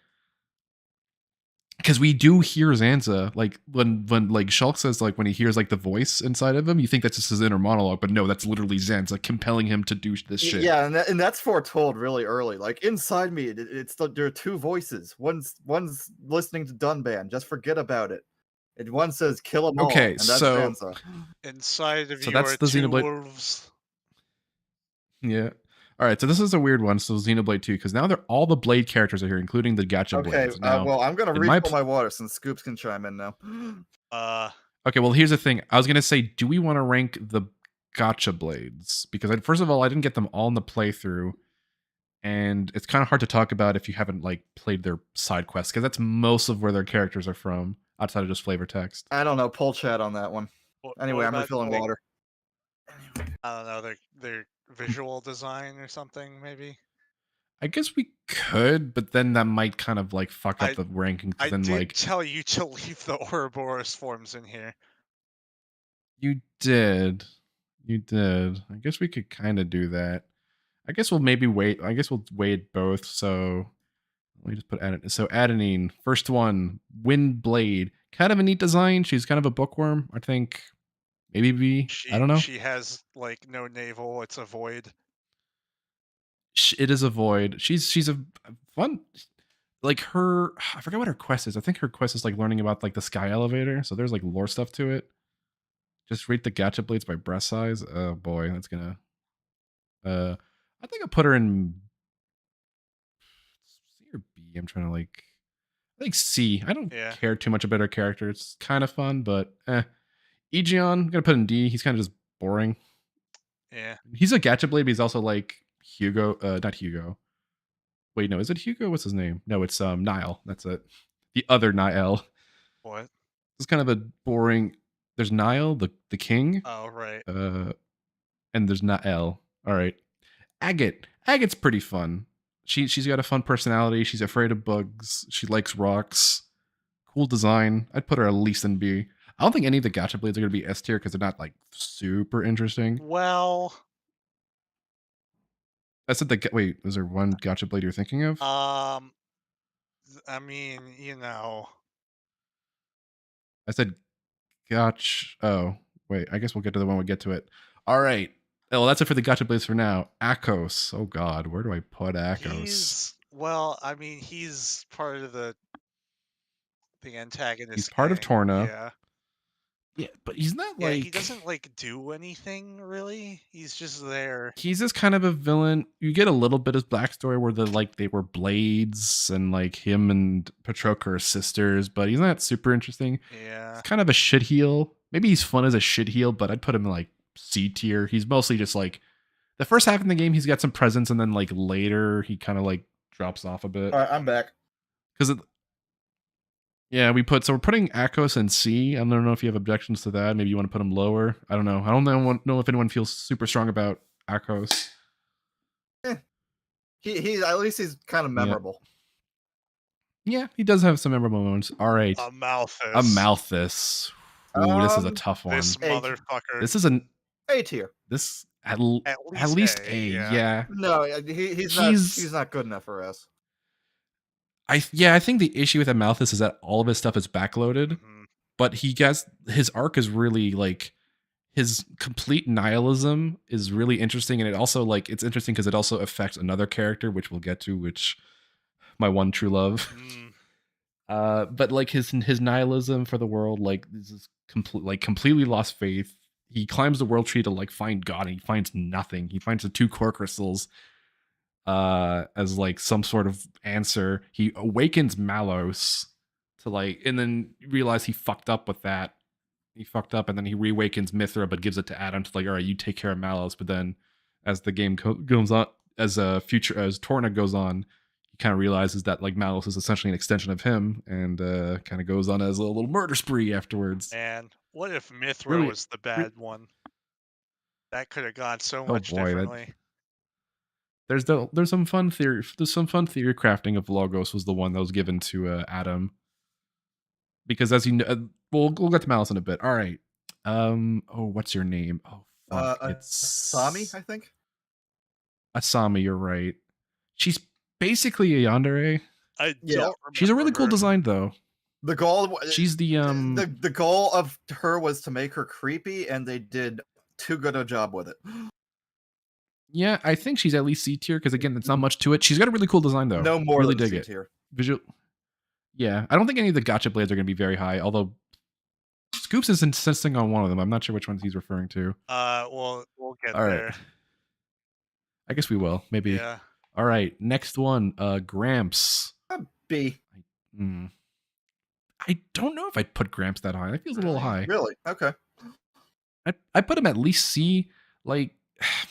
Speaker 1: Because we do hear Zanza, like when like Shulk says, like when he hears like the voice inside of him, you think that's just his inner monologue, but no, that's literally Zanza compelling him to do this shit.
Speaker 2: Yeah, and that's foretold really early. Like inside me, there are 2 voices. One's listening to Dunban, just forget about it. And one says kill them all.
Speaker 1: Okay,
Speaker 2: and that's
Speaker 1: so
Speaker 2: Zanza.
Speaker 3: Inside of
Speaker 1: so
Speaker 3: you
Speaker 1: that's
Speaker 3: are
Speaker 1: the
Speaker 3: 2
Speaker 1: Xenoblade.
Speaker 3: wolves.
Speaker 1: Yeah. All right, so this is a weird one. So Xenoblade 2, because now all the Blade characters are here, including the Gacha Blades. Now,
Speaker 2: well, I'm gonna refill my water since Scoops can chime in now.
Speaker 1: Okay, well, here's the thing. I was gonna say, do we want to rank the Gacha Blades? Because first of all, I didn't get them all in the playthrough, and it's kind of hard to talk about if you haven't like played their side quests, because that's most of where their characters are from, outside of just flavor text.
Speaker 2: I don't know. Pull chat on that one. Anyway, I'm refilling water.
Speaker 3: I don't know, their visual design or something, maybe.
Speaker 1: I guess we could, but then that might kind of like fuck up the rankings.
Speaker 3: I
Speaker 1: then
Speaker 3: did
Speaker 1: like
Speaker 3: tell you to leave the Ouroboros forms in here.
Speaker 1: you did. I guess we could kind of do that. I guess we'll maybe wait. I guess we'll wait both. So let me just put Adenine. So Adenine, first one, Wind Blade. Kind of a neat design. She's kind of a bookworm, I think. Maybe B. I don't know.
Speaker 3: She has like no navel. It's a void.
Speaker 1: It is a void. She's a fun. Like her, I forget what her quest is. I think her quest is like learning about like the sky elevator. So there's like lore stuff to it. Just rate the Gacha Blades by breast size. Oh boy, that's gonna. I think I'll put her in C or B. I'm trying to like. I think C. I don't care too much about her character. It's kind of fun, but Aegeon, I'm gonna put in D. He's kind of just boring.
Speaker 3: Yeah.
Speaker 1: He's a Gacha Blade, but he's also like Hugo. Not Hugo. Wait, no, is it Hugo? What's his name? No, it's Niall. That's it. The other Niall.
Speaker 3: What?
Speaker 1: It's kind of a boring. There's Niall, the king.
Speaker 3: Oh, right.
Speaker 1: And there's Nael. All right. Agate. Agate's pretty fun. She's got a fun personality. She's afraid of bugs. She likes rocks. Cool design. I'd put her at least in B. I don't think any of the Gacha Blades are going to be S tier because they're not like super interesting.
Speaker 3: Well,
Speaker 1: I said wait, is there one Gacha Blade you're thinking of?
Speaker 3: I mean,
Speaker 1: I said Gotch. Oh, wait. I guess we'll get to the one we get to it. All right. Well, that's it for the Gacha Blades for now. Akos. Oh God, where do I put Akos?
Speaker 3: He's part of the antagonist.
Speaker 1: He's part of Torna.
Speaker 3: Yeah.
Speaker 1: Yeah, but he's not like.
Speaker 3: He doesn't like do anything really. He's just there.
Speaker 1: He's just kind of a villain. You get a little bit of backstory where they were blades and like him and Patroka are sisters, but he's not super interesting.
Speaker 3: Yeah.
Speaker 1: He's kind of a shit heel. Maybe he's fun as a shit heel, but I'd put him in like C tier. He's mostly just like the first half of the game. He's got some presence, and then like later he kind of like drops off a bit.
Speaker 2: All right, I'm back.
Speaker 1: Because yeah, we're putting Akos in C. I don't know if you have objections to that. Maybe you want to put him lower. I don't know. I don't know if anyone feels super strong about Akos.
Speaker 2: He at least he's kind of memorable.
Speaker 1: Yeah, he does have some memorable moments. All right.
Speaker 3: A Malthus.
Speaker 1: A Malthus. Ooh, this is a tough one.
Speaker 3: This motherfucker.
Speaker 1: This is an
Speaker 2: A tier.
Speaker 1: This at
Speaker 3: least
Speaker 1: least
Speaker 3: A,
Speaker 1: A,
Speaker 3: yeah.
Speaker 1: yeah.
Speaker 2: No, he's not good enough for S.
Speaker 1: I think the issue with Amalthus is that all of his stuff is backloaded, but his arc is really like his complete nihilism is really interesting, and it also like it's interesting because it also affects another character, which we'll get to, which my one true love. But like his nihilism for the world, like this is completely lost faith. He climbs the world tree to like find God, and he finds nothing. He finds the 2 core crystals as like some sort of answer. He awakens Malos to like, and then realize he fucked up with that. He fucked up, and then he reawakens Mithra, but gives it to Adam to like, all right, you take care of Malos. But then, as the game goes on, as Torna goes on, he kind of realizes that like Malos is essentially an extension of him, and kind of goes on as a little murder spree afterwards.
Speaker 3: And what if Mithra was the bad one? That could have gone so much differently.
Speaker 1: There's some fun theory. There's some fun theory crafting of Logos was the one that was given to Adam, because as you know, we'll get to Malice in a bit. All right. What's your name? Oh, fuck. It's
Speaker 2: Sami, I think.
Speaker 1: Asami. You're right. She's basically a yandere.
Speaker 3: I don't
Speaker 1: She's a really cool design though.
Speaker 2: The goal.
Speaker 1: She's the
Speaker 2: the goal of her was to make her creepy, and they did too good a job with it.
Speaker 1: Yeah, I think she's at least C tier because again, it's not much to it. She's got a really cool design though.
Speaker 2: No more
Speaker 1: really
Speaker 2: than
Speaker 1: dig
Speaker 2: C
Speaker 1: it.
Speaker 2: tier.
Speaker 1: Visual. Yeah, I don't think any of the gotcha blades are going to be very high. Although Scoops is insisting on one of them. I'm not sure which ones he's referring to.
Speaker 3: We'll get
Speaker 1: All
Speaker 3: there.
Speaker 1: right. I guess we will. Maybe.
Speaker 3: Yeah.
Speaker 1: All right. Next one. Gramps.
Speaker 2: B.
Speaker 1: I don't know if I'd put Gramps that high. That feels a little high.
Speaker 2: Really? Okay.
Speaker 1: I put him at least C. Like,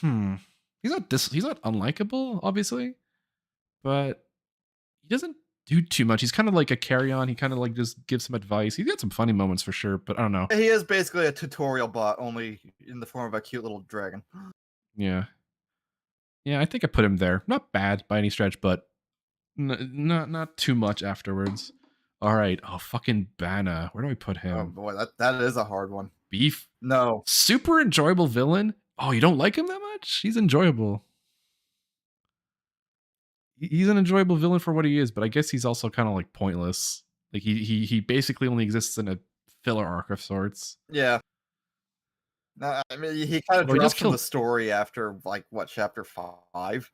Speaker 1: he's not unlikable, obviously, but he doesn't do too much. He's kind of like a carry-on. He kind of like just gives some advice. He's got some funny moments for sure, but I don't know.
Speaker 2: He is basically a tutorial bot, only in the form of a cute little dragon.
Speaker 1: Yeah. Yeah, I think I put him there. Not bad by any stretch, but not too much afterwards. All right. Oh, fucking Bana. Where do I put him?
Speaker 2: Oh boy, that is a hard one.
Speaker 1: Beef?
Speaker 2: No.
Speaker 1: Super enjoyable villain? Oh, you don't like him that much? He's enjoyable. He's an enjoyable villain for what he is, but I guess he's also kind of like pointless. Like he basically only exists in a filler arc of sorts.
Speaker 2: Yeah. No, I mean he kind of
Speaker 1: Well, he
Speaker 2: drops
Speaker 1: just
Speaker 2: from the
Speaker 1: killed-
Speaker 2: story after like what, chapter 5?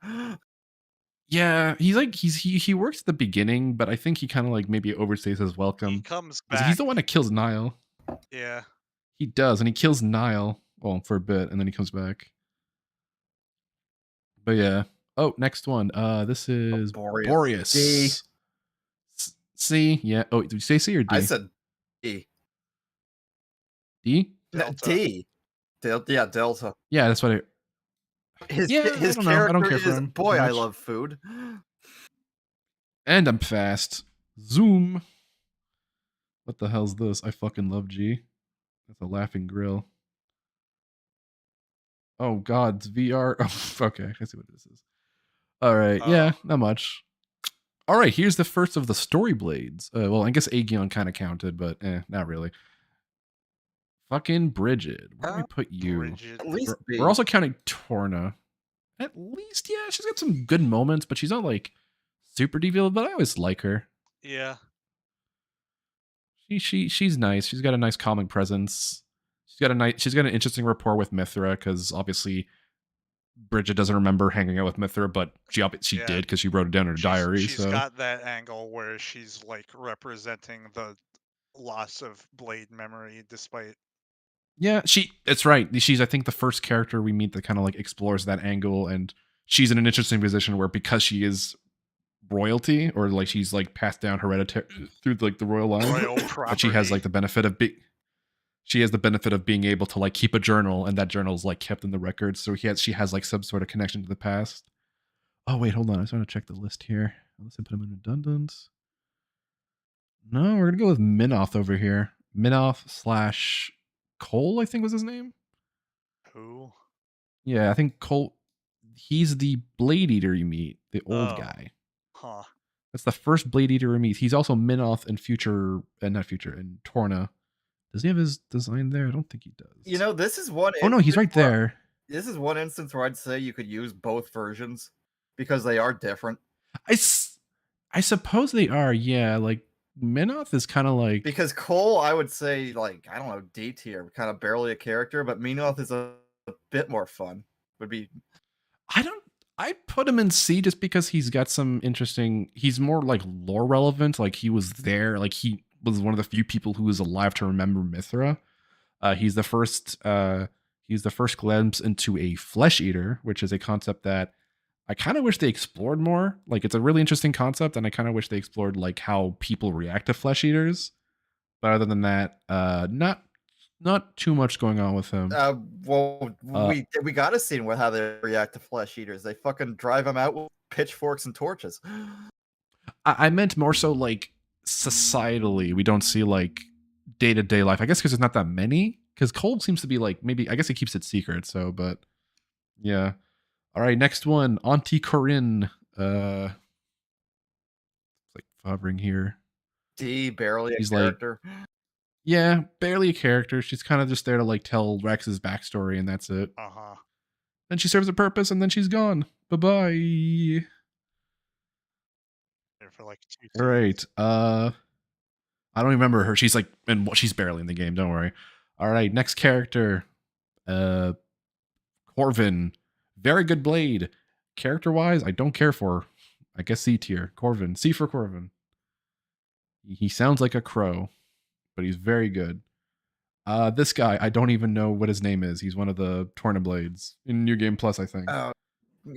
Speaker 1: Yeah, he works at the beginning, but I think he kind of like maybe overstays his welcome.
Speaker 3: He comes
Speaker 1: 'Cause
Speaker 3: back.
Speaker 1: he's the one that kills Nile.
Speaker 3: Yeah.
Speaker 1: He does, and he kills Nile, well, for a bit, and then he comes back. But yeah. Oh, next one. This is Boreas.
Speaker 2: D.
Speaker 1: C? Yeah. Oh, did you say C or D?
Speaker 2: I said D.
Speaker 1: D?
Speaker 2: D. Yeah, Delta.
Speaker 1: Yeah, that's what I...
Speaker 2: His
Speaker 1: I
Speaker 2: his
Speaker 1: don't know. I don't
Speaker 2: character
Speaker 1: care for
Speaker 2: is
Speaker 1: him
Speaker 2: boy,
Speaker 1: too
Speaker 2: I
Speaker 1: much.
Speaker 2: love food.
Speaker 1: And I'm fast. Zoom. What the hell's this? I fucking love G. That's a laughing grill. Oh god, it's VR. Oh, okay, I see what this is. All right, yeah, not much. All right, here's the first of the story blades. Well, I guess Aegon kind of counted, but not really. Fucking Bridget. Where do we put you?
Speaker 2: At least B.
Speaker 1: We're also counting Torna. At least, yeah, she's got some good moments, but she's not like super deviant. But I always like her.
Speaker 3: Yeah.
Speaker 1: She's nice. She's got a nice calming presence. She's got an interesting rapport with Mithra because obviously Bridget doesn't remember hanging out with Mithra, but she did because she wrote it down in her diary.
Speaker 3: She's
Speaker 1: So
Speaker 3: got that angle where she's like representing the loss of Blade memory despite.
Speaker 1: yeah, it's right. She's I think the first character we meet that kind of like explores that angle, and she's in an interesting position where because she is royalty or like she's like passed down hereditary through like the royal line,
Speaker 3: Royal
Speaker 1: but she has
Speaker 3: property.
Speaker 1: like the benefit of being able to like keep a journal, and that journal is like kept in the records. So she has like some sort of connection to the past. Oh wait, hold on. I just want to check the list here. Unless I put them in redundant. No, we're gonna go with Minoth over here. Minoth / Cole, I think was his name.
Speaker 3: Who?
Speaker 1: Yeah, I think Cole. He's the Blade Eater you meet, the old
Speaker 3: Oh.
Speaker 1: guy.
Speaker 3: Huh.
Speaker 1: That's the first Blade Eater we meet. He's also Minoth in Future, not Future, in Torna. Does he have his design there? I don't think he does.
Speaker 2: You know, this is one.
Speaker 1: Oh no, he's right
Speaker 2: instance where-
Speaker 1: there.
Speaker 2: This is one instance where I'd say you could use both versions because they are different.
Speaker 1: I suppose they are. Yeah, like Minoth is kind of like
Speaker 2: Because Cole, I would say, like, I don't know, D tier, kind of barely a character, but Minoth is a bit more fun. Would be.
Speaker 1: I'd put him in C just because he's got some interesting. He's more like lore relevant. Like he was there. Like he was one of the few people who was alive to remember Mithra. He's the first. He's the first glimpse into a flesh eater, which is a concept that I kind of wish they explored more. Like it's a really interesting concept, and I kind of wish they explored like how people react to flesh eaters. But other than that, not too much going on with him.
Speaker 2: We got a scene with how they react to flesh eaters. They fucking drive them out with pitchforks and torches.
Speaker 1: I meant more so like societally, we don't see like day-to-day life. I guess because there's not that many. Because Cole seems to be like maybe I guess he keeps it secret. So, but yeah. All right, next one, Auntie Corinne. Like hovering here.
Speaker 2: D, barely a
Speaker 1: He's
Speaker 2: character.
Speaker 1: Yeah, barely a character. She's kind of just there to like tell Rex's backstory, and that's it. Then she serves a purpose, and then she's gone. Bye bye.
Speaker 3: There for like 2
Speaker 1: All right. I don't remember her. She's like, and she's barely in the game. Don't worry. All right, next character. Corvin. Very good blade. Character wise, I don't care for. I guess C tier. Corvin. C for Corvin. He sounds like a crow, but he's very good. This guy, I don't even know what his name is. He's one of the Torna Blades in New Game Plus, I think.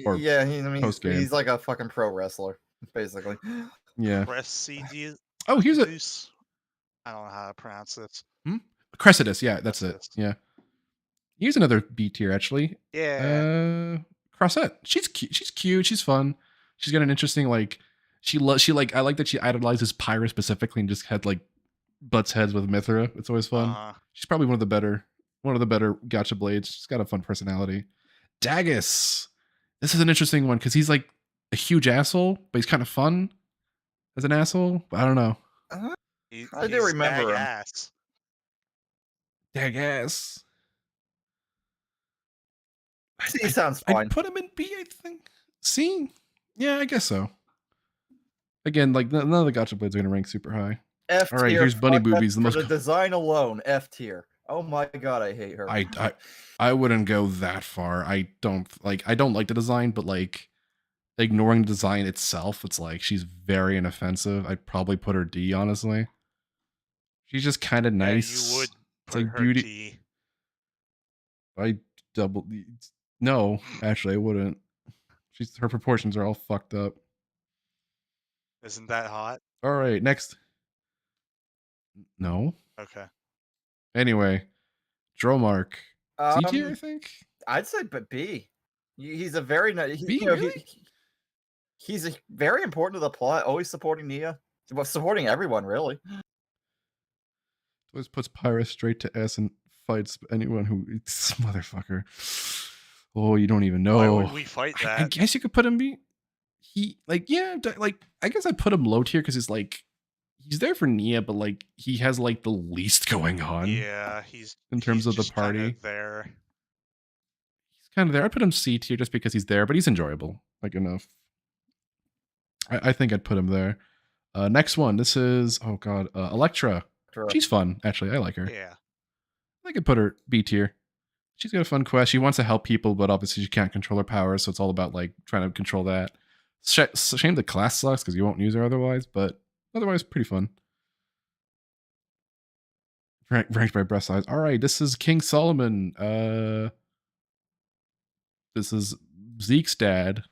Speaker 1: Or
Speaker 2: Yeah, he's
Speaker 1: post-game.
Speaker 2: like a fucking pro wrestler, basically.
Speaker 1: Yeah.
Speaker 3: Cressida.
Speaker 1: Oh, here's a
Speaker 3: I don't know how to pronounce this.
Speaker 1: Cressidus. Yeah, that's it. Yeah. Here's another B tier, actually.
Speaker 3: Yeah.
Speaker 1: Crossette. She's cute. She's cute. She's fun. She's got an interesting like. She like. I like that she idolizes Pyra specifically and just had like butts heads with Mithra. It's always fun. She's probably one of the better gacha blades. She's got a fun personality. Dagus. This is an interesting one because he's like a huge asshole, but he's kind of fun as an asshole. But I don't know.
Speaker 2: I do remember him.
Speaker 3: Ass.
Speaker 1: Dagus.
Speaker 2: He sounds fine.
Speaker 1: I'd put him in B, I think. C? Yeah, I guess so. Again, like none of the gacha blades are gonna rank super high.
Speaker 2: F
Speaker 1: All right,
Speaker 2: tier,
Speaker 1: here's Bunny
Speaker 2: fuck,
Speaker 1: Boobies. The
Speaker 2: for
Speaker 1: most
Speaker 2: the design alone, F tier. Oh my god, I hate her.
Speaker 1: I wouldn't go that far. I don't like the design, but like ignoring the design itself, it's like she's very inoffensive. I'd probably put her D, honestly. She's just kind of nice.
Speaker 3: You would
Speaker 1: It's
Speaker 3: put
Speaker 1: like
Speaker 3: her
Speaker 1: beauty.
Speaker 3: D.
Speaker 1: No, actually, I wouldn't. Her proportions are all fucked up.
Speaker 3: Isn't that hot?
Speaker 1: All right, next. No.
Speaker 3: Okay.
Speaker 1: Anyway, Dromark. C tier, I think.
Speaker 2: I'd say but B. He's a very nice.
Speaker 1: B, really?
Speaker 2: He's very important to the plot. Always supporting Nia. Well, supporting everyone, really.
Speaker 1: Always puts Pyrus straight to S and fights anyone who eats motherfucker. Oh, you don't even know.
Speaker 3: Why would we fight that?
Speaker 1: I guess you could put him B. I guess I'd put him low tier because he's like he's there for Nia, but like he has like the least going on.
Speaker 3: Yeah, he's
Speaker 1: in terms of the
Speaker 3: just
Speaker 1: party.
Speaker 3: kinda there.
Speaker 1: He's kind of there. I'd put him C tier just because he's there, but he's enjoyable. Like enough. I think I'd put him there. Next one. This is Electra. She's fun, actually. I like her.
Speaker 3: Yeah.
Speaker 1: I could put her B tier. She's got a fun quest. She wants to help people, but obviously she can't control her powers, so it's all about like trying to control that. Shame the class sucks because you won't use her otherwise, but otherwise pretty fun. Ranked by breast size. All right, this is King Solomon. This is Zeke's dad.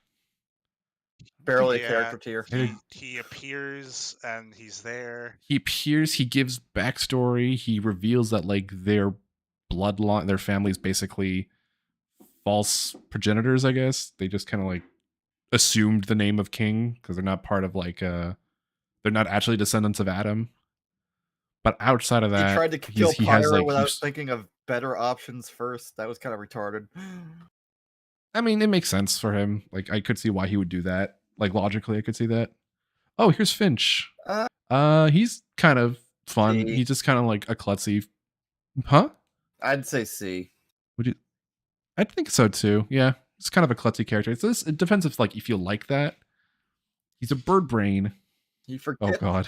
Speaker 2: Barely a character tier.
Speaker 3: He appears and he's there.
Speaker 1: He appears, he gives backstory, he reveals that like their bloodline, their family's basically false progenitors, I guess. They just kind of like assumed the name of king because they're not part of like they're not actually descendants of Adam. But outside of that,
Speaker 2: he tried to kill
Speaker 1: he has,
Speaker 2: Pyra
Speaker 1: like,
Speaker 2: without thinking of better options first. That was kind of retarded.
Speaker 1: I mean, it makes sense for him. Like I could see why he would do that. Like logically, I could see that. Oh, here's Finch. He's kind of fun.
Speaker 2: C.
Speaker 1: He's just kind of like a klutzy. Huh?
Speaker 2: I'd say C.
Speaker 1: Would you? I think so too. Yeah, it's kind of a klutzy character. It depends if you like that. He's a bird brain.
Speaker 2: You forget.
Speaker 1: Oh God.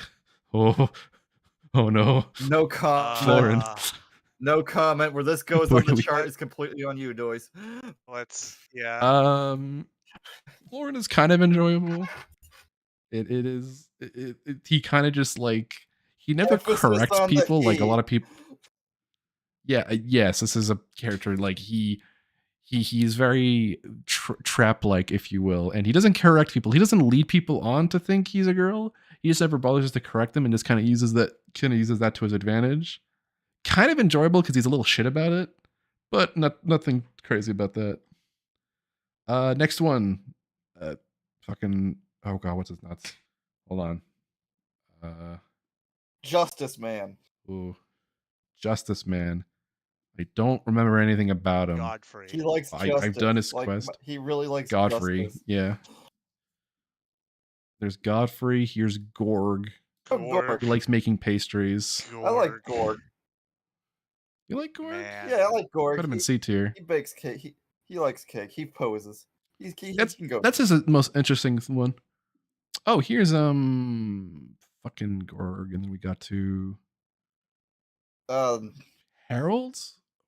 Speaker 1: Oh no.
Speaker 2: No comment.
Speaker 1: Florin.
Speaker 2: No comment. Where this goes
Speaker 1: Where
Speaker 2: on the
Speaker 1: do we-
Speaker 2: chart is completely on you, Doyes.
Speaker 1: Florin is kind of enjoyable. It is. He kind of just like he never
Speaker 2: Emphasis
Speaker 1: corrects
Speaker 2: on the
Speaker 1: people like a
Speaker 2: he.
Speaker 1: lot of people. Yeah. Yes. This is a character like he's very trap like, if you will, and he doesn't correct people. He doesn't lead people on to think he's a girl. He just never bothers to correct them and just kind of uses that to his advantage. Kind of enjoyable because he's a little shit about it, but nothing crazy about that. Next one, fucking oh God, what's his nuts? Hold on.
Speaker 2: Justice Man.
Speaker 1: Ooh, Justice Man. I don't remember anything about him.
Speaker 3: Godfrey.
Speaker 2: He likes justice.
Speaker 1: I've done his
Speaker 2: Like,
Speaker 1: quest.
Speaker 2: he really likes
Speaker 1: Godfrey.
Speaker 2: justice.
Speaker 1: Yeah. There's Godfrey. Here's Gorg.
Speaker 2: Gorg.
Speaker 1: He likes making pastries.
Speaker 2: I like Gorg.
Speaker 1: You like Gorg?
Speaker 2: Yeah, I like Gorg.
Speaker 1: Put him in C tier.
Speaker 2: He bakes cake. He likes cake. He poses. He can go.
Speaker 1: That's his most interesting one. Oh, here's fucking Gorg, and then we got to Harold.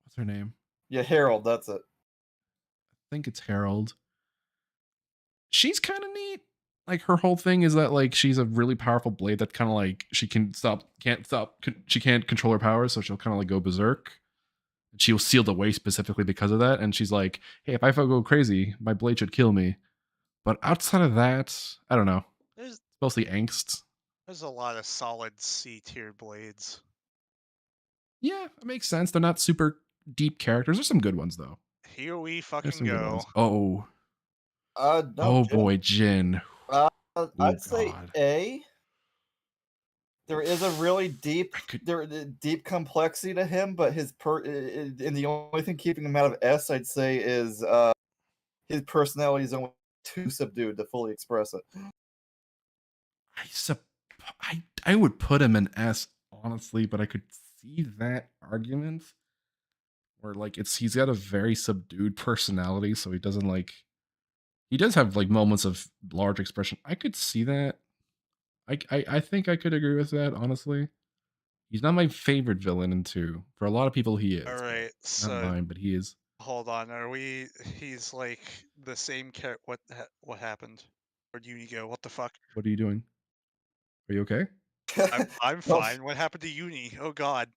Speaker 1: What's her name?
Speaker 2: Yeah, Harold. That's it.
Speaker 1: I think it's Harold. She's kind of neat. Like her whole thing is that like she's a really powerful blade that kind of like she can't control her powers, so she'll kind of like go berserk. She'll seal the way specifically because of that, and she's like, "Hey, if I go crazy, my blade should kill me." But outside of that, I don't know. It's mostly angst.
Speaker 3: There's a lot of solid C tier blades.
Speaker 1: Yeah, it makes sense. They're not super deep characters. There's some good ones though.
Speaker 3: Here we
Speaker 1: There's
Speaker 3: fucking
Speaker 1: some good
Speaker 3: go.
Speaker 1: ones. Oh.
Speaker 2: No,
Speaker 1: Oh
Speaker 2: Jin.
Speaker 1: boy, Jin.
Speaker 2: I'd say A. There is a really deep complexity to him, but and the only thing keeping him out of S, I'd say, is his personality is only too subdued to fully express it.
Speaker 1: I would put him in S honestly, but I could see that argument where like he's got a very subdued personality, so he doesn't like. He does have like moments of large expression. I could see that. I think I could agree with that, honestly. He's not my favorite villain in 2. For a lot of people, he is.
Speaker 3: All right, so
Speaker 1: not mine, but he is.
Speaker 3: Hold on, he's like the same character. What happened? Where'd Uni go? What the fuck?
Speaker 1: What are you doing? Are you okay?
Speaker 3: I'm fine. What happened to Uni? Oh God.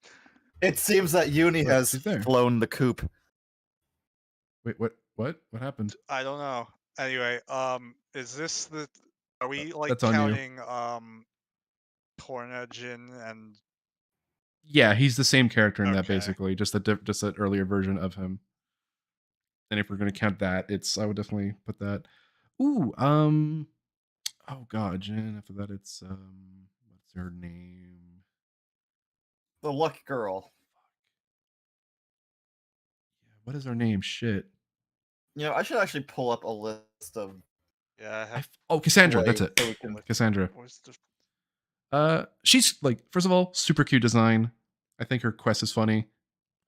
Speaker 2: It seems that Uni has flown the coop.
Speaker 1: Wait, what happened?
Speaker 3: I don't know. Anyway, is this the? Are we like
Speaker 1: That's on you.
Speaker 3: counting Jin and?
Speaker 1: Yeah, he's the same character in that
Speaker 3: Okay.
Speaker 1: basically, just an earlier version of him. And if we're gonna count that, I would definitely put that. Ooh, oh God, Jen. After that, it's what's her name?
Speaker 2: The Lucky Girl.
Speaker 1: What is her name? Shit.
Speaker 2: You know, I should actually pull up a list of.
Speaker 3: Yeah.
Speaker 1: Oh, Cassandra.
Speaker 2: Wait,
Speaker 1: That's it.
Speaker 2: so we can-
Speaker 1: Cassandra. She's like, first of all, super cute design. I think her quest is funny.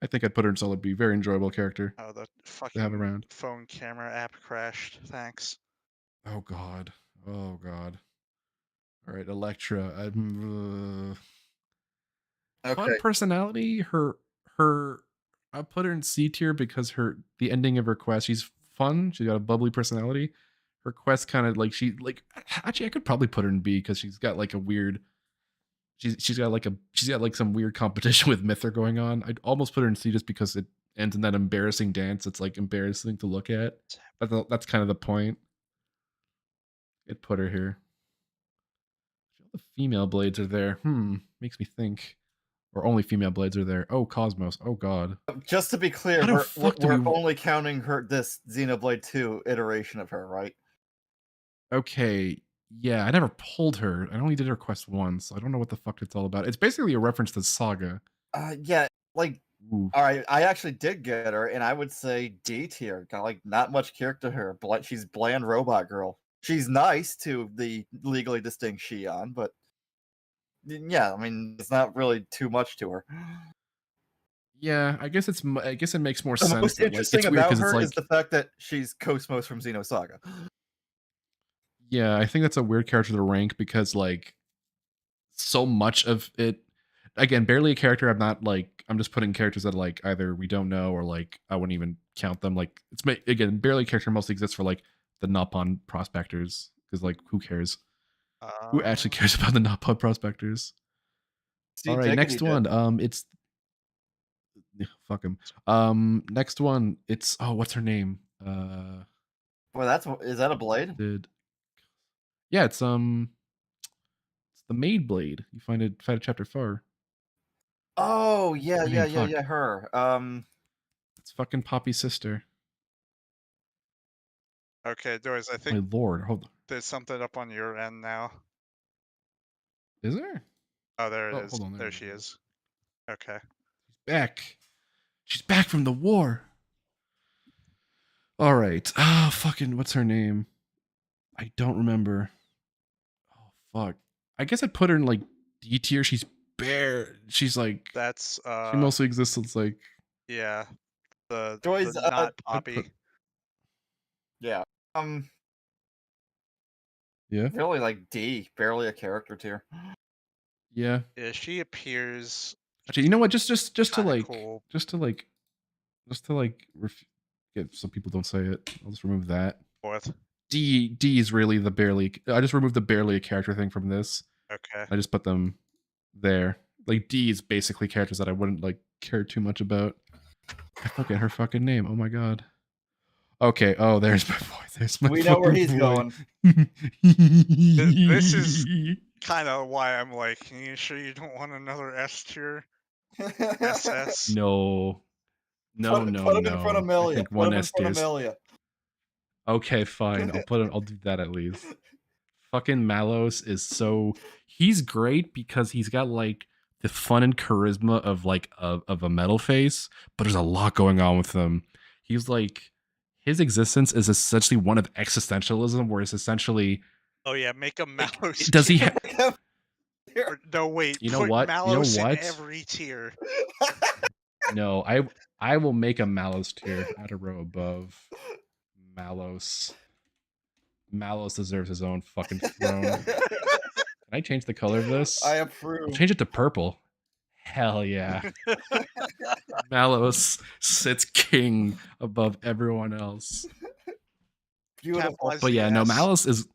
Speaker 1: I think I'd put her in solid B. Very enjoyable character
Speaker 3: Oh, the
Speaker 1: to have
Speaker 3: fucking
Speaker 1: around.
Speaker 3: phone camera app crashed. Thanks.
Speaker 1: Oh God. Oh God. All right, Electra. Fun personality. Her. I put her in C tier because the ending of her quest. She's fun. She's got a bubbly personality. Her quest kind of like actually I could probably put her in B because she's got like a weird. She's got like some weird competition with Myther going on. I'd almost put her in C just because it ends in that embarrassing dance. It's like embarrassing to look at. But that's kind of the point. It put her here. All the female blades are there. Makes me think. Or only female blades are there. Oh, Cosmos. Oh God.
Speaker 2: Just to be clear,
Speaker 1: How the
Speaker 2: we're
Speaker 1: fuck do we-
Speaker 2: only counting this Xenoblade 2 iteration of her, right?
Speaker 1: Okay. Yeah, I never pulled her. I only did her quest once. I don't know what the fuck it's all about. It's basically a reference to Saga.
Speaker 2: Yeah, like,
Speaker 1: Ooh.
Speaker 2: all right, I actually did get her, and I would say D tier. Got like not much character to her. She's bland robot girl. she's nice to the legally distinct Shion, but yeah, I mean, it's not really too much to her.
Speaker 1: Yeah, I guess I guess it makes more
Speaker 2: The
Speaker 1: sense.
Speaker 2: most
Speaker 1: That, like,
Speaker 2: interesting
Speaker 1: it's weird
Speaker 2: about
Speaker 1: because it's
Speaker 2: her
Speaker 1: like,
Speaker 2: is the fact that she's Cosmos from Xenosaga.
Speaker 1: yeah, I think that's a weird character to rank because like so much of it, again, barely a character. I'm just putting characters that like either we don't know or like I wouldn't even count them. Like again, barely a character mostly exists for like the Nopon prospectors because like who cares? Who actually cares about the Nopon prospectors?
Speaker 2: See,
Speaker 1: All right, next
Speaker 2: did.
Speaker 1: one. It's fuck him. Next one. It's what's her name?
Speaker 2: Well, is that a blade?
Speaker 1: Yeah, it's the Maid Blade. You find it chapter 4.
Speaker 2: Oh yeah,
Speaker 1: Her name, fuck.
Speaker 2: her.
Speaker 1: It's fucking Poppy's sister.
Speaker 3: Okay, Doyes, I
Speaker 1: My
Speaker 3: think
Speaker 1: lord, hold on.
Speaker 3: there's something up on your end now.
Speaker 1: Is there?
Speaker 3: Oh, there it
Speaker 1: Oh,
Speaker 3: is.
Speaker 1: hold on,
Speaker 3: There she is. Okay.
Speaker 1: Back. She's back from the war. All right. Oh, fucking, what's her name? I don't remember. Oh, fuck. I guess I'd put her in like D tier. She's bare. She's like.
Speaker 3: That's
Speaker 1: She mostly exists as like.
Speaker 3: Yeah. The
Speaker 2: Doyes,
Speaker 3: not Poppy.
Speaker 2: Yeah.
Speaker 1: Yeah.
Speaker 2: Really like D, barely a character tier.
Speaker 1: Yeah.
Speaker 3: Yeah, she appears.
Speaker 1: Actually, you know what? Just to like,
Speaker 3: cool.
Speaker 1: just to like get so people don't say it. I'll just remove that.
Speaker 3: What?
Speaker 1: D is really the barely. I just removed the barely a character thing from this.
Speaker 3: Okay.
Speaker 1: I just put them there. Like D is basically characters that I wouldn't like care too much about. I forget her fucking name. Oh my god. Okay. Oh, there's my boy. There's my.
Speaker 2: We know where he's
Speaker 1: boy.
Speaker 2: going.
Speaker 3: This is kind of why I'm like, you sure you don't want another S tier? SS?
Speaker 1: No. No, no,
Speaker 2: put him
Speaker 1: no.
Speaker 2: in front of
Speaker 1: I
Speaker 2: Melia.
Speaker 1: think
Speaker 2: Put
Speaker 1: one
Speaker 2: him in
Speaker 1: S
Speaker 2: front of
Speaker 1: tier.
Speaker 2: Melia.
Speaker 1: Okay, fine. I'll do that at least. Fucking Malos is so he's great because he's got like the fun and charisma of like of a metal face, but there's a lot going on with him. He's like his existence is essentially one of existentialism, where it's essentially
Speaker 3: Oh yeah, make a Malos.
Speaker 1: does he
Speaker 3: No wait,
Speaker 1: You know
Speaker 3: put
Speaker 1: what?
Speaker 3: Malos
Speaker 1: You know what?
Speaker 3: in every tier.
Speaker 1: No, I will make a Malos tier at a row above. Malos deserves his own fucking throne. Can I change the color of this?
Speaker 2: I approve.
Speaker 1: I'll change it to purple. Hell yeah. Malos sits king above everyone else.
Speaker 2: Beautiful.
Speaker 1: But yeah, no, Malos is.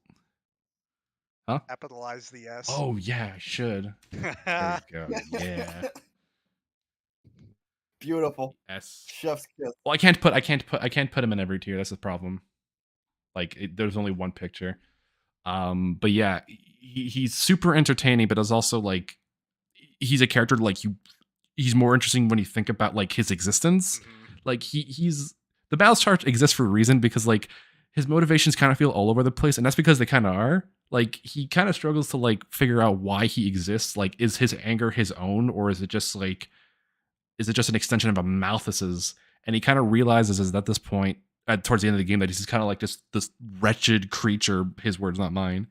Speaker 1: Huh?
Speaker 3: Capitalize the S.
Speaker 1: Oh yeah, I should. There we go. Yeah.
Speaker 2: Beautiful.
Speaker 1: S.
Speaker 2: Chef's kiss.
Speaker 1: Well, I can't put him in every tier. That's the problem. Like, there's only one picture. But yeah, he's super entertaining, but is also like, he's a character like he's more interesting when you think about like his existence. Like he's the battle chart exists for a reason because like his motivations kind of feel all over the place, and that's because they kind of are. Like he kind of struggles to like figure out why he exists. Like, is his anger his own, or is it just an extension of a Malthus's? And he kind of realizes is at this point, towards the end of the game, that he's just kind of like this wretched creature. His words, not mine.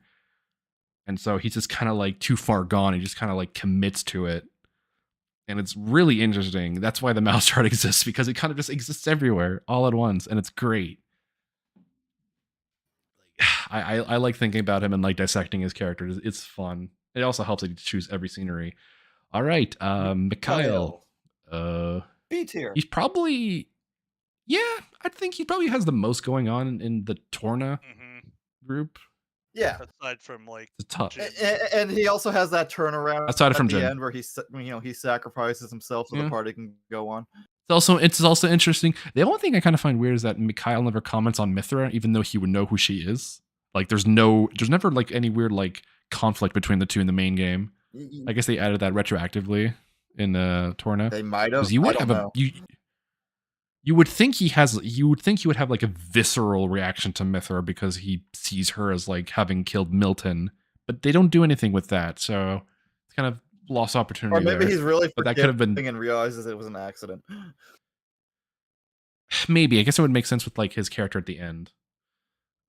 Speaker 1: And so he's just kind of like too far gone. He just kind of like commits to it. And it's really interesting. That's why the mouse chart exists, because it kind of just exists everywhere all at once. And it's great. I like thinking about him and like dissecting his characters. It's fun. It also helps that you choose every scenery. All right. Mikhail.
Speaker 2: B tier.
Speaker 1: He's probably, yeah, I think he probably has the most going on in the Torna group.
Speaker 2: Yeah.
Speaker 3: Aside from like,
Speaker 2: and he also has that turnaround
Speaker 1: Aside from
Speaker 2: at the
Speaker 1: Jin.
Speaker 2: end where he sacrifices himself so the party can go on.
Speaker 1: It's also interesting. The only thing I kind of find weird is that Mikhail never comments on Mithra, even though he would know who she is. Like, there's never like any weird like conflict between the two in the main game. I guess they added that retroactively in Torna.
Speaker 2: They might have.
Speaker 1: You would have you would think he would have like a visceral reaction to Mithra because he sees her as like having killed Milton, but they don't do anything with that, so it's kind of lost opportunity.
Speaker 2: Or maybe he's really
Speaker 1: but that could have been
Speaker 2: and realizes it was an accident.
Speaker 1: Maybe. I guess it would make sense with like his character at the end.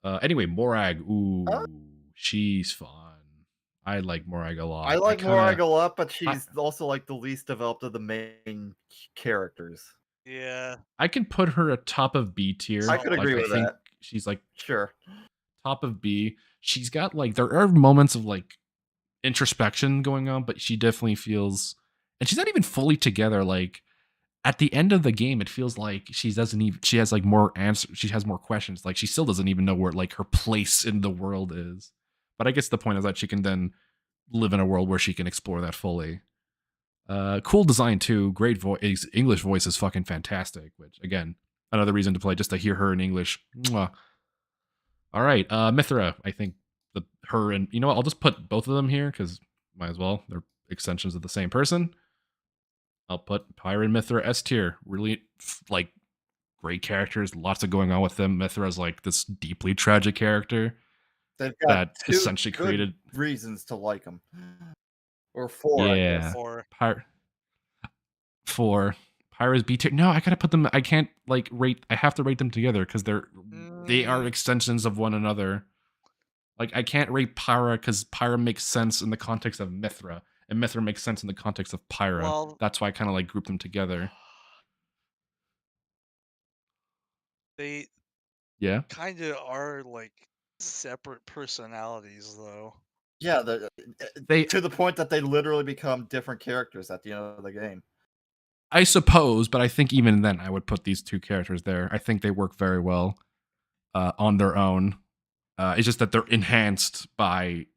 Speaker 1: Anyway, Morag. Ooh, she's fun. I like Morag a lot.
Speaker 2: I like Morag a lot, but
Speaker 1: I-
Speaker 2: she's also like the least developed of the main characters.
Speaker 3: Yeah.
Speaker 1: I can put her atop of B tier.
Speaker 2: I could agree
Speaker 1: I
Speaker 2: with
Speaker 1: think
Speaker 2: that.
Speaker 1: she's like
Speaker 2: Sure.
Speaker 1: top of B. She's got like there are moments of like introspection going on, but she definitely feels, and she's not even fully together. Like at the end of the game, it feels like she doesn't even. She has like more answers. She has more questions. Like she still doesn't even know where like her place in the world is. But I guess the point is that she can then live in a world where she can explore that fully. Cool design too. Great voice. English voice is fucking fantastic. Which again, another reason to play just to hear her in English. Mwah. All right, Mithra. I think her and you know what? I'll just put both of them here because might as well. They're extensions of the same person. I'll put Pyra and Mithra S tier. Really like great characters. Lots of going on with them. Mithra's like this deeply tragic character
Speaker 2: They've got
Speaker 1: that
Speaker 2: two
Speaker 1: essentially
Speaker 2: good
Speaker 1: created.
Speaker 2: reasons to like them, or four, I
Speaker 1: Yeah,
Speaker 2: guess.
Speaker 1: for Pyra's B tier. No, I gotta put them. I can't like rate. I have to rate them together because they are extensions of one another. Like I can't rate Pyra because Pyra makes sense in the context of Mithra, and Mithra makes sense in the context of Pyra.
Speaker 3: Well-
Speaker 1: That's why I kind of like group them together.
Speaker 3: They
Speaker 1: Yeah.
Speaker 3: kind of are like separate personalities, though.
Speaker 2: Yeah, they to the point that they literally become different characters at the end of the game.
Speaker 1: I suppose, but I think even then I would put these two characters there. I think they work very well on their own. It's just that they're enhanced by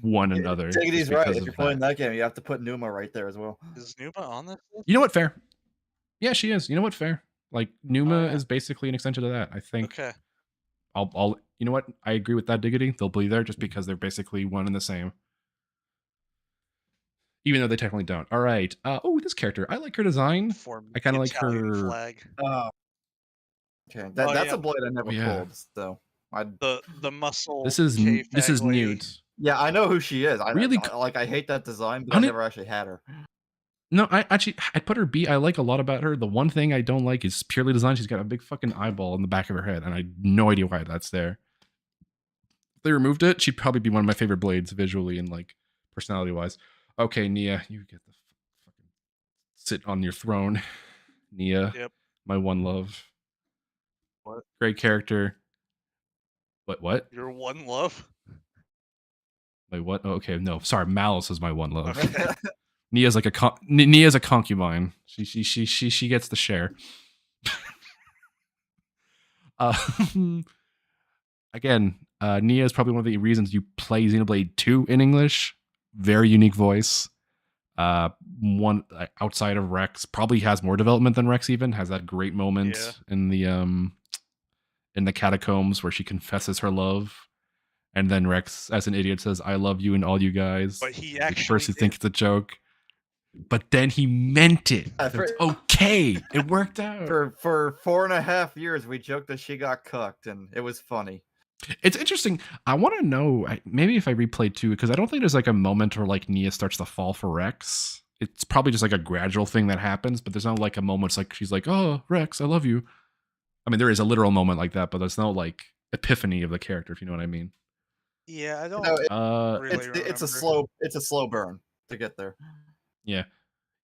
Speaker 1: one another.
Speaker 2: Diggity's
Speaker 1: just
Speaker 2: right.
Speaker 1: because
Speaker 2: If
Speaker 1: of
Speaker 2: you're playing
Speaker 1: that.
Speaker 2: that game, you have to put Numa right there as well.
Speaker 3: Is Numa on this list?
Speaker 1: You know what? Fair. Yeah, she is. You know what? Fair. Like Numa
Speaker 3: yeah.
Speaker 1: is basically an extension of that. I think.
Speaker 3: Okay.
Speaker 1: I'll. You know what? I agree with that, Diggity. They'll be there just because they're basically one and the same. Even though they technically don't. All right. Oh, this character. I like her design. I kind of like
Speaker 3: Italian
Speaker 1: her.
Speaker 3: flag.
Speaker 2: Okay, that's a blade I never
Speaker 1: yeah.
Speaker 2: pulled. So I
Speaker 3: the muscle.
Speaker 1: This is Newt.
Speaker 2: Yeah, I know who she is.
Speaker 1: Really
Speaker 2: I hate that design, but
Speaker 1: I
Speaker 2: I
Speaker 1: don't-
Speaker 2: never actually had her.
Speaker 1: No, I put her B. I like a lot about her. The one thing I don't like is purely design. She's got a big fucking eyeball in the back of her head, and I have no idea why that's there. If they removed it, she'd probably be one of my favorite blades visually and like personality wise. Okay, Nia, you get the fucking sit on your throne. Nia,
Speaker 3: Yep.
Speaker 1: my one love.
Speaker 3: What?
Speaker 1: Great character. What?
Speaker 3: Your one love?
Speaker 1: Wait, what? Oh, okay, no, sorry. Malice is my one love.
Speaker 3: Okay.
Speaker 1: Nia's like Nia's a concubine. She gets the share. Again, Nia is probably one of the reasons you play Xenoblade 2 in English. Very unique voice. One outside of Rex probably has more development than Rex. Even has that great moment in the catacombs where she confesses her love. And then Rex, as an idiot, says, "I love you and all you guys."
Speaker 3: But he
Speaker 1: At
Speaker 3: actually
Speaker 1: first, you think it's a joke, but then he meant it. So it's okay. It worked out.
Speaker 2: For 4.5 years, we joked that she got cucked, and it was funny.
Speaker 1: It's interesting. I want to know maybe if I replayed too, because I don't think there's like a moment where like Nia starts to fall for Rex. It's probably just like a gradual thing that happens, but there's not like a moment. It's like she's like, "Oh, Rex, I love you." I mean, there is a literal moment like that, but there's no like epiphany of the character, if you know what I mean.
Speaker 3: Yeah, I don't.
Speaker 2: No,
Speaker 3: really
Speaker 2: it's a slow burn to get there.
Speaker 1: Yeah.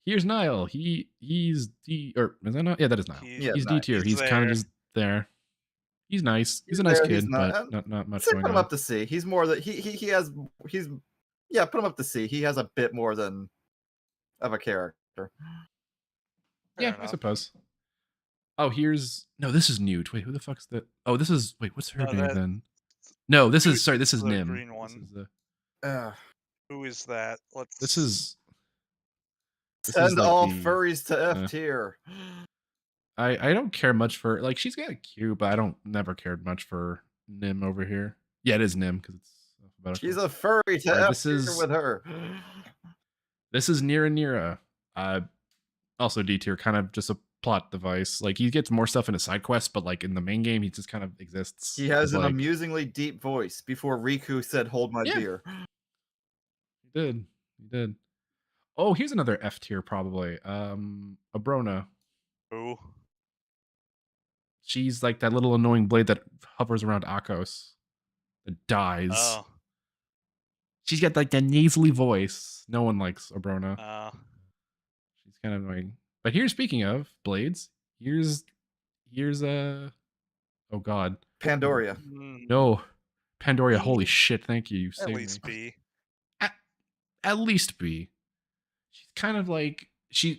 Speaker 1: Here's Niall. He's D or is that not? Yeah, that is Niall. He's D tier. He's kind of just there. He's nice. He's a nice kid, but not much
Speaker 2: Say
Speaker 1: going
Speaker 2: put him
Speaker 1: on.
Speaker 2: up to C. He's more that he's put him up to C. He has a bit more than of a character.
Speaker 1: Yeah, I suppose. Oh, this is Newt. Wait, who the fuck's that? Oh, what's her name then? No, this is Nim.
Speaker 3: Green one. Who is that?
Speaker 1: This is
Speaker 2: Send
Speaker 1: like
Speaker 2: all
Speaker 1: the-
Speaker 2: furries to F tier.
Speaker 1: I don't care much for like she's got a Q, but I don't never cared much for Nim over here. Yeah, it is Nim because it's alphabetical.
Speaker 2: She's a furry to
Speaker 1: Alright,
Speaker 2: F tier with her.
Speaker 1: This is Nira. Also D tier, kind of just a plot device. Like he gets more stuff in his side quests, but like in the main game, he just kind of exists.
Speaker 2: He has an
Speaker 1: like,
Speaker 2: amusingly deep voice. Before Riku said, "Hold my beer."
Speaker 1: He did. Oh, here's another F tier probably. Abrona.
Speaker 3: Who?
Speaker 1: She's like that little annoying blade that hovers around Akos that dies.
Speaker 3: Oh.
Speaker 1: She's got like that nasally voice. No one likes Obrona.
Speaker 3: Oh.
Speaker 1: She's kind of annoying. But here, speaking of blades, here's oh god,
Speaker 2: Pandoria.
Speaker 1: No, Pandoria. Holy shit! Thank you. You
Speaker 3: At
Speaker 1: saved
Speaker 3: least
Speaker 1: me.
Speaker 3: B.
Speaker 1: At least B. She's kind of like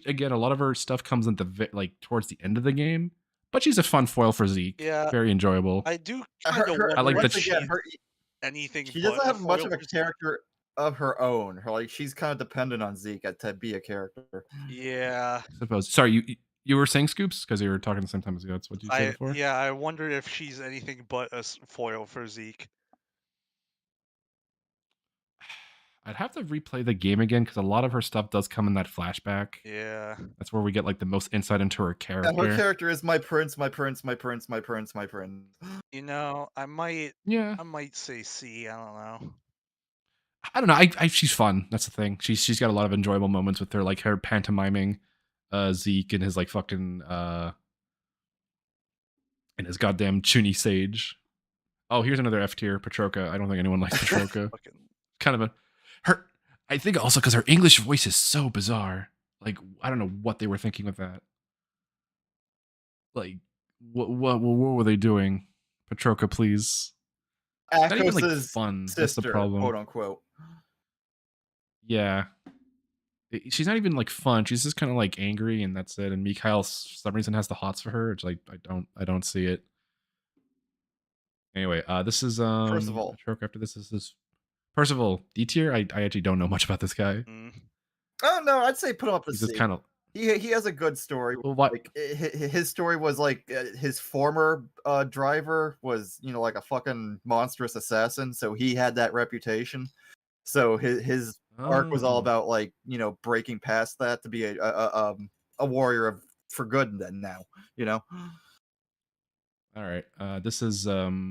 Speaker 1: again. A lot of her stuff comes at the like towards the end of the game, but she's a fun foil for Zeke.
Speaker 3: Yeah,
Speaker 1: very enjoyable.
Speaker 3: I do kind of
Speaker 1: I like that.
Speaker 3: Anything.
Speaker 2: She doesn't
Speaker 3: but
Speaker 2: have much
Speaker 3: foil
Speaker 2: of a
Speaker 3: for Zeke.
Speaker 2: character of her own. She's kind of dependent on Zeke to be a character.
Speaker 3: Yeah.
Speaker 1: I suppose. Sorry, you were saying Scoops because you were talking at the same time as Guts. What did you say before?
Speaker 3: Yeah, I wonder if she's anything but a foil for Zeke.
Speaker 1: I'd have to replay the game again because a lot of her stuff does come in that flashback.
Speaker 3: Yeah.
Speaker 1: That's where we get like the most insight into her character.
Speaker 2: And her character is my prince, my prince, my prince, my prince, my prince.
Speaker 3: You know, I might say C. I don't know.
Speaker 1: I don't know. She's fun. That's the thing. She's got a lot of enjoyable moments with her, like her pantomiming Zeke and his like fucking and his goddamn Chuny Sage. Oh, here's another F tier, Patroka. I don't think anyone likes Patroka. Kind of her. I think also because her English voice is so bizarre. Like I don't know what they were thinking with that. Like what were they doing? Patroka, please. It's not even like fun. That's the
Speaker 2: Sister,
Speaker 1: problem.
Speaker 2: quote unquote.
Speaker 1: Yeah. She's not even like fun. She's just kind of like angry and that's it. And Mikhail for some reason has the hots for her. It's like I don't see it. Anyway, this is
Speaker 2: Percival.
Speaker 1: After this is Percival, D tier. I actually don't know much about this guy.
Speaker 2: Oh no, I'd say put him up to
Speaker 1: He's
Speaker 2: C.
Speaker 1: just kind of
Speaker 2: He has a good story.
Speaker 1: Well, what?
Speaker 2: Like his story was like his former driver was like a fucking monstrous assassin, so he had that reputation. So his arc was all about like breaking past that to be a warrior for good. Then now
Speaker 1: All right. This is
Speaker 2: boy,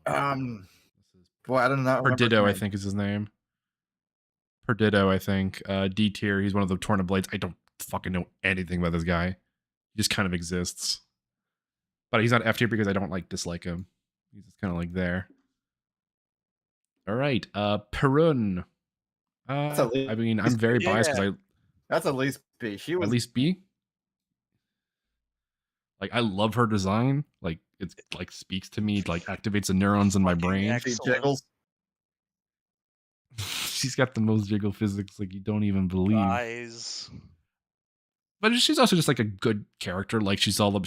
Speaker 2: I don't know.
Speaker 1: Perdido, I think is his name. Perdido, I think. D tier. He's one of the Torn of Blades. I don't fucking know anything about this guy. He just kind of exists. But he's not F tier because I don't dislike him. He's just kind of like there. All right. Perun. I mean, I'm very biased because
Speaker 2: that's at least B. She was
Speaker 1: at least B. Like I love her design. Like it's like speaks to me. It, like activates the neurons in my brain.
Speaker 2: She jiggles.
Speaker 1: She's got the most jiggle physics like you don't even believe.
Speaker 3: Eyes.
Speaker 1: But she's also just like a good character. Like she's about I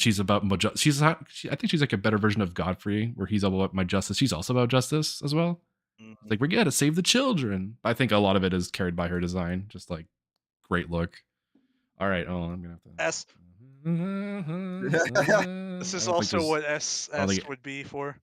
Speaker 1: think she's like a better version of Godfrey, where he's all about my justice. She's also about justice as well. It's like we gotta save the children. I think a lot of it is carried by her design. Just like great look. All right. Oh, I'm gonna have to.
Speaker 3: This is also what S would be for.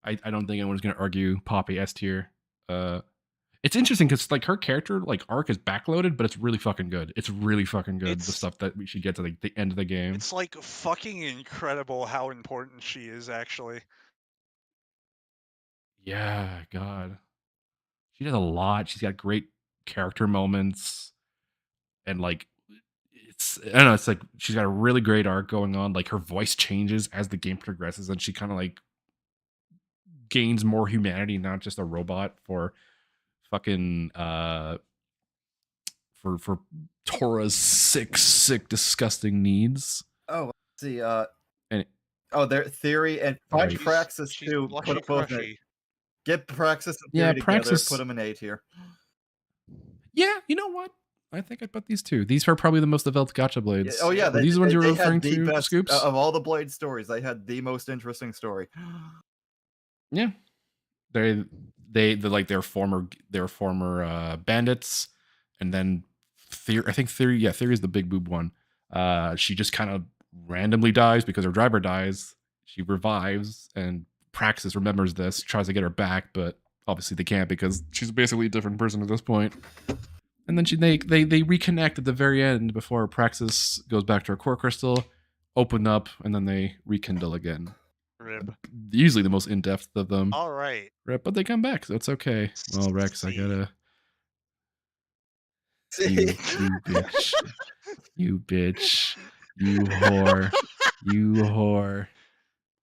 Speaker 1: I don't think anyone's gonna argue Poppy S tier. It's interesting because like her character arc is backloaded, but it's really fucking good. It's really fucking good. The stuff that she gets at the end of the game.
Speaker 3: It's like fucking incredible how important she is actually.
Speaker 1: Yeah, God. She does a lot. She's got great character moments. And I don't know, it's like she's got a really great arc going on. Like her voice changes as the game progresses, and she kind of gains more humanity, not just a robot for fucking for Tora's sick, disgusting needs.
Speaker 2: Oh, let's see.
Speaker 1: And
Speaker 2: their theory and find Praxis too. Put both in. Get Praxis and Theory together.
Speaker 1: Praxis.
Speaker 2: Put them in A tier.
Speaker 1: Yeah, you know what? I think I'd put these two. These are probably the most developed gacha blades.
Speaker 2: Oh yeah,
Speaker 1: these ones you're referring to,
Speaker 2: best,
Speaker 1: Scoops?
Speaker 2: Of all the Blade stories, they had the most interesting story.
Speaker 1: Yeah, they like their former bandits, and then Theory. I think Theory is the big boob one. She just kind of randomly dies because her driver dies. She revives, and Praxis remembers this, tries to get her back, but obviously they can't because she's basically a different person at this point. And then they reconnect at the very end before Praxis goes back to her core crystal, open up, and then they rekindle again.
Speaker 3: Rib.
Speaker 1: Usually the most in-depth of them.
Speaker 3: All right.
Speaker 1: Rip, but they come back, so it's okay. Well, Rex, I gotta... You bitch. You bitch. You whore. You whore.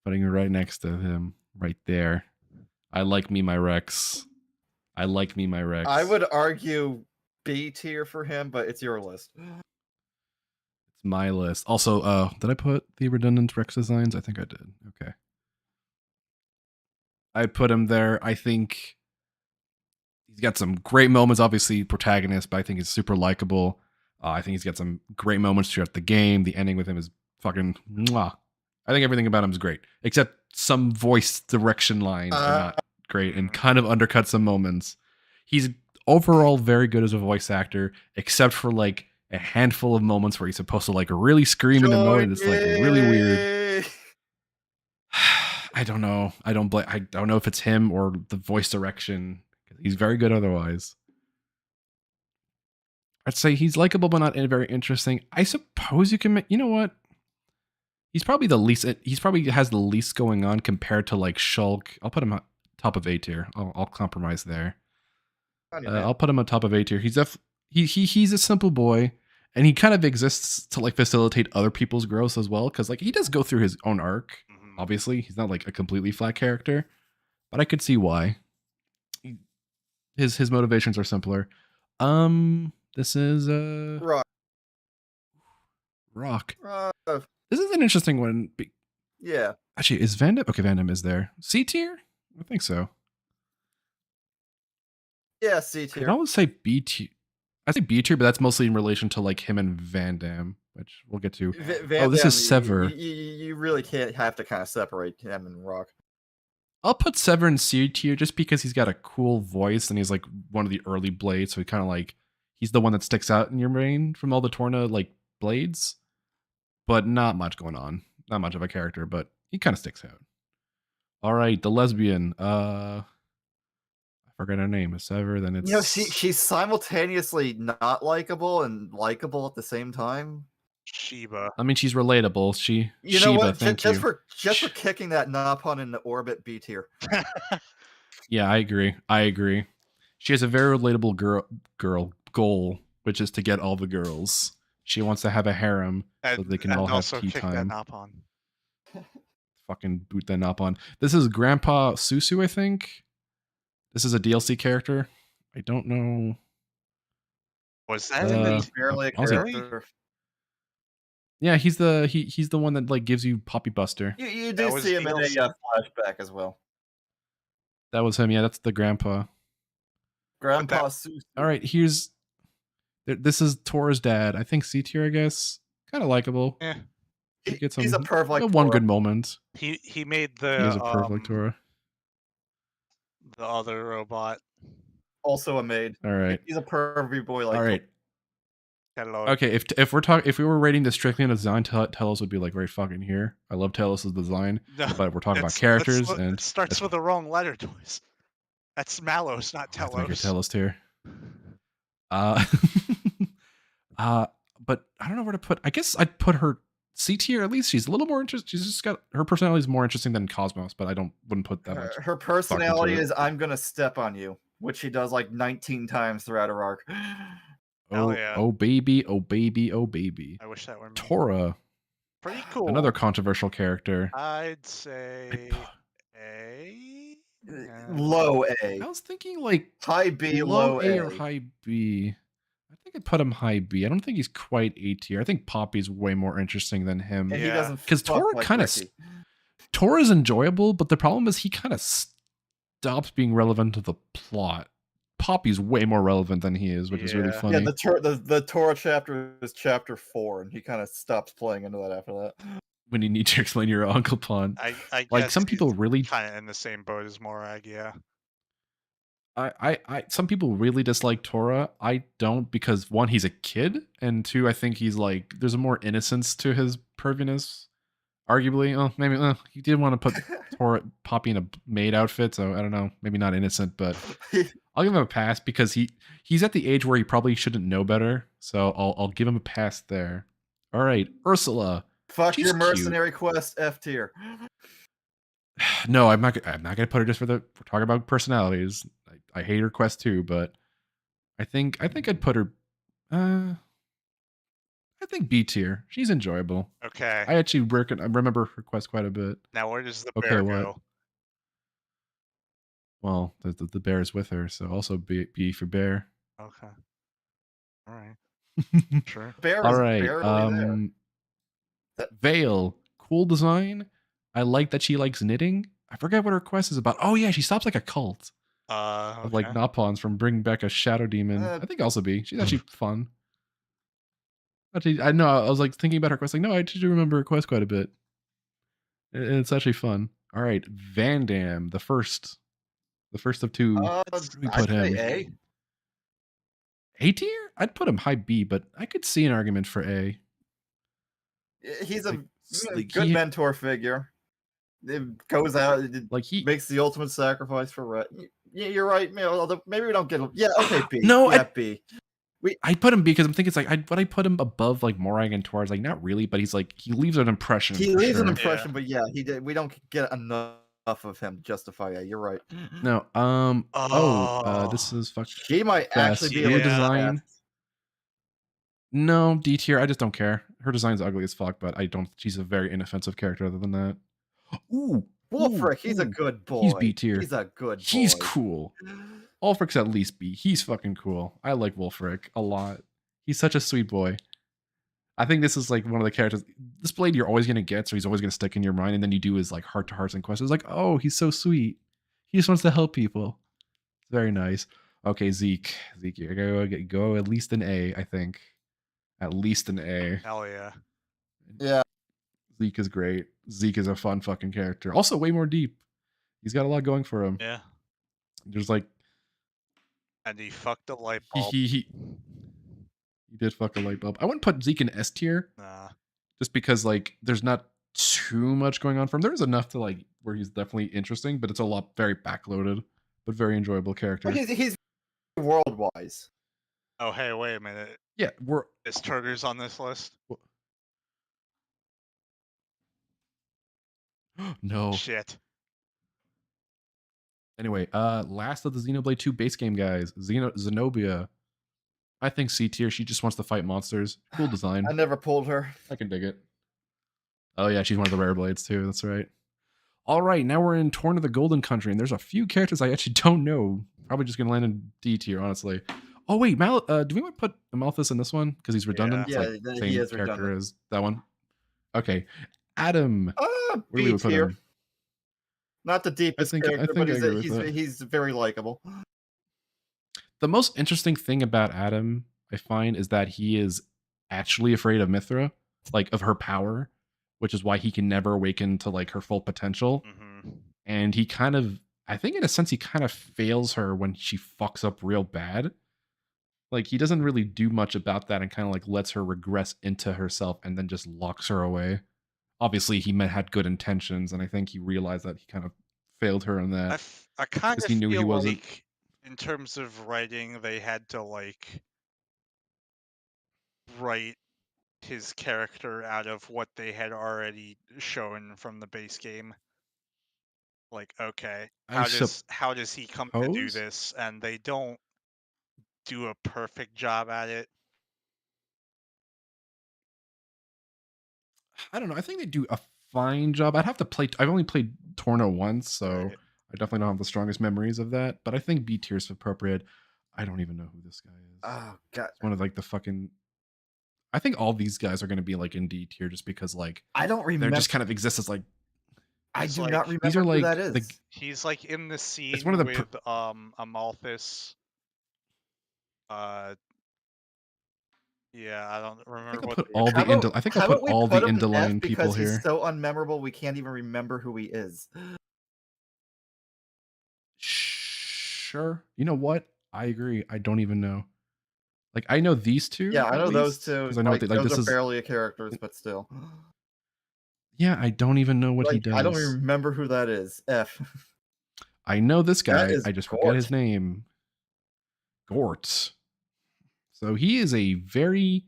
Speaker 1: Putting her right next to him. Right there. I like me my Rex. I like me my Rex.
Speaker 2: I would argue B tier for him, but it's your list.
Speaker 1: It's my list. Also, did I put the redundant Rex designs? I think I did. Okay. I put him there. I think he's got some great moments. Obviously, protagonist, but I think he's super likable. I think he's got some great moments throughout the game. The ending with him is fucking mwah. I think everything about him is great, except some voice direction lines are not great and kind of undercut some moments. He's overall very good as a voice actor, except for like a handful of moments where he's supposed to like really scream and annoy, and it's like really weird. I don't know. I don't know if it's him or the voice direction. He's very good otherwise. I'd say he's likable, but not very interesting. I suppose you can make, you know what? He's probably the least, he's probably has the least going on compared to like Shulk. I'll put him on top of A tier. I'll compromise there. I'll put him on top of A tier. He's he's a simple boy, and he kind of exists to like facilitate other people's growth as well. Cause like he does go through his own arc. Obviously, he's not like a completely flat character, but I could see why. His motivations are simpler. This is Rock. This is an interesting one.
Speaker 2: Yeah.
Speaker 1: Actually, is Van Damme? Okay, Van Damme is there. C tier? I think so.
Speaker 2: Yeah, C tier.
Speaker 1: I'd always say B tier. I say B tier, but that's mostly in relation to like him and Van Damme, which we'll get to.
Speaker 2: Van
Speaker 1: this
Speaker 2: Damme,
Speaker 1: is Sever.
Speaker 2: You really can't have to kind of separate him and Rock.
Speaker 1: I'll put Sever in C tier just because he's got a cool voice and he's like one of the early blades, so he kind of like he's the one that sticks out in your brain from all the Torna like blades, but not much going on. Not much of a character, but he kind of sticks out. All right, the lesbian. I forgot her name. Is Sever? Then it's
Speaker 2: she's simultaneously not likable and likable at the same time.
Speaker 3: Sheba.
Speaker 1: I mean, she's relatable.
Speaker 2: You
Speaker 1: Sheba,
Speaker 2: know what?
Speaker 1: thank
Speaker 2: Just
Speaker 1: you.
Speaker 2: for kicking that Napon into orbit, B tier.
Speaker 1: Yeah, I agree. She has a very relatable girl goal, which is to get all the girls. She wants to have a harem so they can all have tea time. Fucking boot that Napon. This is Grandpa Susu, I think. This is a DLC character. I don't know.
Speaker 3: Was that
Speaker 2: barely a character?
Speaker 1: Yeah, he's the one that like gives you Poppy Buster.
Speaker 2: You do see him in a flashback as well.
Speaker 1: That was him. Yeah, that's the grandpa.
Speaker 2: Grandpa Susu.
Speaker 1: All right, this is Tora's dad. I think C tier, I guess. Kind of likable.
Speaker 3: Yeah.
Speaker 2: He's a perv like
Speaker 1: one
Speaker 2: Tora.
Speaker 1: good moment.
Speaker 3: He made the
Speaker 1: He is a perv like Tora.
Speaker 3: The other robot.
Speaker 2: Also a maid.
Speaker 1: All right.
Speaker 2: He's a pervy boy like.
Speaker 1: All right.
Speaker 3: Hello.
Speaker 1: Okay, if we were rating this strictly on design, Telos would be like right fucking here. I love Telos' design, but we're talking about characters and
Speaker 3: it starts with the wrong letter, Doyes. That's Malos, not Telos.
Speaker 1: I think Telos tier. But I don't know where to put. I guess I'd put her C tier. At least she's a little more interesting. She's just got her personality is more interesting than Cosmos, but wouldn't put that much.
Speaker 2: Her personality is I'm gonna step on you, which she does like 19 times throughout her arc.
Speaker 1: Oh baby, oh baby, oh baby.
Speaker 3: I wish that were me.
Speaker 1: Tora.
Speaker 3: Pretty cool.
Speaker 1: Another controversial character.
Speaker 3: I'd say A.
Speaker 2: Low A.
Speaker 1: I was thinking like
Speaker 2: high B, low
Speaker 1: A or high B. I think I'd put him high B. I don't think he's quite A tier. I think Poppy's way more interesting than him.
Speaker 2: And he doesn't
Speaker 1: because Tora
Speaker 2: like
Speaker 1: kind of
Speaker 2: Ricky.
Speaker 1: Tora's enjoyable, but the problem is he kind of stops being relevant to the plot. Poppy's way more relevant than he is, which is really funny.
Speaker 2: Yeah, the Tora chapter is chapter 4, and he kind of stops playing into that after that.
Speaker 1: When you need to explain your Uncle Pond.
Speaker 3: I
Speaker 1: like
Speaker 3: guess
Speaker 1: some people really
Speaker 3: kind of in the same boat as Morag, yeah.
Speaker 1: I some people really dislike Tora. I don't, because one, he's a kid, and two, I think he's like there's a more innocence to his perviness. Arguably, maybe he did want to put Poppy in a maid outfit, so I don't know, maybe not innocent, but I'll give him a pass because he's at the age where he probably shouldn't know better. So I'll give him a pass there. All right, Ursula.
Speaker 2: Fuck
Speaker 1: She's
Speaker 2: your mercenary
Speaker 1: cute.
Speaker 2: quest, F tier.
Speaker 1: No, I'm not gonna put her just we're talking about personalities. I hate her quest too, but I think I'd put her. I think B tier. She's enjoyable.
Speaker 3: Okay.
Speaker 1: I actually I remember her quest quite a bit.
Speaker 3: Now where does the
Speaker 1: Okay,
Speaker 3: bear
Speaker 1: what?
Speaker 3: go?
Speaker 1: Well, the bear is with her, so also B for bear.
Speaker 3: Okay. All right. Sure.
Speaker 2: Bear
Speaker 1: All
Speaker 2: is
Speaker 1: right.
Speaker 2: barely there.
Speaker 1: Vale, cool design. I like that she likes knitting. I forget what her quest is about. Oh yeah, she stops like a cult of like
Speaker 3: Okay.
Speaker 1: Nopons from bringing back a shadow demon. I think also B. She's actually fun. Actually, I know. I was like thinking about her quest. Like, no, I do remember her quest quite a bit. And it's actually fun. All right, Van Dam, the first of two. Where do we put him?
Speaker 2: A.
Speaker 1: A tier? I'd put him high B, but I could see an argument for A.
Speaker 2: He's a
Speaker 1: like
Speaker 2: good
Speaker 1: he-
Speaker 2: mentor figure. It goes out, it
Speaker 1: Like he
Speaker 2: makes the ultimate sacrifice for Red. Yeah, you're right. Although maybe we don't get. Yeah, okay, B.
Speaker 1: No,
Speaker 2: yeah, B.
Speaker 1: I put him B because I'm thinking it's like would I put him above like Morag and Torres? Like not really, but he's like he leaves an impression.
Speaker 2: He
Speaker 1: for
Speaker 2: leaves an
Speaker 1: sure.
Speaker 2: impression, but yeah, he did. We don't get enough of him to justify. Yeah, you're right.
Speaker 1: No, this is fucking.
Speaker 2: She might actually be
Speaker 1: her
Speaker 2: able to
Speaker 1: design. No, D tier. I just don't care. Her design's ugly as fuck, but I don't. She's a very inoffensive character. Other than that, ooh,
Speaker 2: Wolfric, he's a good boy.
Speaker 1: He's B tier.
Speaker 2: He's a good boy.
Speaker 1: He's cool. Ulfric's at least B. He's fucking cool. I like Wolfric a lot. He's such a sweet boy. I think this is like one of the characters. This blade you're always gonna get, so he's always gonna stick in your mind. And then you do his like heart to hearts and quests. It's like, oh, he's so sweet. He just wants to help people. It's very nice. Okay, Zeke, you go at least an A. I think. At least an A.
Speaker 3: Hell yeah.
Speaker 2: Yeah.
Speaker 1: Zeke is great. Zeke is a fun fucking character. Also, way more deep. He's got a lot going for him.
Speaker 3: Yeah.
Speaker 1: There's like.
Speaker 3: And he fucked a light bulb.
Speaker 1: He did fuck a light bulb. I wouldn't put Zeke in S tier.
Speaker 3: Nah.
Speaker 1: Just because like there's not too much going on for him. There's enough to like where he's definitely interesting, but it's a lot very backloaded, but very enjoyable character.
Speaker 2: He's world-wise.
Speaker 3: Oh, hey, wait a minute.
Speaker 1: Yeah,
Speaker 3: Is Turgor's on this list?
Speaker 1: No.
Speaker 3: Shit.
Speaker 1: Anyway, last of the Xenoblade 2 base game guys, Zenobia. I think C tier. She just wants to fight monsters. Cool design.
Speaker 2: I never pulled her.
Speaker 1: I can dig it. Oh yeah, she's one of the rare blades too. That's right. All right, now we're in Torn of the Golden Country, and there's a few characters I actually don't know. Probably just gonna land in D tier, honestly. Oh wait, do we want to put Amalthus in this one because he's redundant?
Speaker 2: Yeah,
Speaker 1: It's like
Speaker 2: he
Speaker 1: same
Speaker 2: is
Speaker 1: character
Speaker 2: redundant.
Speaker 1: as that one. Okay, Adam. Where do
Speaker 2: B
Speaker 1: we put
Speaker 2: tier.
Speaker 1: him?
Speaker 2: Not the deepest character, but he's very likable.
Speaker 1: The most interesting thing about Adam, I find, is that he is actually afraid of Mithra, like of her power, which is why he can never awaken to like her full potential. And he kind of, I think in a sense, he kind of fails her when she fucks up real bad. Like he doesn't really do much about that and kind of like lets her regress into herself and then just locks her away. Obviously, he had good intentions, and I think he realized that he kind of failed her on that.
Speaker 3: I kind
Speaker 1: because
Speaker 3: of
Speaker 1: he knew
Speaker 3: feel
Speaker 1: he wasn't.
Speaker 3: like, in terms of writing, they had to like write his character out of what they had already shown from the base game. Like, okay, how does he come to do
Speaker 1: suppose?
Speaker 3: this? And they don't do a perfect job at it.
Speaker 1: I don't know. I think they do a fine job. I'd have to play. I've only played Torno once, so I definitely don't have the strongest memories of that. But I think B tier is appropriate. I don't even know who this guy is.
Speaker 2: Oh god,
Speaker 1: it's one of like the fucking. I think all these guys are going to be like in D tier just because like
Speaker 2: I don't remember.
Speaker 1: They just kind of exist as like.
Speaker 2: I do not remember
Speaker 1: these are like
Speaker 2: who that is.
Speaker 3: He's like in the scene
Speaker 1: one of the
Speaker 3: with Amalthus. Yeah, I don't remember what.
Speaker 1: I think I'll put all the Indolane people
Speaker 2: because
Speaker 1: here.
Speaker 2: He's so unmemorable, we can't even remember who he is.
Speaker 1: Sure. You know what? I agree. I don't even know. Like I know these two.
Speaker 2: Yeah, I know those two.
Speaker 1: Because I know
Speaker 2: like,
Speaker 1: what they, like
Speaker 2: those
Speaker 1: this
Speaker 2: are
Speaker 1: is
Speaker 2: barely characters, but still.
Speaker 1: Yeah, I don't even know what he
Speaker 2: Like,
Speaker 1: does.
Speaker 2: I don't remember who that is. F.
Speaker 1: I know this guy.
Speaker 2: is
Speaker 1: I just
Speaker 2: Gort.
Speaker 1: forget his name. Gort. So he is a very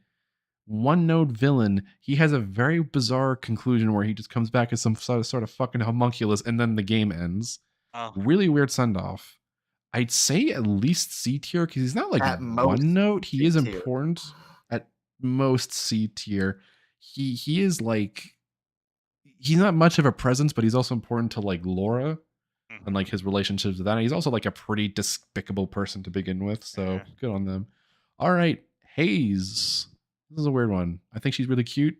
Speaker 1: one-note villain. He has a very bizarre conclusion where he just comes back as some sort of fucking homunculus, and then the game ends.
Speaker 3: Oh.
Speaker 1: Really weird send-off. I'd say at least C tier because he's not like
Speaker 2: At most
Speaker 1: one note. He is
Speaker 2: C-tier.
Speaker 1: important. At most C tier. He is like he's not much of a presence, but he's also important to like Laura and like his relationships with that. And he's also like a pretty despicable person to begin with. So good on them. All right, Hayes. This is a weird one. I think she's really cute.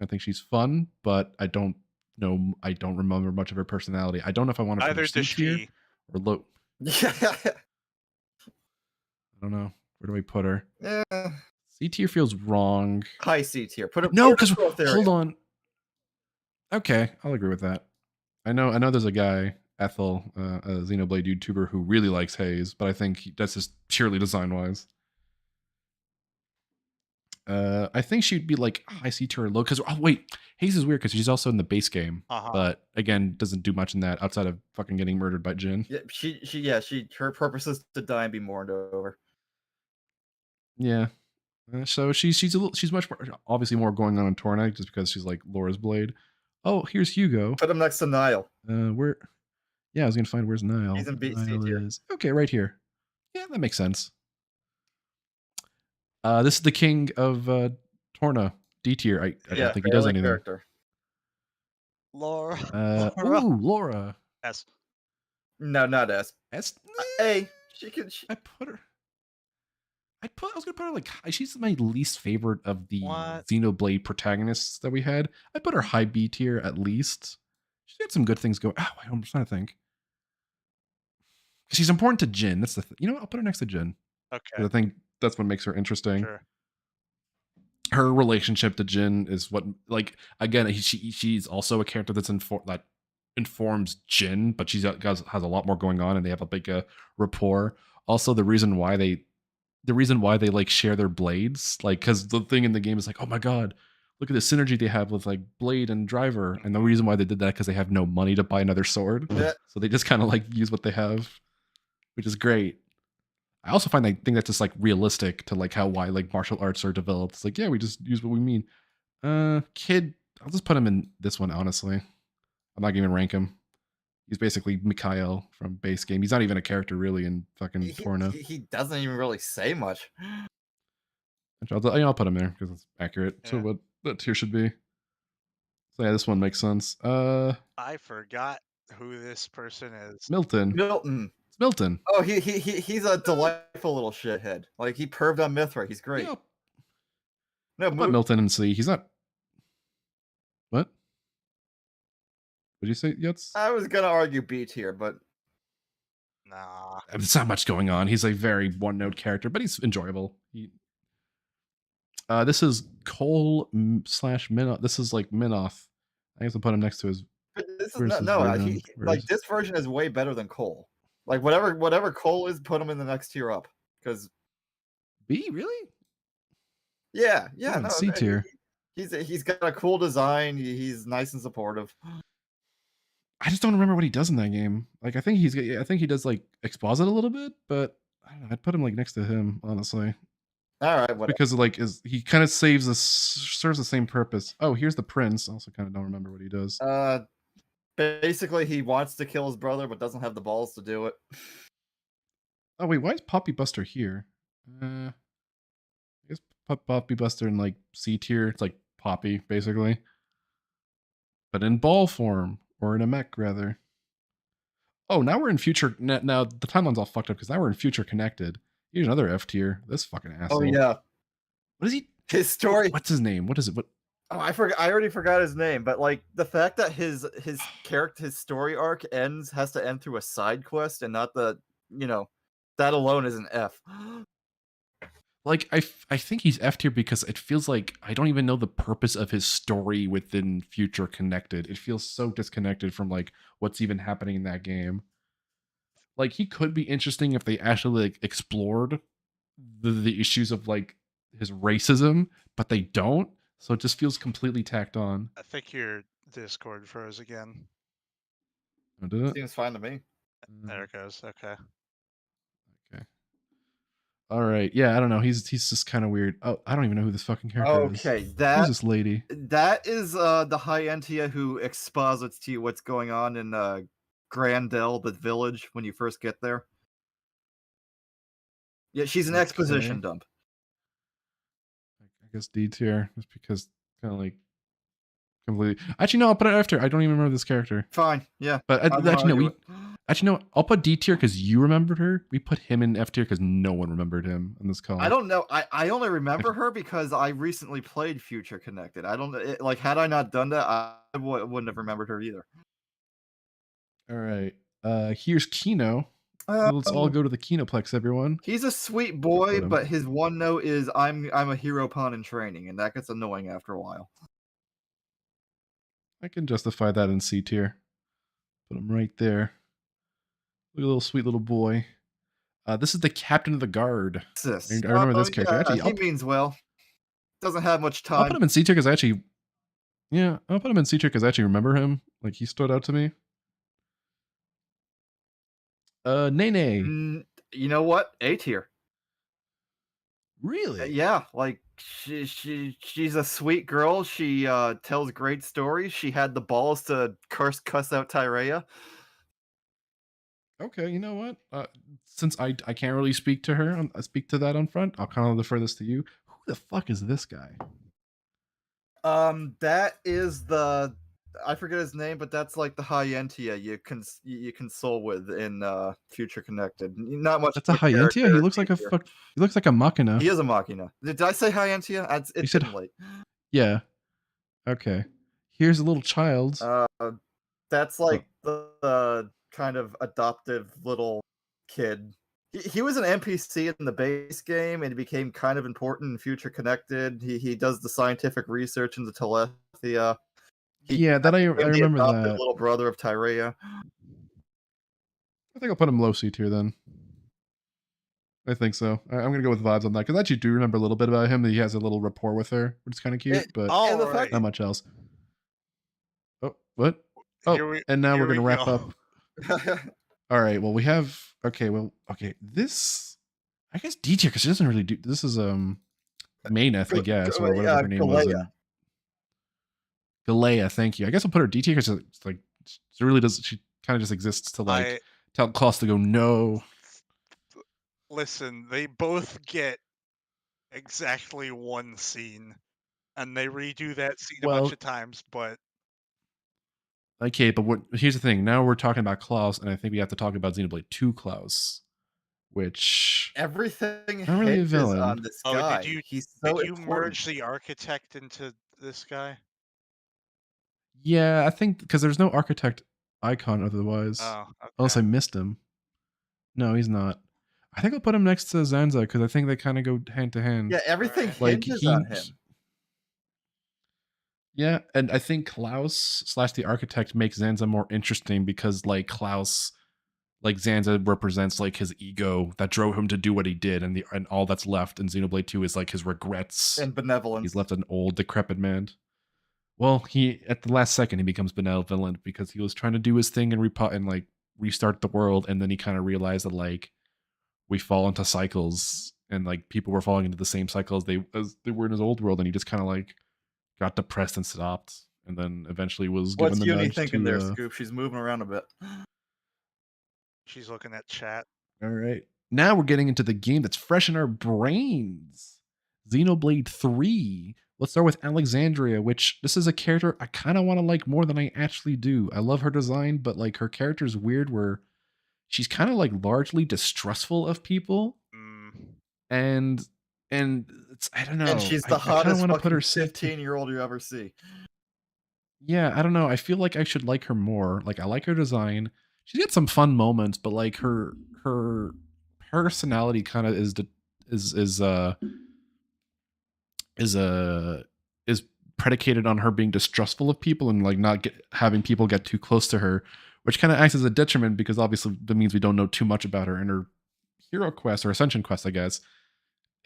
Speaker 1: I think she's fun, but I don't know. I don't remember much of her personality. I don't know if I want to put her C tier or low.
Speaker 2: Yeah.
Speaker 1: I don't know. Where do we put her? C tier feels wrong.
Speaker 2: High C tier. Put her.
Speaker 1: No, because hold on. Okay, I'll agree with that. I know. There's a guy, Ethel, a Xenoblade YouTuber, who really likes Hayes, but I think that's just purely design wise. I think she'd be like high C tier or low. Because wait, Hayes is weird because she's also in the base game, but again, doesn't do much in that outside of fucking getting murdered by Jin.
Speaker 2: Yeah, her purpose is to die and be mourned over.
Speaker 1: Yeah. So she's much more obviously more going on in Torna just because she's like Laura's blade. Oh, here's Hugo.
Speaker 2: Put him next to Niall.
Speaker 1: Where? Yeah, I was gonna find where's Niall.
Speaker 2: He's in B C
Speaker 1: Niall
Speaker 2: tier.
Speaker 1: is okay, right here. Yeah, that makes sense. This is the king of Torna, D tier. I don't think he does anything.
Speaker 3: Character. Laura.
Speaker 1: Ooh, Laura.
Speaker 3: S.
Speaker 2: No, not S.
Speaker 1: S.
Speaker 2: A. She could.
Speaker 1: I put her. I was gonna put her like she's my least favorite of the Xenoblade protagonists that we had. I put her high B tier at least. She had some good things going. Oh, I'm trying to think. She's important to Jin. That's the you know what? I'll put her next to Jin.
Speaker 3: Okay.
Speaker 1: I think that's what makes her interesting.
Speaker 3: Sure.
Speaker 1: Her relationship to Jin is what like again she's also a character that informs Jin, but she's has a lot more going on and they have a big rapport. Also, the reason why they like share their blades, like because the thing in the game is like, oh my god, look at the synergy they have with like Blade and Driver, and the reason why they did that because they have no money to buy another sword, so they just kind of like use what they have, which is great. I also think that's just like realistic to like why like martial arts are developed. It's like yeah, we just use what we mean. Kid, I'll just put him in this one. Honestly, I'm not gonna even rank him. He's basically Mikhail from base game. He's not even a character really in fucking Torna.
Speaker 2: He doesn't even really say much.
Speaker 1: I'll put him there because it's accurate to what that tier should be. So yeah, this one makes sense.
Speaker 3: I forgot who this person is.
Speaker 1: Milton. It's Milton.
Speaker 2: Oh, he's a delightful little shithead. Like he perved on Mithra. He's great.
Speaker 1: Yeah.
Speaker 2: No,
Speaker 1: put Milton and see. He's not. What? What did you say? Yets?
Speaker 2: I was gonna argue B tier, but
Speaker 3: nah.
Speaker 1: There's not much going on. He's a very one-note character, but he's enjoyable. This is Cole / Minoth. This is like Minoth. I guess I'll put him next to his.
Speaker 2: This is this version is way better than Cole. Like whatever Cole is, put him in the next tier up. Because
Speaker 1: B really?
Speaker 2: Yeah,
Speaker 1: no, C tier.
Speaker 2: He's got a cool design. He's nice and supportive.
Speaker 1: I just don't remember what he does in that game. Like I think he does like exposit a little bit, but I don't know, I'd put him like next to him honestly.
Speaker 2: All right, whatever.
Speaker 1: Because like he kind of serves the same purpose. Oh, here's the prince. I also kind of don't remember what he does.
Speaker 2: Basically he wants to kill his brother but doesn't have the balls to do it.
Speaker 1: Oh wait, why is Poppy Buster here? I guess Poppy Buster in like C tier. It's like Poppy basically, but in ball form or in a mech rather. Oh, now we're in future. Now the timeline's all fucked up because now we're in future connected. Here's another F tier. This fucking asshole.
Speaker 2: Oh yeah.
Speaker 1: What is he?
Speaker 2: His story.
Speaker 1: What's his name? What is it? What?
Speaker 2: Oh, I already forgot his name, but like the fact that his character, his story arc has to end through a side quest and not that alone is an F.
Speaker 1: Like I think he's F tier because it feels like I don't even know the purpose of his story within Future Connected. It feels so disconnected from like what's even happening in that game. Like he could be interesting if they actually like explored the issues of like his racism, but they don't. So it just feels completely tacked on.
Speaker 3: I think your Discord froze again.
Speaker 1: Oh, did it?
Speaker 2: Seems fine to me.
Speaker 3: There it goes. Okay.
Speaker 1: All right. Yeah, I don't know. He's just kind of weird. Oh, I don't even know who this fucking character is.
Speaker 2: Okay,
Speaker 1: Who's this lady?
Speaker 2: That is the high Entia who exposits to you what's going on in Grandel, the village, when you first get there. Yeah, she's an exposition dump.
Speaker 1: I guess D tier, just because kind of like completely. Actually, no, I'll put it F tier. I don't even remember this character.
Speaker 2: Fine, yeah.
Speaker 1: But actually, no, actually, no, I'll put D tier because you remembered her. We put him in F tier because no one remembered him in this call.
Speaker 2: I don't know. I only remember her because I recently played Future Connected. I don't like. Had I not done that, I wouldn't have remembered her either.
Speaker 1: All right. Here's Kino. Let's all go to the Kinoplex, everyone.
Speaker 2: He's a sweet boy, but his one note is I'm a hero pawn in training, and that gets annoying after a while.
Speaker 1: I can justify that in C tier. Put him right there. Look at a little sweet little boy. This is the captain of the guard. I remember this character.
Speaker 2: Yeah,
Speaker 1: Actually,
Speaker 2: he means well. Doesn't have much time.
Speaker 1: I'll put him in C tier because I actually, I'll put him in C tier because I actually remember him. Like he stood out to me. Nene.
Speaker 2: You know what? A tier.
Speaker 1: Really?
Speaker 2: Yeah, like she's a sweet girl. She tells great stories. She had the balls to cuss out Tyrea.
Speaker 1: Okay, you know what? Since I can't really speak to her, speak to that on front, I'll kind of defer this to you. Who the fuck is this guy?
Speaker 2: That is the I forget his name, but that's like the Hyentia you console with in Future Connected. Not much.
Speaker 1: That's a Hyentia. He looks like a fuck. He looks like a Machina.
Speaker 2: He is a Machina. Did I say Hyentia? It's been late.
Speaker 1: Yeah. Okay. Here's a little child.
Speaker 2: That's like the kind of adoptive little kid. He was an NPC in the base game, and he became kind of important in Future Connected. He does the scientific research into telepathia.
Speaker 1: Yeah, that I remember that.
Speaker 2: Little brother of Tyrea.
Speaker 1: I think I'll put him low C tier then. I think so. I'm gonna go with vibes on that because I actually do remember a little bit about him. That he has a little rapport with her, which is kind of cute, but not much else. Oh, what? Oh, and now we're gonna wrap up. All right. Well, we have. Okay. This, I guess D tier because she doesn't really do. This is Mayneth, I guess, or whatever her name was. Galea, thank you. I guess I'll put her D tier because it's like she really does. She kind of just exists to like tell Klaus to go no.
Speaker 3: Listen, they both get exactly one scene, and they redo that scene a bunch of times. But
Speaker 1: okay, but here's the thing. Now we're talking about Klaus, and I think we have to talk about Xenoblade 2 Klaus, which
Speaker 2: everything
Speaker 1: not really a
Speaker 2: hinges
Speaker 1: villain.
Speaker 2: on this guy.
Speaker 3: Did you merge the architect into this guy?
Speaker 1: Yeah, I think because there's no architect icon otherwise.
Speaker 3: Oh, okay.
Speaker 1: Unless I missed him. No, he's not. I think I'll put him next to Zanza because I think they kind of go hand to hand.
Speaker 2: Yeah, everything hinges on him.
Speaker 1: Yeah, and I think Klaus / the architect makes Zanza more interesting because like Klaus, like Zanza represents like his ego that drove him to do what he did, and all that's left in Xenoblade 2 is like his regrets
Speaker 2: and benevolence.
Speaker 1: He's left an old, decrepit man. Well, he at the last second he becomes benevolent because he was trying to do his thing and like restart the world, and then he kind of realized that like we fall into cycles, and like people were falling into the same cycles as they were in his old world, and he just kind of like got depressed and stopped, and then eventually was given the nudge.
Speaker 2: What's Uni thinking there, Scoop? She's moving around a bit.
Speaker 3: She's looking at chat.
Speaker 1: All right, now we're getting into the game that's fresh in our brains. Xenoblade 3. Let's start with Alexandria, which this is a character I kind of want to like more than I actually do. I love her design, but like her character is weird where she's kind of like largely distrustful of people. And it's, I don't know.
Speaker 2: And she's the hottest
Speaker 1: fucking
Speaker 2: 15-year-old you ever see.
Speaker 1: Yeah, I don't know. I feel like I should like her more. Like I like her design. She's got some fun moments, but like her personality kind of is predicated on her being distrustful of people and like not having people get too close to her, which kind of acts as a detriment because obviously that means we don't know too much about her. And her hero quest or ascension quest, I guess,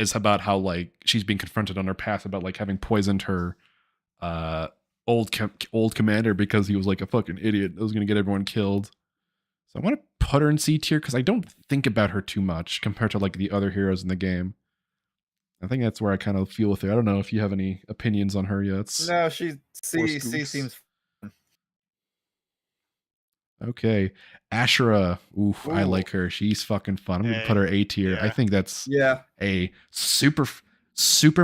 Speaker 1: is about how like she's being confronted on her path about like having poisoned her old commander because he was like a fucking idiot that was going to get everyone killed. So I want to put her in C tier because I don't think about her too much compared to like the other heroes in the game. I think that's where I kind of feel with her. I don't know if you have any opinions on her yet.
Speaker 2: No, C seems.
Speaker 1: Okay. Ashura. Oof, I
Speaker 2: Ooh.
Speaker 1: like her. She's fucking fun. I'm going to put her A tier. I think that's a super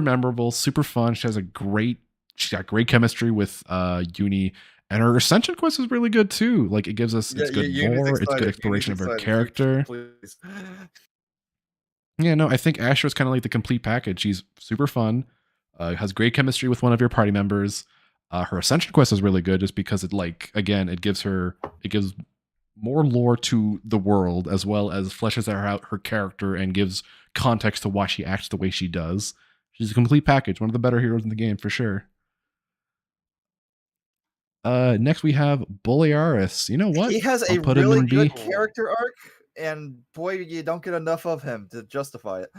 Speaker 1: memorable, super fun. She's got great chemistry with Uni, and her Ascension quest is really good too. Like it gives us it's good lore, it's good exploration of her character. Yeah, no, I think Ashura's kind of like the complete package. She's super fun, has great chemistry with one of your party members. Her Ascension quest is really good just because it gives more lore to the world as well as fleshes out her character and gives context to why she acts the way she does. She's a complete package, one of the better heroes in the game for sure. Next we have Bolearis. You know what?
Speaker 2: He has
Speaker 1: I'll
Speaker 2: a
Speaker 1: put him
Speaker 2: really
Speaker 1: in B.
Speaker 2: good character arc, and boy, you don't get enough of him to justify it.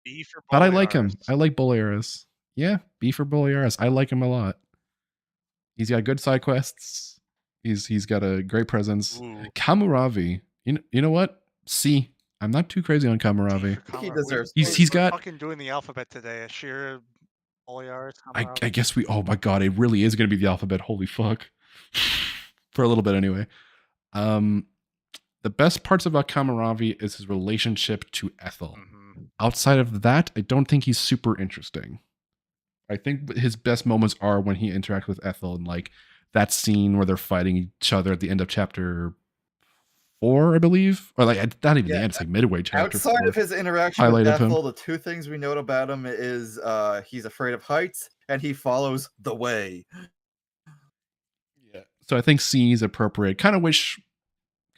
Speaker 3: B for
Speaker 1: But I like him. I like Bolearis. Yeah, B for Bolearis. I like him a lot. He's got good side quests. He's got a great presence.
Speaker 3: Ooh.
Speaker 1: Kamuravi. You know what? C. I'm not too crazy on Kamuravi.
Speaker 2: He deserves.
Speaker 1: He's got.
Speaker 3: Fucking doing the alphabet today. Ashira, Bolearis.
Speaker 1: I guess we. Oh my god! It really is going to be the alphabet. Holy fuck! For a little bit anyway. The best parts about Kamuravi is his relationship to Ethel. Outside of that, I don't think he's super interesting. I think his best moments are when he interacts with Ethel and like that scene where they're fighting each other at the end of chapter 4, I believe, or like not even the end. It's like midway chapter.
Speaker 2: Outside
Speaker 1: 4.
Speaker 2: of his interaction
Speaker 1: Highlight
Speaker 2: with
Speaker 1: of him.
Speaker 2: Ethel, the two things we note about him is he's afraid of heights and he follows the way.
Speaker 1: Yeah. So I think C is appropriate. Kind of wish.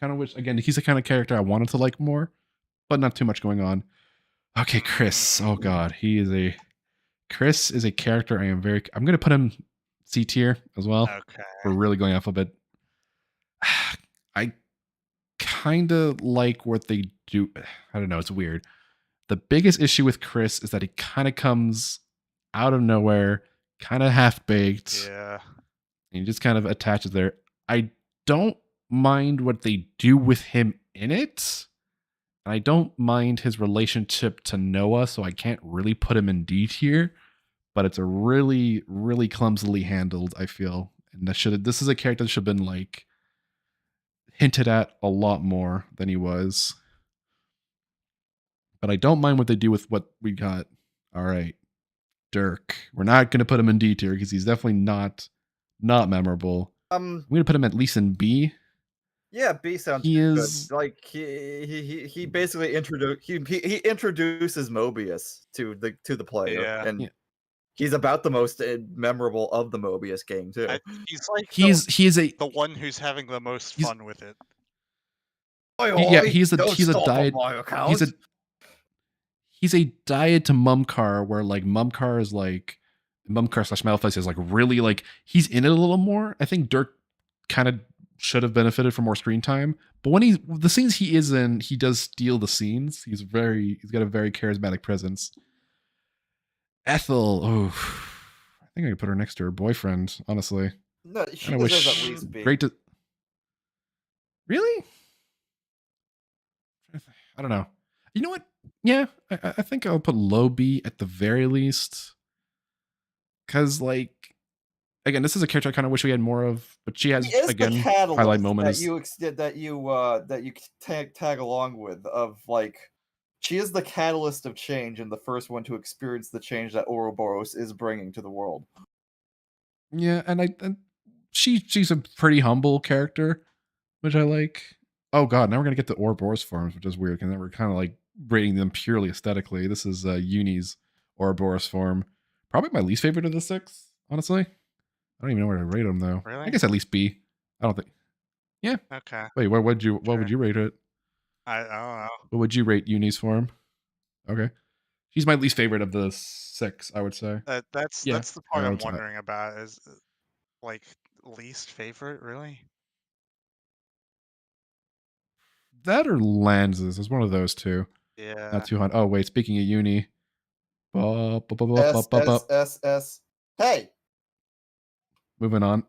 Speaker 1: Again, he's the kind of character I wanted to like more, but not too much going on. Okay, Chris. Oh god, Chris is a character I'm going to put him C tier as well.
Speaker 3: Okay.
Speaker 1: We're really going alphabet. I kind of like what they do. I don't know. It's weird. The biggest issue with Chris is that he kind of comes out of nowhere, kind of half-baked.
Speaker 3: Yeah.
Speaker 1: And he just kind of attaches there. I don't mind what they do with him in it. And I don't mind his relationship to Noah, so I can't really put him in D tier. But it's a really, really clumsily handled, I feel. And this is a character that should have been like hinted at a lot more than he was. But I don't mind what they do with what we got. All right. Dirk. We're not going to put him in D tier because he's definitely not memorable. I'm going to put him at least in B.
Speaker 2: Yeah, B sounds good. Like he basically introduces Mobius to the player, and he's about the most memorable of the Mobius game too.
Speaker 3: He's like
Speaker 1: the
Speaker 3: one who's having the most fun with it.
Speaker 1: He's a diet. He's a diet to Mumcar, where like Mumcar / Malphite is like really like he's in it a little more. I think Dirk kind of should have benefited from more screen time, but when the scenes he is in, he does steal the scenes. He's got a very charismatic presence. Ethel, I think I could put her next to her boyfriend. Honestly,
Speaker 2: no, she deserves at least B.
Speaker 1: Really? I don't know. You know what? Yeah, I think I'll put low B at the very least. Because, like, again, this is a character I kind of wish we had more of, but she has again highlight moments
Speaker 2: that you tag along with. Of like, she is the catalyst of change and the first one to experience the change that Ouroboros is bringing to the world.
Speaker 1: Yeah, and she's a pretty humble character, which I like. Oh god, now we're gonna get the Ouroboros forms, which is weird because we're kind of like rating them purely aesthetically. This is Uni's Ouroboros form, probably my least favorite of the 6. Honestly, I don't even know where to rate them though.
Speaker 3: Really?
Speaker 1: I guess at least B. I don't think. Yeah.
Speaker 3: Okay.
Speaker 1: Wait, what would you rate it?
Speaker 3: I don't know.
Speaker 1: What would you rate Uni's form? Okay, she's my least favorite of the 6. I would say.
Speaker 3: That's the part I'm wondering about. Is like least favorite, really?
Speaker 1: That or lenses is one of those two.
Speaker 3: Yeah.
Speaker 1: Not too hot. Oh wait, speaking of Uni.
Speaker 2: S. Hey.
Speaker 1: Moving on.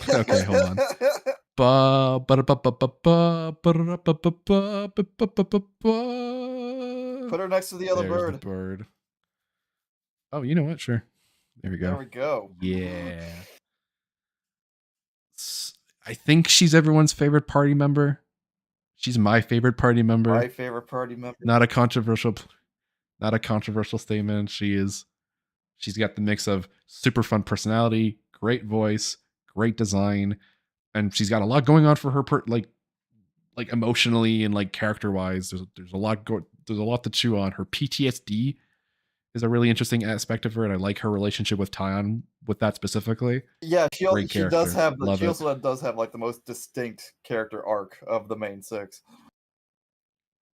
Speaker 1: Okay, hold on.
Speaker 2: Put her next to the other
Speaker 1: There's
Speaker 2: bird.
Speaker 1: The bird. Oh, you know what? Sure. There we go.
Speaker 2: There we go.
Speaker 1: Yeah. I think she's everyone's favorite party member. She's my favorite party member.
Speaker 2: My favorite party member.
Speaker 1: Not a controversial statement. She's got the mix of super fun personality, great voice, great design, and she's got a lot going on for her like emotionally and like character wise. There's a lot to chew on. Her PTSD is a really interesting aspect of her, and I like her relationship with Tyon with that specifically.
Speaker 2: Yeah, she also does have like the most distinct character arc of the main 6.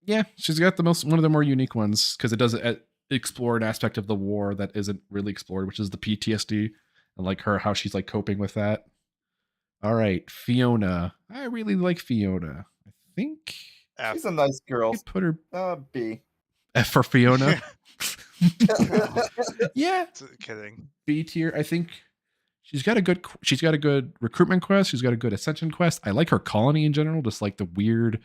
Speaker 1: Yeah, she's got one of the more unique ones because it does explore an aspect of the war that isn't really explored, which is the PTSD and like how she's like coping with that. All right, Fiona. I really like Fiona. I think
Speaker 2: she's a nice girl.
Speaker 1: Put her
Speaker 2: B.
Speaker 1: F for Fiona. Yeah,
Speaker 3: kidding.
Speaker 1: B tier. I think she's got a good recruitment quest. She's got a good ascension quest. I like her colony in general, just like the weird,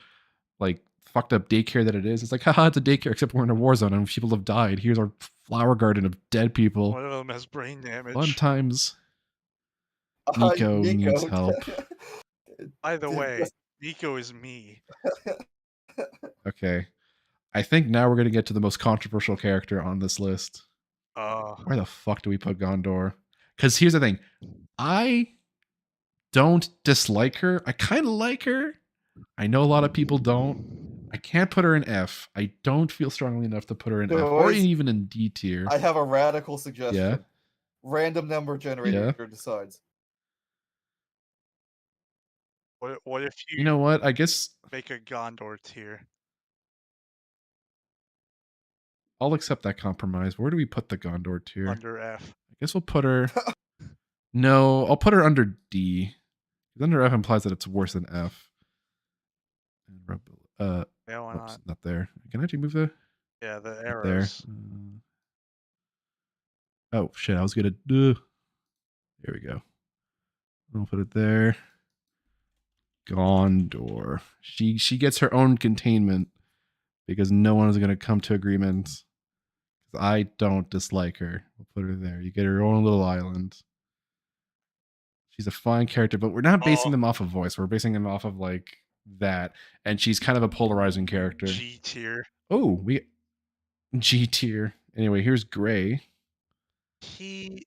Speaker 1: like fucked up daycare that it is. It's like, haha, it's a daycare, except we're in a war zone and people have died. Here's our flower garden of dead people.
Speaker 3: One of them has brain damage.
Speaker 1: Fun times. Nico needs help.
Speaker 3: By the way, Nico is me.
Speaker 1: Okay. I think now we're going to get to the most controversial character on this list. Where the fuck do we put Gondor? Because here's the thing. I don't dislike her. I kind of like her. I know a lot of people don't. I can't put her in F. I don't feel strongly enough to put her in F or even in D tier.
Speaker 2: I have a radical suggestion.
Speaker 1: Yeah.
Speaker 2: Random number generator decides.
Speaker 3: What if
Speaker 1: you know what? I guess
Speaker 3: make a Gondor tier?
Speaker 1: I'll accept that compromise. Where do we put the Gondor tier?
Speaker 3: Under F.
Speaker 1: I guess we'll put her. No, I'll put her under D. Because under F implies that it's worse than F.
Speaker 3: Yeah, why
Speaker 1: oops,
Speaker 3: not?
Speaker 1: Not there. Can I actually move the?
Speaker 3: Yeah, the
Speaker 1: there.
Speaker 3: arrows.
Speaker 1: Oh shit! I was gonna. There we go. I'll put it there. Gondor. She gets her own containment because no one is gonna come to agreement. I don't dislike her. We'll put her there. You get her own little island. She's a fine character, but we're not basing them off of voice. We're basing them off of like that, and she's kind of a polarizing character.
Speaker 3: G tier.
Speaker 1: Oh, we G tier. Anyway, here's Gray.
Speaker 3: He's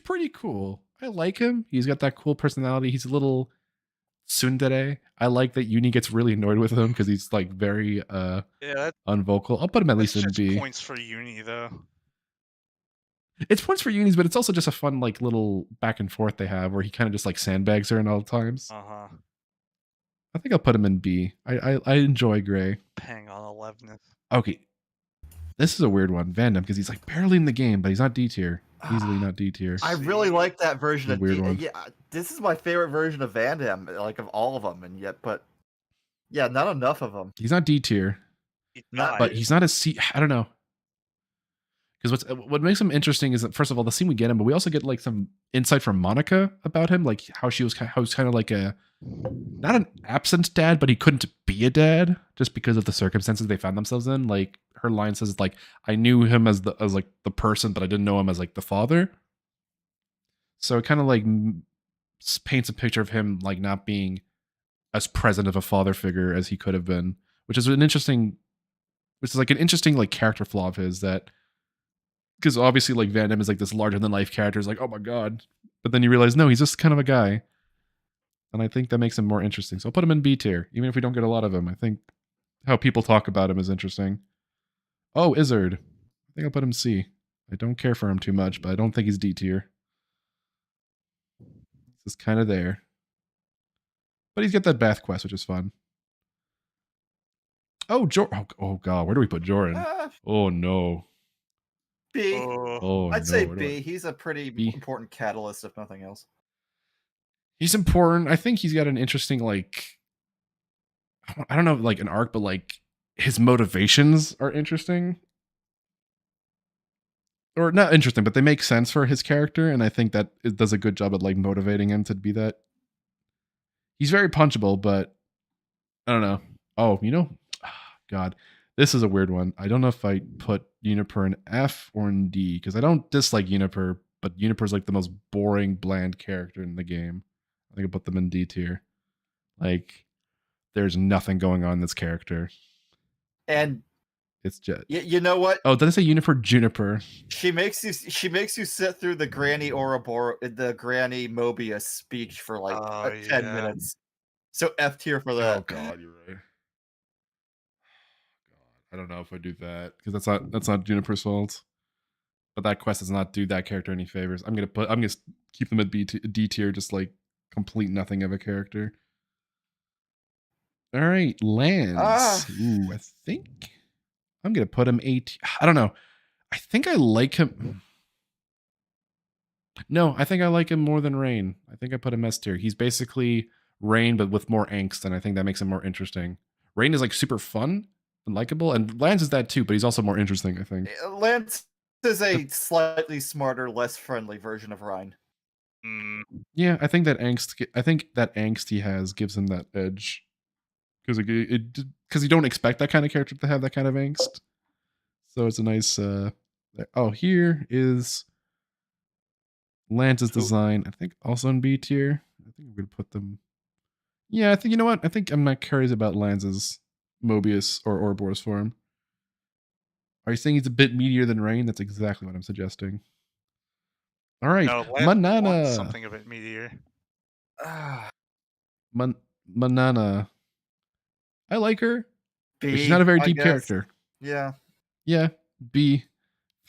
Speaker 1: pretty cool. I like him. He's got that cool personality. He's a little tsundere. I like that Uni gets really annoyed with him because he's like very unvocal. I'll put him at least in B.
Speaker 3: Points for Uni though.
Speaker 1: It's points for Unis, but it's also just a fun like little back and forth they have where he kind of just like sandbags her in all the times. I think I'll put him in B. I enjoy Gray.
Speaker 3: Hang on 11th.
Speaker 1: Okay. This is a weird one. Vandam, because he's like barely in the game, but he's not D tier. Easily not D tier.
Speaker 2: I really like that version of
Speaker 1: weird one.
Speaker 2: Yeah, this is my favorite version of Vandam, like of all of them, and yet, but yeah, not enough of them.
Speaker 1: He's not D tier, but he's not a C. I don't know. Because what makes him interesting is that first of all the scene we get him, but we also get like some insight from Monica about him, like how he was kind of like a not an absent dad, but he couldn't be a dad just because of the circumstances they found themselves in. Like her line says, like I knew him as like the person, but I didn't know him as like the father. So it kind of like paints a picture of him like not being as present of a father figure as he could have been, which is an interesting like character flaw of his that. Because obviously, like Vandam is like this larger than life character. Is like, oh my god, but then you realize no, he's just kind of a guy, and I think that makes him more interesting. So I'll put him in B tier, even if we don't get a lot of him. I think how people talk about him is interesting. Oh, Izzard, I think I'll put him C. I don't care for him too much, but I don't think he's D tier. He's kind of there, but he's got that Bath quest, which is fun. Oh, oh god, where do we put Joran? Oh no.
Speaker 2: B. I'd say
Speaker 1: no,
Speaker 2: B. He's a pretty important catalyst, if nothing else.
Speaker 1: He's important. I think he's got an interesting, like, I don't know, like an arc, but like his motivations are interesting. Or not interesting, but they make sense for his character. And I think that it does a good job at like motivating him to be that. He's very punchable, but I don't know. Oh, God. This is a weird one. I don't know if I put Uniper in F or in D, because I don't dislike Uniper, but Uniper's like the most boring, bland character in the game. I think I put them in D tier. Like, there's nothing going on in this character.
Speaker 2: And
Speaker 1: it's just
Speaker 2: you know what?
Speaker 1: Oh, did I say Juniper?
Speaker 2: She makes you sit through the Granny the Granny Mobius speech for like 10 minutes. So F tier for that.
Speaker 1: Oh god, you're right. I don't know if I do that because that's not Juniper's fault. But that quest does not do that character any favors. I'm gonna keep them at D tier, just like complete nothing of a character. All right, Lance. Ooh, I think I'm gonna put him I don't know. I think I like him. No, I think I like him more than Rain. I think I put him S tier. He's basically Rain, but with more angst, and I think that makes him more interesting. Rain is like super fun and likable, and Lance is that too, but he's also more interesting, I think.
Speaker 2: Lance is a slightly smarter, less friendly version of Ryan.
Speaker 1: Yeah, I think that angst he has gives him that edge. Because you don't expect that kind of character to have that kind of angst. So it's a nice here is Lance's design. I think also in B tier. I think I'm gonna put them. Yeah, I think you know what? I think I'm not curious about Lance's Mobius or Ouroboros form. Are you saying he's a bit meatier than Rain? That's exactly what I'm suggesting. All right,
Speaker 3: No,
Speaker 1: Manana.
Speaker 3: Something a bit meatier.
Speaker 1: Manana. I like her.
Speaker 2: B,
Speaker 1: but she's not a very deep character.
Speaker 2: Yeah.
Speaker 1: Yeah. B.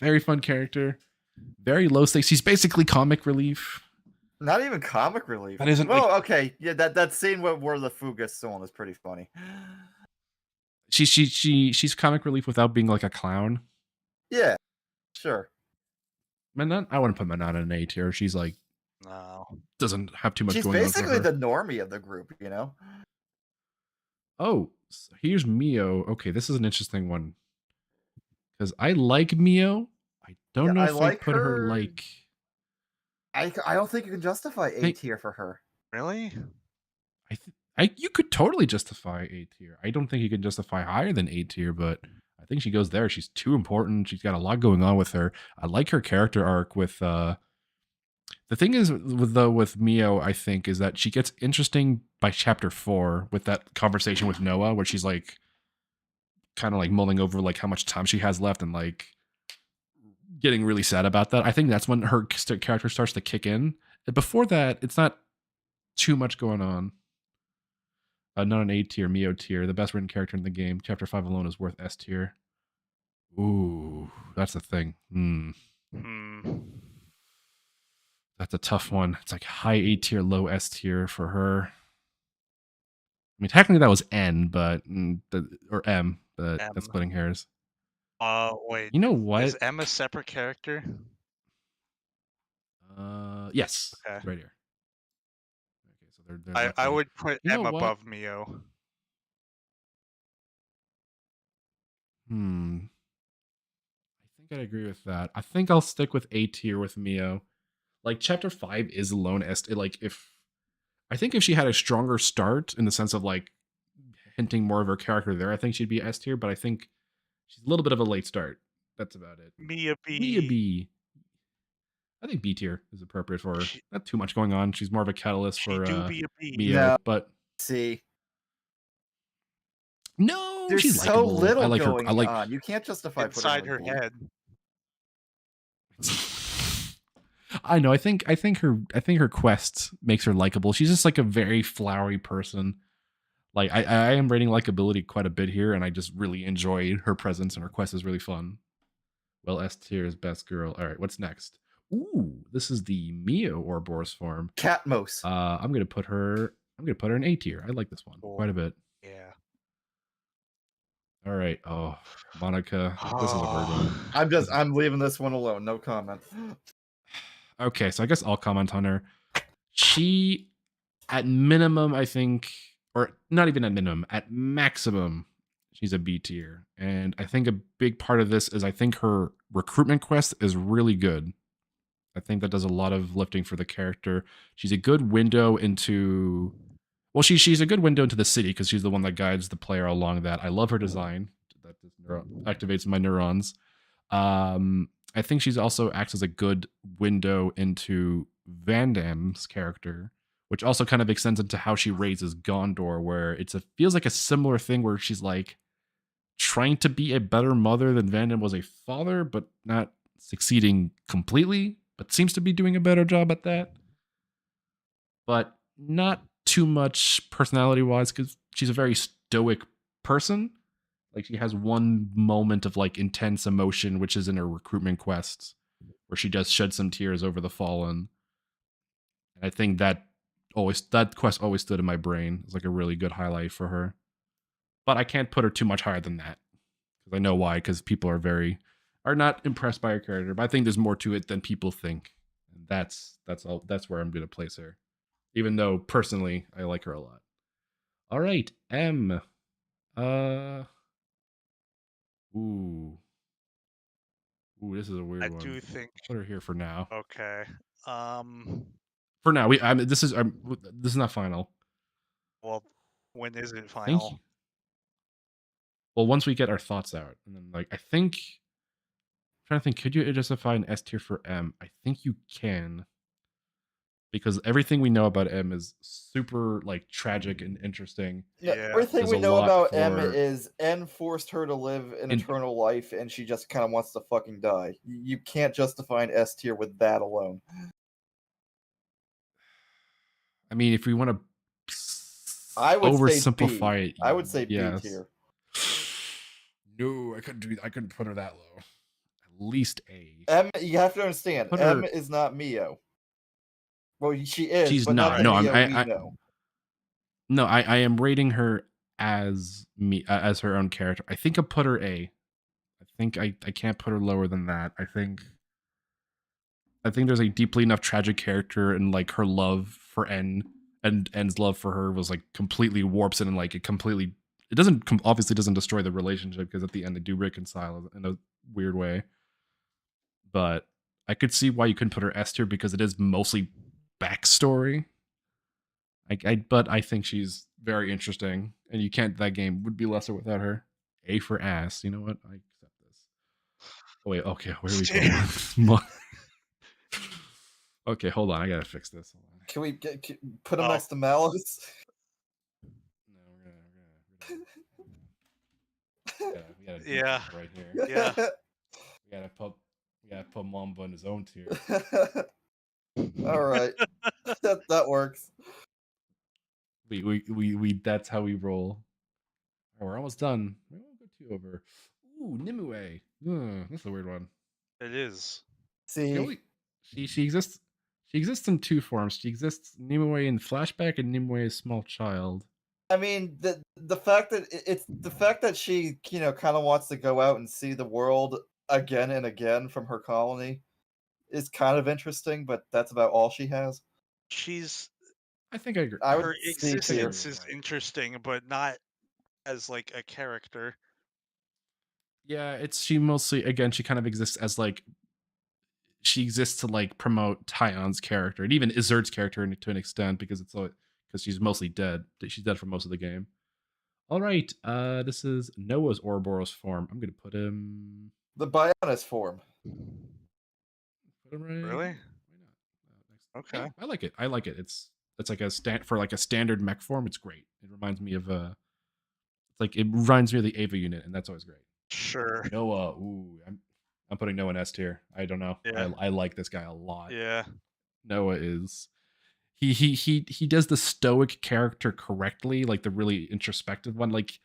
Speaker 1: Very fun character. Very low stakes. She's basically comic relief.
Speaker 2: Not even comic relief.
Speaker 1: That isn't.
Speaker 2: Well, okay. Yeah, that scene where the food gets stolen is pretty funny.
Speaker 1: She's comic relief without being like a clown.
Speaker 2: Yeah. Sure.
Speaker 1: Manana, I wouldn't put Manana in A tier. She's like doesn't have too much going on.
Speaker 2: She's basically the normie of the group, you know?
Speaker 1: Oh, so here's Mio. Okay, this is an interesting one. Because I like Mio. I don't know if I put her like.
Speaker 2: I don't think you can justify A tier for her.
Speaker 3: Really?
Speaker 1: You could totally justify A tier. I don't think you can justify higher than A tier, but I think she goes there. She's too important. She's got a lot going on with her. I like her character arc with the thing is with Mio, I think, is that she gets interesting by chapter 4 with that conversation with Noah, where she's like kind of like mulling over like how much time she has left and like getting really sad about that. I think that's when her character starts to kick in. Before that, it's not too much going on. Not an A tier, Mio tier, the best written character in the game. Chapter 5 alone is worth S tier. Ooh, that's the thing. That's a tough one. It's like high A tier, low S tier for her. I mean, technically that was N, but or M, but that's splitting hairs.
Speaker 3: Wait.
Speaker 1: You know what?
Speaker 3: Is M a separate character?
Speaker 1: Yes.
Speaker 3: Okay.
Speaker 1: Right here. Okay, so they're
Speaker 3: I would put M
Speaker 1: what?
Speaker 3: above Mio.
Speaker 1: I think I'd agree with that. I think I'll stick with A tier with Mio. Like chapter 5 is alone S. Like I think if she had a stronger start in the sense of like hinting more of her character there, I think she'd be S tier. But I think she's a little bit of a late start. That's about it.
Speaker 3: Mia B.
Speaker 1: Mia B. I think B tier is appropriate for her. Not too much going on. She's more of a catalyst for Mio,
Speaker 2: no.
Speaker 1: but
Speaker 2: see.
Speaker 1: No,
Speaker 2: there's
Speaker 1: she's
Speaker 2: so
Speaker 1: likable.
Speaker 2: little
Speaker 1: I like
Speaker 2: going
Speaker 1: her. I like
Speaker 2: on. You can't justify
Speaker 3: inside
Speaker 2: putting
Speaker 3: her head.
Speaker 1: I know. I think her quest makes her likable. She's just like a very flowery person. Like I am rating likability quite a bit here, and I just really enjoy her presence, and her quest is really fun. Well, S tier is best girl. All right, what's next? Ooh, this is the Mio Ouroboros form.
Speaker 2: Catmos.
Speaker 1: I'm gonna put her in A tier. I like this one quite a bit.
Speaker 3: Yeah.
Speaker 1: All right. Oh, Monica, this is a hard one.
Speaker 2: I'm leaving this one alone. No comment.
Speaker 1: Okay, so I guess I'll comment on her. She, at minimum, I think, or not even at minimum, at maximum, she's a B tier. And I think a big part of this is I think her recruitment quest is really good. I think that does a lot of lifting for the character. She's a good window into... Well, she's a good window into the city because she's the one that guides the player along that. I love her design. That just activates my neurons. I think she's also acts as a good window into Van Damme's character which also kind of extends into how she raises Gondor, where feels like a similar thing where she's like trying to be a better mother than Vandam was a father, but not succeeding completely, but seems to be doing a better job at that. But not too much personality wise, because she's a very stoic person. Like, she has one moment of like intense emotion, which is in her recruitment quests, where she does shed some tears over the fallen. And I think that quest always stood in my brain. It's like a really good highlight for her. But I can't put her too much higher than that, because I know why. Because people are not impressed by her character. But I think there's more to it than people think. And that's where I'm gonna place her, even though personally I like her a lot. All right, M. Ooh, this is a weird one.
Speaker 3: I do think.
Speaker 1: Put her here for now.
Speaker 3: Okay.
Speaker 1: For now, this is not final.
Speaker 3: Well, when is it final?
Speaker 1: Well, once we get our thoughts out, and then I'm trying to think, could you justify an S tier for M? I think you can, because everything we know about M is super like tragic and interesting.
Speaker 2: Yeah, everything we know about M is N forced her to live an eternal life, and she just kind of wants to fucking die. You can't justify an S tier with that alone.
Speaker 1: I mean, if we want to
Speaker 2: I would
Speaker 1: oversimplify it,
Speaker 2: I would say
Speaker 1: yes.
Speaker 2: B tier.
Speaker 1: No, I couldn't put her that low. At least A.
Speaker 2: M, you have to understand, M is not Mio. Well, she is.
Speaker 1: She's
Speaker 2: but
Speaker 1: not.
Speaker 2: No,
Speaker 1: I am rating her as as her own character. I think I'll put her A. I think I can't put her lower than that. I think there's a deeply enough tragic character, and like her love for N and N's love for her was like completely warps it, and like it obviously doesn't destroy the relationship, because at the end they do reconcile in a weird way. But I could see why you couldn't put her S tier, because it is mostly backstory. But I think she's very interesting, and that game would be lesser without her. A for ass. You know what? I accept this. Oh wait, okay, where are we going? Okay, hold on. I gotta fix this.
Speaker 2: Can we put him next to Malice?
Speaker 1: No, we gotta
Speaker 3: yeah.
Speaker 1: Right here.
Speaker 3: Yeah.
Speaker 1: We gotta put Mamba in his own tier.
Speaker 2: All right, that works.
Speaker 1: We that's how we roll. Oh, we're almost done. We won't go too over. Ooh, Nimue. That's a weird one.
Speaker 3: It is.
Speaker 2: See,
Speaker 1: she exists. She exists in two forms. She exists Nimue in flashback and Nimue as small child.
Speaker 2: I mean, the fact that she kind of wants to go out and see the world again and again from her colony is kind of interesting, but that's about all she has.
Speaker 1: I think I agree.
Speaker 3: Her existence is interesting, but not as like a character.
Speaker 1: Yeah, she mostly, again, she kind of exists as like, she exists to like promote Tyon's character, and even Izzard's character to an extent, because she's mostly dead. She's dead for most of the game. All right, this is Noah's Ouroboros form. I'm gonna put him
Speaker 2: the Bionis form.
Speaker 1: Put him right.
Speaker 3: Really?
Speaker 1: Okay. Yeah, I like it. It's like a standard mech form. It's great. It reminds me of it reminds me of the Ava unit, and that's always great.
Speaker 3: Sure.
Speaker 1: Noah, ooh, I'm putting Noah in S tier. I don't know.
Speaker 3: Yeah.
Speaker 1: I like this guy a lot.
Speaker 3: Yeah.
Speaker 1: Noah is he does the stoic character correctly, like the really introspective one. Like,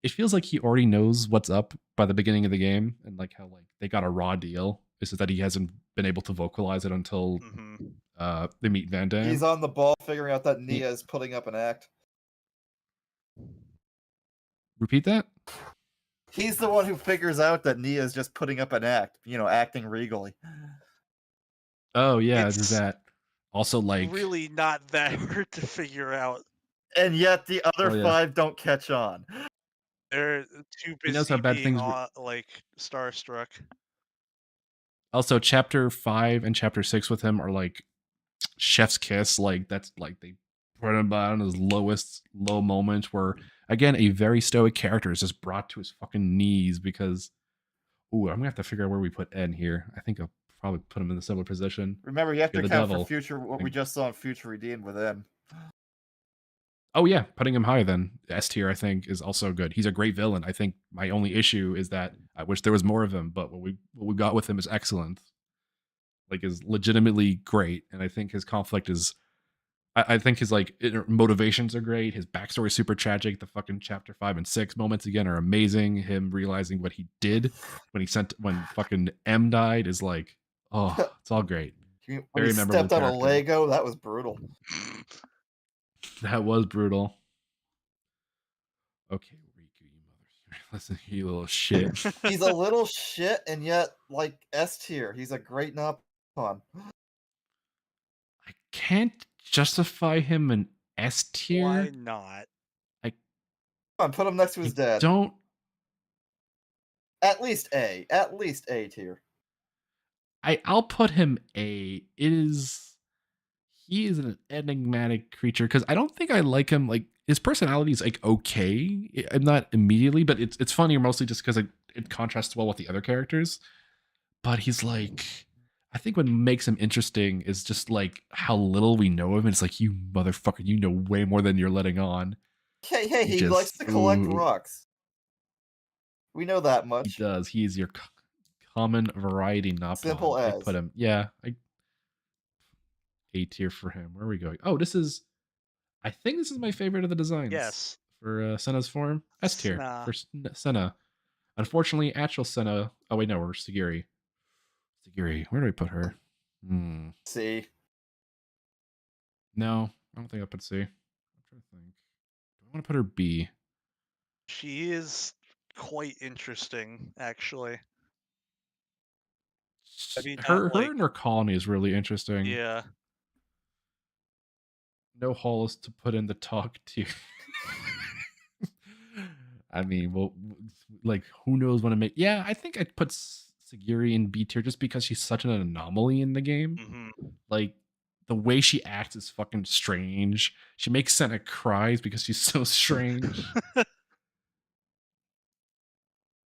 Speaker 1: it feels like he already knows what's up by the beginning of the game, and like how like they got a raw deal. It's just that he hasn't been able to vocalize it until they meet Vandam.
Speaker 2: He's on the ball figuring out that Nia is putting up an act.
Speaker 1: Repeat that?
Speaker 2: He's the one who figures out that Nia is just putting up an act, acting regally.
Speaker 1: Oh yeah, there's that. Also, like,
Speaker 3: really not that hard to figure out.
Speaker 2: And yet the other 5 don't catch on.
Speaker 3: They're too busy
Speaker 1: knows how bad
Speaker 3: being
Speaker 1: things
Speaker 3: like starstruck.
Speaker 1: Also, chapter 5 and chapter 6 with him are like chef's kiss. Like, that's like they put him on his low moment, where again a very stoic character is just brought to his fucking knees because I'm gonna have to figure out where we put N here. I think I'll probably put him in a similar position.
Speaker 2: Remember, you have to
Speaker 1: the
Speaker 2: account
Speaker 1: devil.
Speaker 2: for future what we just saw in Future Redeemed Within.
Speaker 1: Oh yeah, putting him higher than S tier, I think, is also good. He's a great villain. I think my only issue is that I wish there was more of him, but what we got with him is excellent. Like, is legitimately great, and I think his conflict is. I think his like motivations are great. His backstory is super tragic. The fucking chapter 5 and 6 moments again are amazing. Him realizing what he did when fucking M died is like, oh, it's all great.
Speaker 2: When
Speaker 1: Very
Speaker 2: he
Speaker 1: memorable
Speaker 2: stepped on a
Speaker 1: character.
Speaker 2: Lego, that was brutal.
Speaker 1: That was brutal. Okay, Riku, you mother. Listen, you little shit.
Speaker 2: He's a little shit, and yet, like, S tier. He's a great Napon.
Speaker 1: I can't justify him in S tier.
Speaker 3: Why not?
Speaker 2: Come on, put him next to his dad.
Speaker 1: Don't.
Speaker 2: At least A. At least A tier.
Speaker 1: I'll put him A. He is an enigmatic creature because I don't think I like him. Like, his personality is like okay. I'm not immediately, but it's funny mostly just because it contrasts well with the other characters. But he's like, I think what makes him interesting is just like how little we know of him. It's like, you motherfucker, you know way more than you're letting on.
Speaker 2: Hey, he likes to collect rocks. We know that much.
Speaker 1: He does. He is your common variety Napon.
Speaker 2: Simple as.
Speaker 1: I put him. Yeah, A tier for him. Where are we going? Oh, I think this is my favorite of the designs.
Speaker 3: Yes.
Speaker 1: For Senna's form. S tier for Senna. Unfortunately, actual Senna. Oh wait, no, we're Sagiri. Sagiri, where do we put her?
Speaker 2: C.
Speaker 1: No, I don't think I'll put C. I'm trying to think. Do I want to put her B?
Speaker 3: She is quite interesting, actually. I mean,
Speaker 1: her and her colony is really interesting.
Speaker 3: Yeah.
Speaker 1: No halls to put in the talk tier. I mean, well, like, who knows when to make. Yeah, I think I'd put Sagiri in B tier just because she's such an anomaly in the game.
Speaker 3: Mm-hmm.
Speaker 1: Like, the way she acts is fucking strange. She makes Senna cries because she's so strange.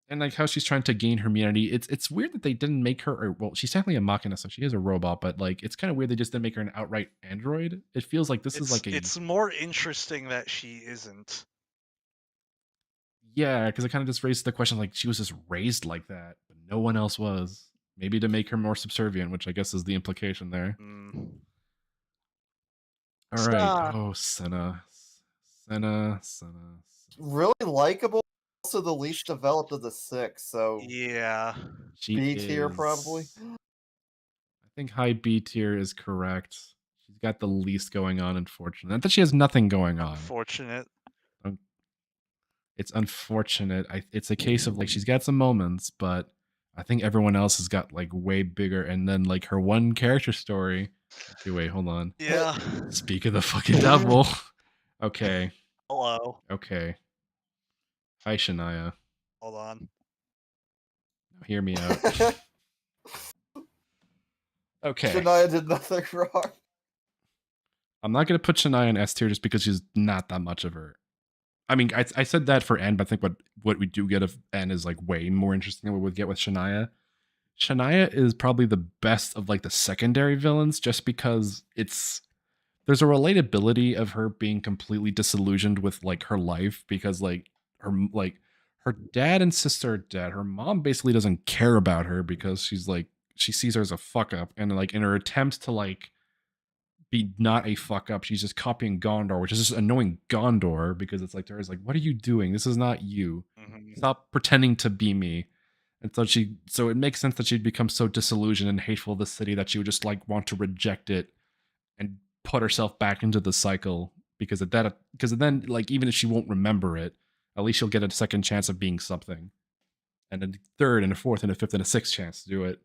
Speaker 1: And like how she's trying to gain her immunity. It's weird that they didn't make her, or well, she's technically a machina, so she is a robot, but like it's kind of weird they just didn't make her an outright android. It feels like this is like
Speaker 3: it's more interesting that she isn't.
Speaker 1: Yeah, because it kind of just raises the question, like, she was just raised like that, but no one else was. Maybe to make her more subservient, which I guess is the implication there. All right. Oh, Senna.
Speaker 2: Really likable. Also the least developed of the 6, so
Speaker 3: yeah.
Speaker 2: B tier probably.
Speaker 1: I think high B tier is correct. She's got the least going on, unfortunately. Not that she has nothing going on.
Speaker 3: Unfortunate.
Speaker 1: It's unfortunate. It's a case of like she's got some moments, but I think everyone else has got like way bigger. And then like her one character story. Actually, wait, hold on.
Speaker 3: Yeah.
Speaker 1: Speak of the fucking devil. Okay.
Speaker 3: Hello.
Speaker 1: Okay. Hi, Shania.
Speaker 3: Hold on.
Speaker 1: Hear me out. Okay.
Speaker 2: Shania did nothing wrong.
Speaker 1: I'm not gonna put Shania in S tier just because she's not that much of her. I mean, I said that for N, but I think what we do get of N is like way more interesting than what we would get with Shania. Shania is probably the best of like the secondary villains, just because there's a relatability of her being completely disillusioned with like her life, because like her dad and sister are dead. Her mom basically doesn't care about her because she sees her as a fuck up, and like in her attempt to like be not a fuck up, she's just copying Gondor, which is just annoying Gondor, because it's like to her, is like, what are you doing? This is not you. Stop pretending to be me. And so it makes sense that she'd become so disillusioned and hateful of the city that she would just like want to reject it and put herself back into the cycle, because then like even if she won't remember it, at least she'll get a second chance of being something, and a third and a fourth and a fifth and a sixth chance to do it.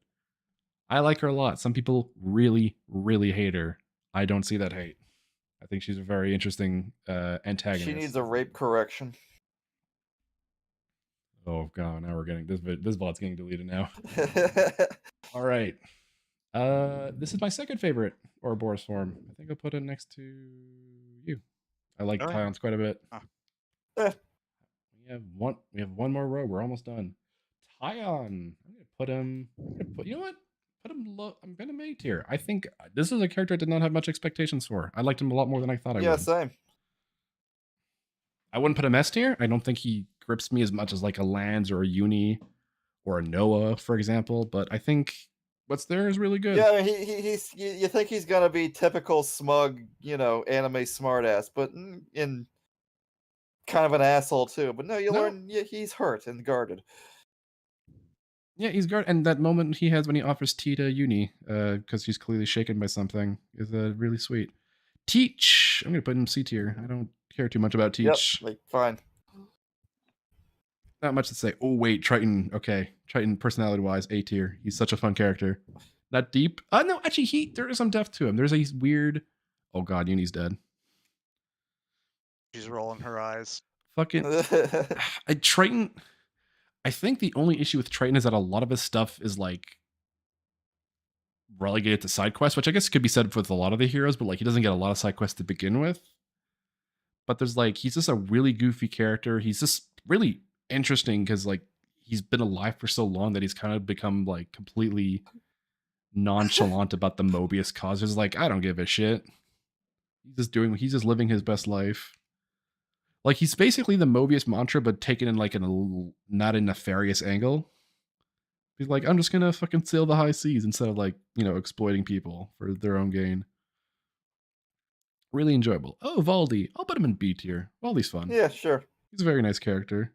Speaker 1: I like her a lot. Some people really, really hate her. I don't see that hate. I think she's a very interesting antagonist.
Speaker 2: She needs a rape correction.
Speaker 1: Oh god, now we're getting this VOD's getting deleted now. All right. This is my second favorite Ouroboros form. I think I'll put it next to you. I like Tyons quite a bit. We have one more row. We're almost done. Tyon. I'm gonna put him. You know what? I'm gonna A tier. I think this is a character I did not have much expectations for. I liked him a lot more than I thought I would.
Speaker 2: Yeah, same.
Speaker 1: I wouldn't put him S tier. I don't think he grips me as much as like a Lands or a Uni or a Noah, for example. But I think what's there is really good.
Speaker 2: Yeah, he's you think he's gonna be typical smug, anime smartass, but in kind of an asshole too. But no, you learn he's hurt and guarded.
Speaker 1: Yeah, he's guarded, and that moment he has when he offers tea to Uni, because he's clearly shaken by something, is really sweet. Teach, I'm gonna put him C tier. I don't care too much about Teach.
Speaker 2: Yep, fine.
Speaker 1: Not much to say. Oh wait, Triton. Okay, Triton, personality-wise, A tier. He's such a fun character. Not deep. No, actually, there is some depth to him. There's a weird. Oh god, Uni's dead.
Speaker 3: She's rolling her eyes.
Speaker 1: Fucking Triton. I think the only issue with Triton is that a lot of his stuff is like relegated to side quests, which I guess could be said with a lot of the heroes, but like he doesn't get a lot of side quests to begin with. But there's like he's just a really goofy character. He's just really interesting because like he's been alive for so long that he's kind of become like completely nonchalant about the Mobius cause. He's like, I don't give a shit. He's just living his best life. Like he's basically the Mobius mantra, but taken in like not a nefarious angle. He's like, I'm just gonna fucking sail the high seas instead of like, exploiting people for their own gain. Really enjoyable. Oh, Valdi. I'll put him in B tier. Valdi's fun.
Speaker 2: Yeah, sure.
Speaker 1: He's a very nice character.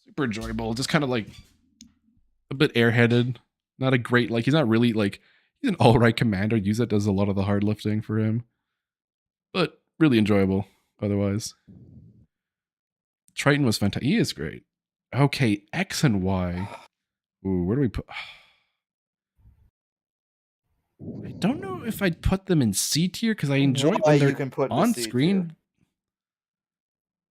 Speaker 1: Super enjoyable. Just kind of like a bit airheaded. Not a great, like, he's not really like, he's an alright commander. Yuza does a lot of the hard lifting for him. But really enjoyable otherwise. Triton was fantastic. He is great. Okay, X and Y. Ooh, where do we put? I don't know if I'd put them in C tier because I enjoy when they're on screen.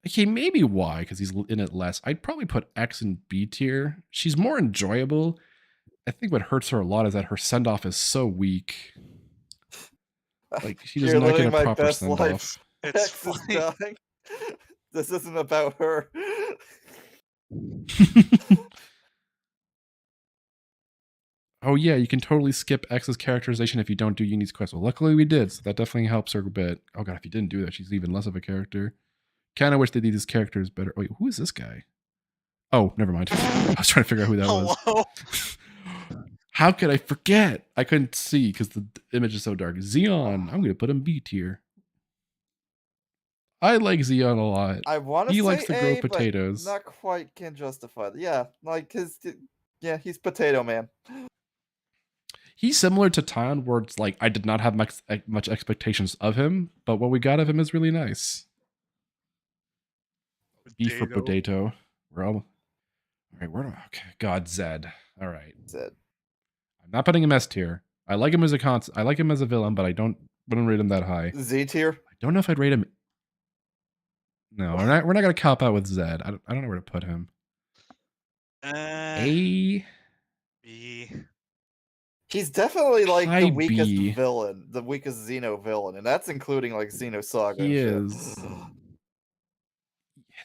Speaker 1: Okay, maybe Y because he's in it less. I'd probably put X in B tier. She's more enjoyable. I think what hurts her a lot is that her send off is so weak. Like she does not get a proper send off.
Speaker 2: X is dying. This isn't about her.
Speaker 1: Oh yeah, you can totally skip X's characterization if you don't do Uni's quest. Well, luckily we did, so that definitely helps her a bit. Oh god, if you didn't do that, she's even less of a character. Kind of wish they did these characters better. Wait, who is this guy? Oh, never mind. I was trying to figure out who that was. How could I forget? I couldn't see because the image is so dark. Xeon, I'm going to put him B tier. I like Xeon a lot.
Speaker 2: I want to
Speaker 1: He
Speaker 2: say
Speaker 1: likes to grow
Speaker 2: A,
Speaker 1: potatoes.
Speaker 2: But not quite can justify that. Yeah, like he's Potato Man.
Speaker 1: He's similar to Tan, where it's like I did not have much expectations of him, but what we got of him is really nice. B for potato. We're all right. Okay, God, Zed. All right,
Speaker 2: Zed.
Speaker 1: I'm not putting him S tier. I like him as I like him as a villain, but I wouldn't rate him that high.
Speaker 2: Z tier.
Speaker 1: I don't know if I'd rate him. No, we're not gonna cop out with Zed. I don't know where to put him. A.
Speaker 3: B.
Speaker 2: He's definitely like the weakest
Speaker 1: B.
Speaker 2: villain, the weakest Xeno villain, and that's including like Xenosaga.
Speaker 1: He is.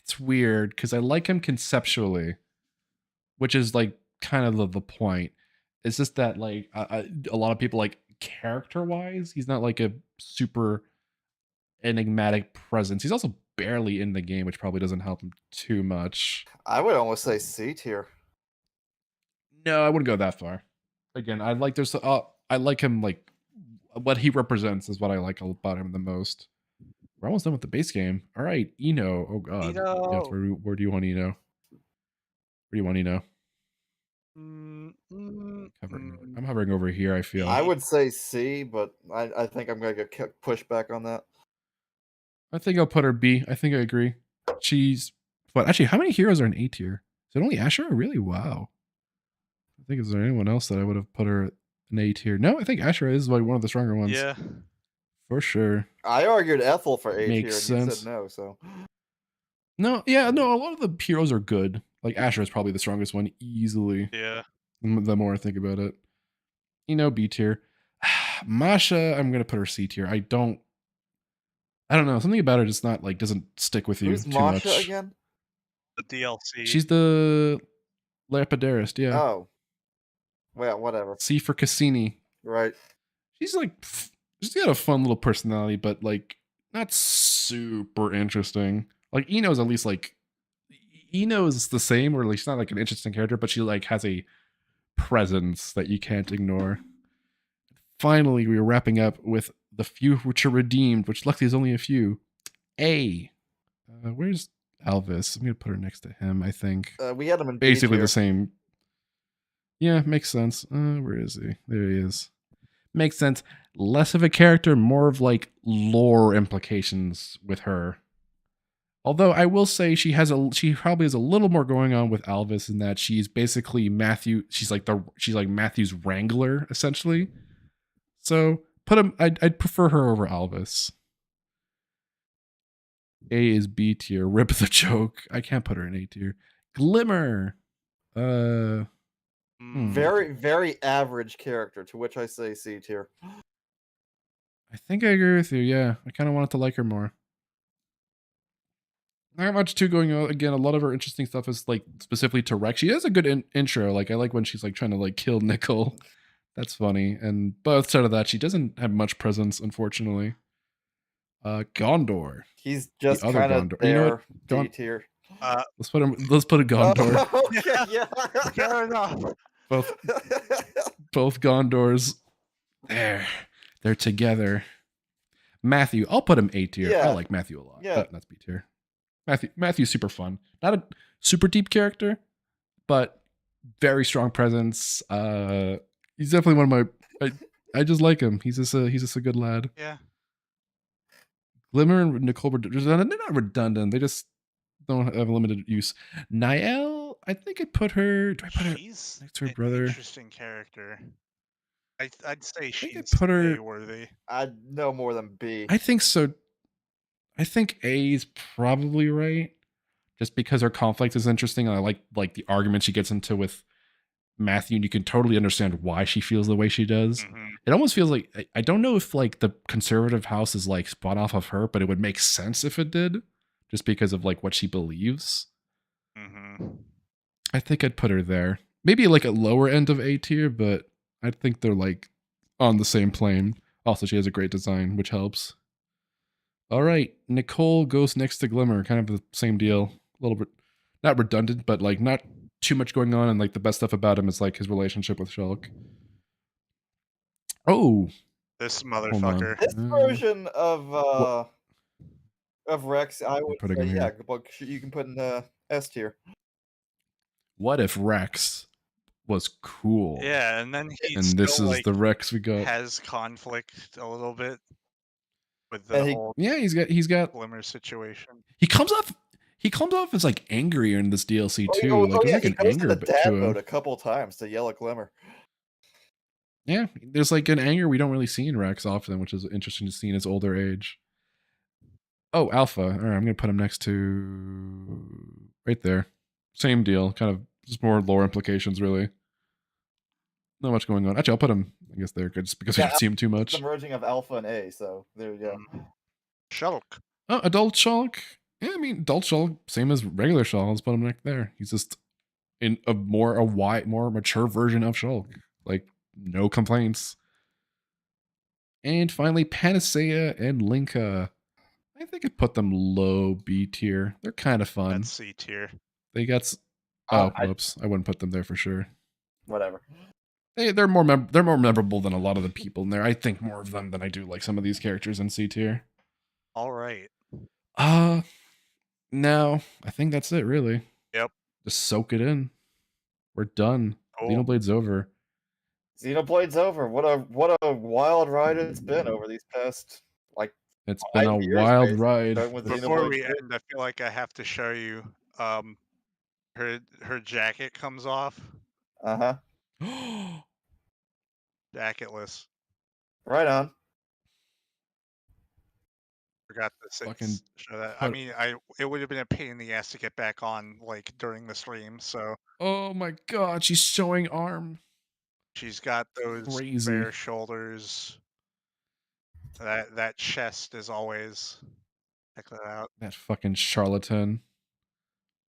Speaker 1: It's weird because I like him conceptually, which is like kind of the point. It's just that like a lot of people like character-wise, he's not like a super enigmatic presence. He's also barely in the game, which probably doesn't help him too much.
Speaker 2: I would almost say C tier.
Speaker 1: No, I wouldn't go that far. Again, I like him, like what he represents is what I like about him the most. We're almost done with the base game. All right, Eno. Oh god.
Speaker 2: Eno.
Speaker 1: Yes, where do you want Eno? Where do you want Eno? I'm hovering over here, I feel.
Speaker 2: I would say C, but I think I'm gonna get pushed back on that.
Speaker 1: I think I'll put her B. I think I agree. She's what? Actually, how many heroes are in A tier? Is it only Asher? Really? Wow. I think is there anyone else that I would have put her in A tier? No, I think Asher is like one of the stronger ones.
Speaker 3: Yeah.
Speaker 1: For sure.
Speaker 2: I argued Ethel for A tier, and you
Speaker 1: sense.
Speaker 2: said no, so.
Speaker 1: No, yeah, no, a lot of the heroes are good. Like Asher is probably the strongest one, easily.
Speaker 3: Yeah.
Speaker 1: The more I think about it. B tier. Masha, I'm gonna put her C tier. I don't know. Something about her just not like doesn't stick with you
Speaker 2: Who's
Speaker 1: too
Speaker 2: Masha
Speaker 1: much.
Speaker 2: again?
Speaker 3: The DLC.
Speaker 1: She's the Lapidarist, yeah.
Speaker 2: Oh. Well, whatever.
Speaker 1: C for Cassini.
Speaker 2: Right.
Speaker 1: She's like, she's got a fun little personality, but like not super interesting. Like Eno's at least like, Eno's the same, or at least not like an interesting character, but she like has a presence that you can't ignore. Finally, we are wrapping up with the few which are redeemed, which luckily is only a few. A. Where's Elvis? I'm gonna put her next to him. I think
Speaker 2: we had him in
Speaker 1: basically the same. Yeah, makes sense. Where is he? There he is. Makes sense. Less of a character, more of like lore implications with her. Although I will say she probably has a little more going on with Alvis in that she's basically Matthew. She's like Matthew's wrangler essentially. So put him. I'd prefer her over Alvis. A is B tier. Rip the joke. I can't put her in A tier. Glimmer.
Speaker 2: Very, very average character, to which I say C tier.
Speaker 1: I think I agree with you. Yeah, I kind of wanted to like her more. Not much too going on. Again, a lot of her interesting stuff is like specifically to Rex. She has a good intro. Like I like when she's like trying to like kill Nickel. That's funny. And outside of that, she doesn't have much presence, unfortunately. Gondor.
Speaker 2: He's just kind of there. You know D tier.
Speaker 1: Let's put a Gondor.
Speaker 2: Okay, yeah.
Speaker 3: Fair enough.
Speaker 1: Both Gondors. They're together. Matthew, I'll put him A tier.
Speaker 2: Yeah.
Speaker 1: I like Matthew a lot.
Speaker 2: Yeah.
Speaker 1: That's B tier. Matthew's super fun. Not a super deep character, but very strong presence. He's definitely one of my. I just like him. He's just a good lad.
Speaker 3: Yeah.
Speaker 1: Glimmer and Nicole, they're not redundant. They just don't have limited use. Niall, I think I put her. Do I put her next to her brother?
Speaker 3: Interesting character. I'd say she's
Speaker 1: put her
Speaker 3: A-worthy.
Speaker 2: I'd no more than B.
Speaker 1: I think so. I think A is probably right, just because her conflict is interesting, and I like the argument she gets into with Matthew, and you can totally understand why she feels the way she does.
Speaker 3: Mm-hmm.
Speaker 1: It almost feels like I don't know if like the conservative house is like spun off of her, but it would make sense if it did, just because of like what she believes.
Speaker 3: Mm-hmm.
Speaker 1: I think I'd put her there. Maybe like a lower end of A tier, but I think they're like on the same plane. Also, she has a great design, which helps. All right, Nicole goes next to Glimmer. Kind of the same deal. A little bit, not redundant, but like not too much going on. And like the best stuff about him is like his relationship with Shulk. Oh,
Speaker 3: this motherfucker.
Speaker 2: This version of Rex, I would say, yeah, you can put in S tier.
Speaker 1: What if Rex was cool?
Speaker 3: Yeah, and then
Speaker 1: this is the Rex we got.
Speaker 3: Has conflict a little bit with the whole
Speaker 1: he's got
Speaker 3: Glimmer situation.
Speaker 1: He comes off as like angrier in this DLC too.
Speaker 2: There's
Speaker 1: like an anger
Speaker 2: to the dad
Speaker 1: to him.
Speaker 2: mode a couple times to yell at Glimmer.
Speaker 1: Yeah, there's like an anger we don't really see in Rex often, which is interesting to see in his older age. Oh, Alpha. All right, I'm gonna put him next to right there. Same deal, kind of just more lore implications, really. Not much going on. Actually, I'll put him, I guess, there just because we don't see him too much.
Speaker 2: The merging of Alpha and A, so there you go.
Speaker 3: Shulk.
Speaker 1: Oh, adult Shulk. Yeah, I mean, adult Shulk, same as regular Shulk. Let's put him right there. He's just in a more mature version of Shulk. Like, no complaints. And finally, Panacea and Linka. I think I put them low B tier. They're kind of fun.
Speaker 3: That's C tier.
Speaker 1: They got. Whoops! I wouldn't put them there for sure.
Speaker 2: Whatever.
Speaker 1: They're more memorable than a lot of the people in there. I think more of them than I do like some of these characters in C tier.
Speaker 3: All right.
Speaker 1: No, I think that's it. Really.
Speaker 3: Yep.
Speaker 1: Just soak it in. We're done.
Speaker 3: Cool.
Speaker 1: Xenoblade's over.
Speaker 2: Xenoblade's over. What a wild ride it's been over these past
Speaker 1: It's been a wild ride.
Speaker 3: Before we end, I feel like I have to show you. Her jacket comes off. Jacketless.
Speaker 2: Right on.
Speaker 3: Forgot to show that. I mean, it would have been a pain in the ass to get back on like during the stream. So.
Speaker 1: Oh my god, she's showing arm.
Speaker 3: She's got those bare shoulders. That chest is always. Check that out.
Speaker 1: That fucking charlatan.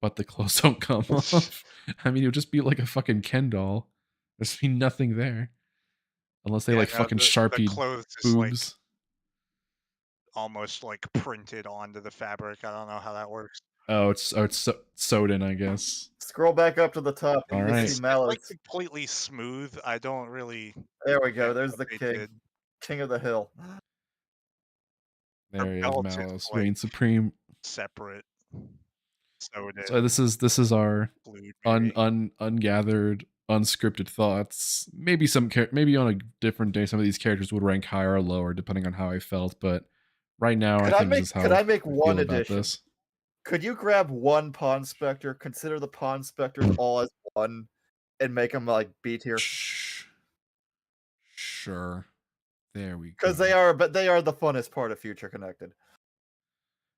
Speaker 1: But the clothes don't come off. I mean, it would just be like a fucking Ken doll. There's been nothing there. Unless they like
Speaker 3: no,
Speaker 1: fucking
Speaker 3: the
Speaker 1: Sharpie
Speaker 3: clothes is like
Speaker 1: boobs.
Speaker 3: almost like printed onto the fabric. I don't know how that works.
Speaker 1: Oh, it's sewed in, I guess.
Speaker 2: Scroll back up to the top and
Speaker 1: All
Speaker 2: you
Speaker 1: right.
Speaker 2: see
Speaker 3: It's
Speaker 2: Mallows.
Speaker 3: like completely smooth. I don't really.
Speaker 2: There we go.
Speaker 3: get
Speaker 2: There's
Speaker 3: what
Speaker 2: the
Speaker 3: they
Speaker 2: king.
Speaker 3: did.
Speaker 2: King of the hill.
Speaker 1: There he is,
Speaker 3: belt is,
Speaker 1: Mallows,
Speaker 3: like,
Speaker 1: reign supreme.
Speaker 3: Separate.
Speaker 1: So this is our
Speaker 3: glued, maybe.
Speaker 1: ungathered, unscripted thoughts. Maybe maybe on a different day, some of these characters would rank higher or lower depending on how I felt. But right now, I think this is how
Speaker 2: could I make
Speaker 1: I
Speaker 2: one
Speaker 1: feel about
Speaker 2: addition?
Speaker 1: this.
Speaker 2: Could you grab one Pawn Spectre, consider the Pawn Spectres all as one, and make them like B tier?
Speaker 1: Sure. There we go.
Speaker 2: Because they are the funnest part of Future Connected.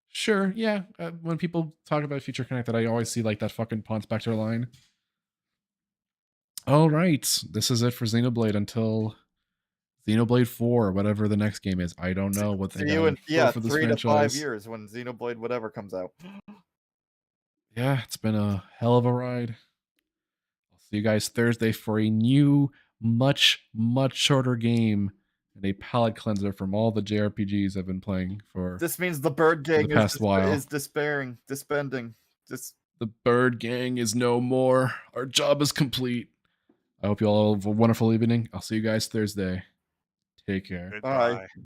Speaker 1: Sure, yeah. When people talk about Future Connected, I always see like that fucking Pawn Spectre line. All right, this is it for Xenoblade until Xenoblade 4, whatever the next game is. I don't know what they got in store for this
Speaker 2: 3 to 5
Speaker 1: franchise.
Speaker 2: years when Xenoblade whatever comes out.
Speaker 1: Yeah, it's been a hell of a ride. I'll see you guys Thursday for a new, much shorter game and a palate cleanser from all the JRPGs I've been playing for.
Speaker 2: This means the Bird Gang is dispending.
Speaker 1: The Bird Gang is no more. Our job is complete. I hope you all have a wonderful evening. I'll see you guys Thursday. Take care.
Speaker 3: Goodbye.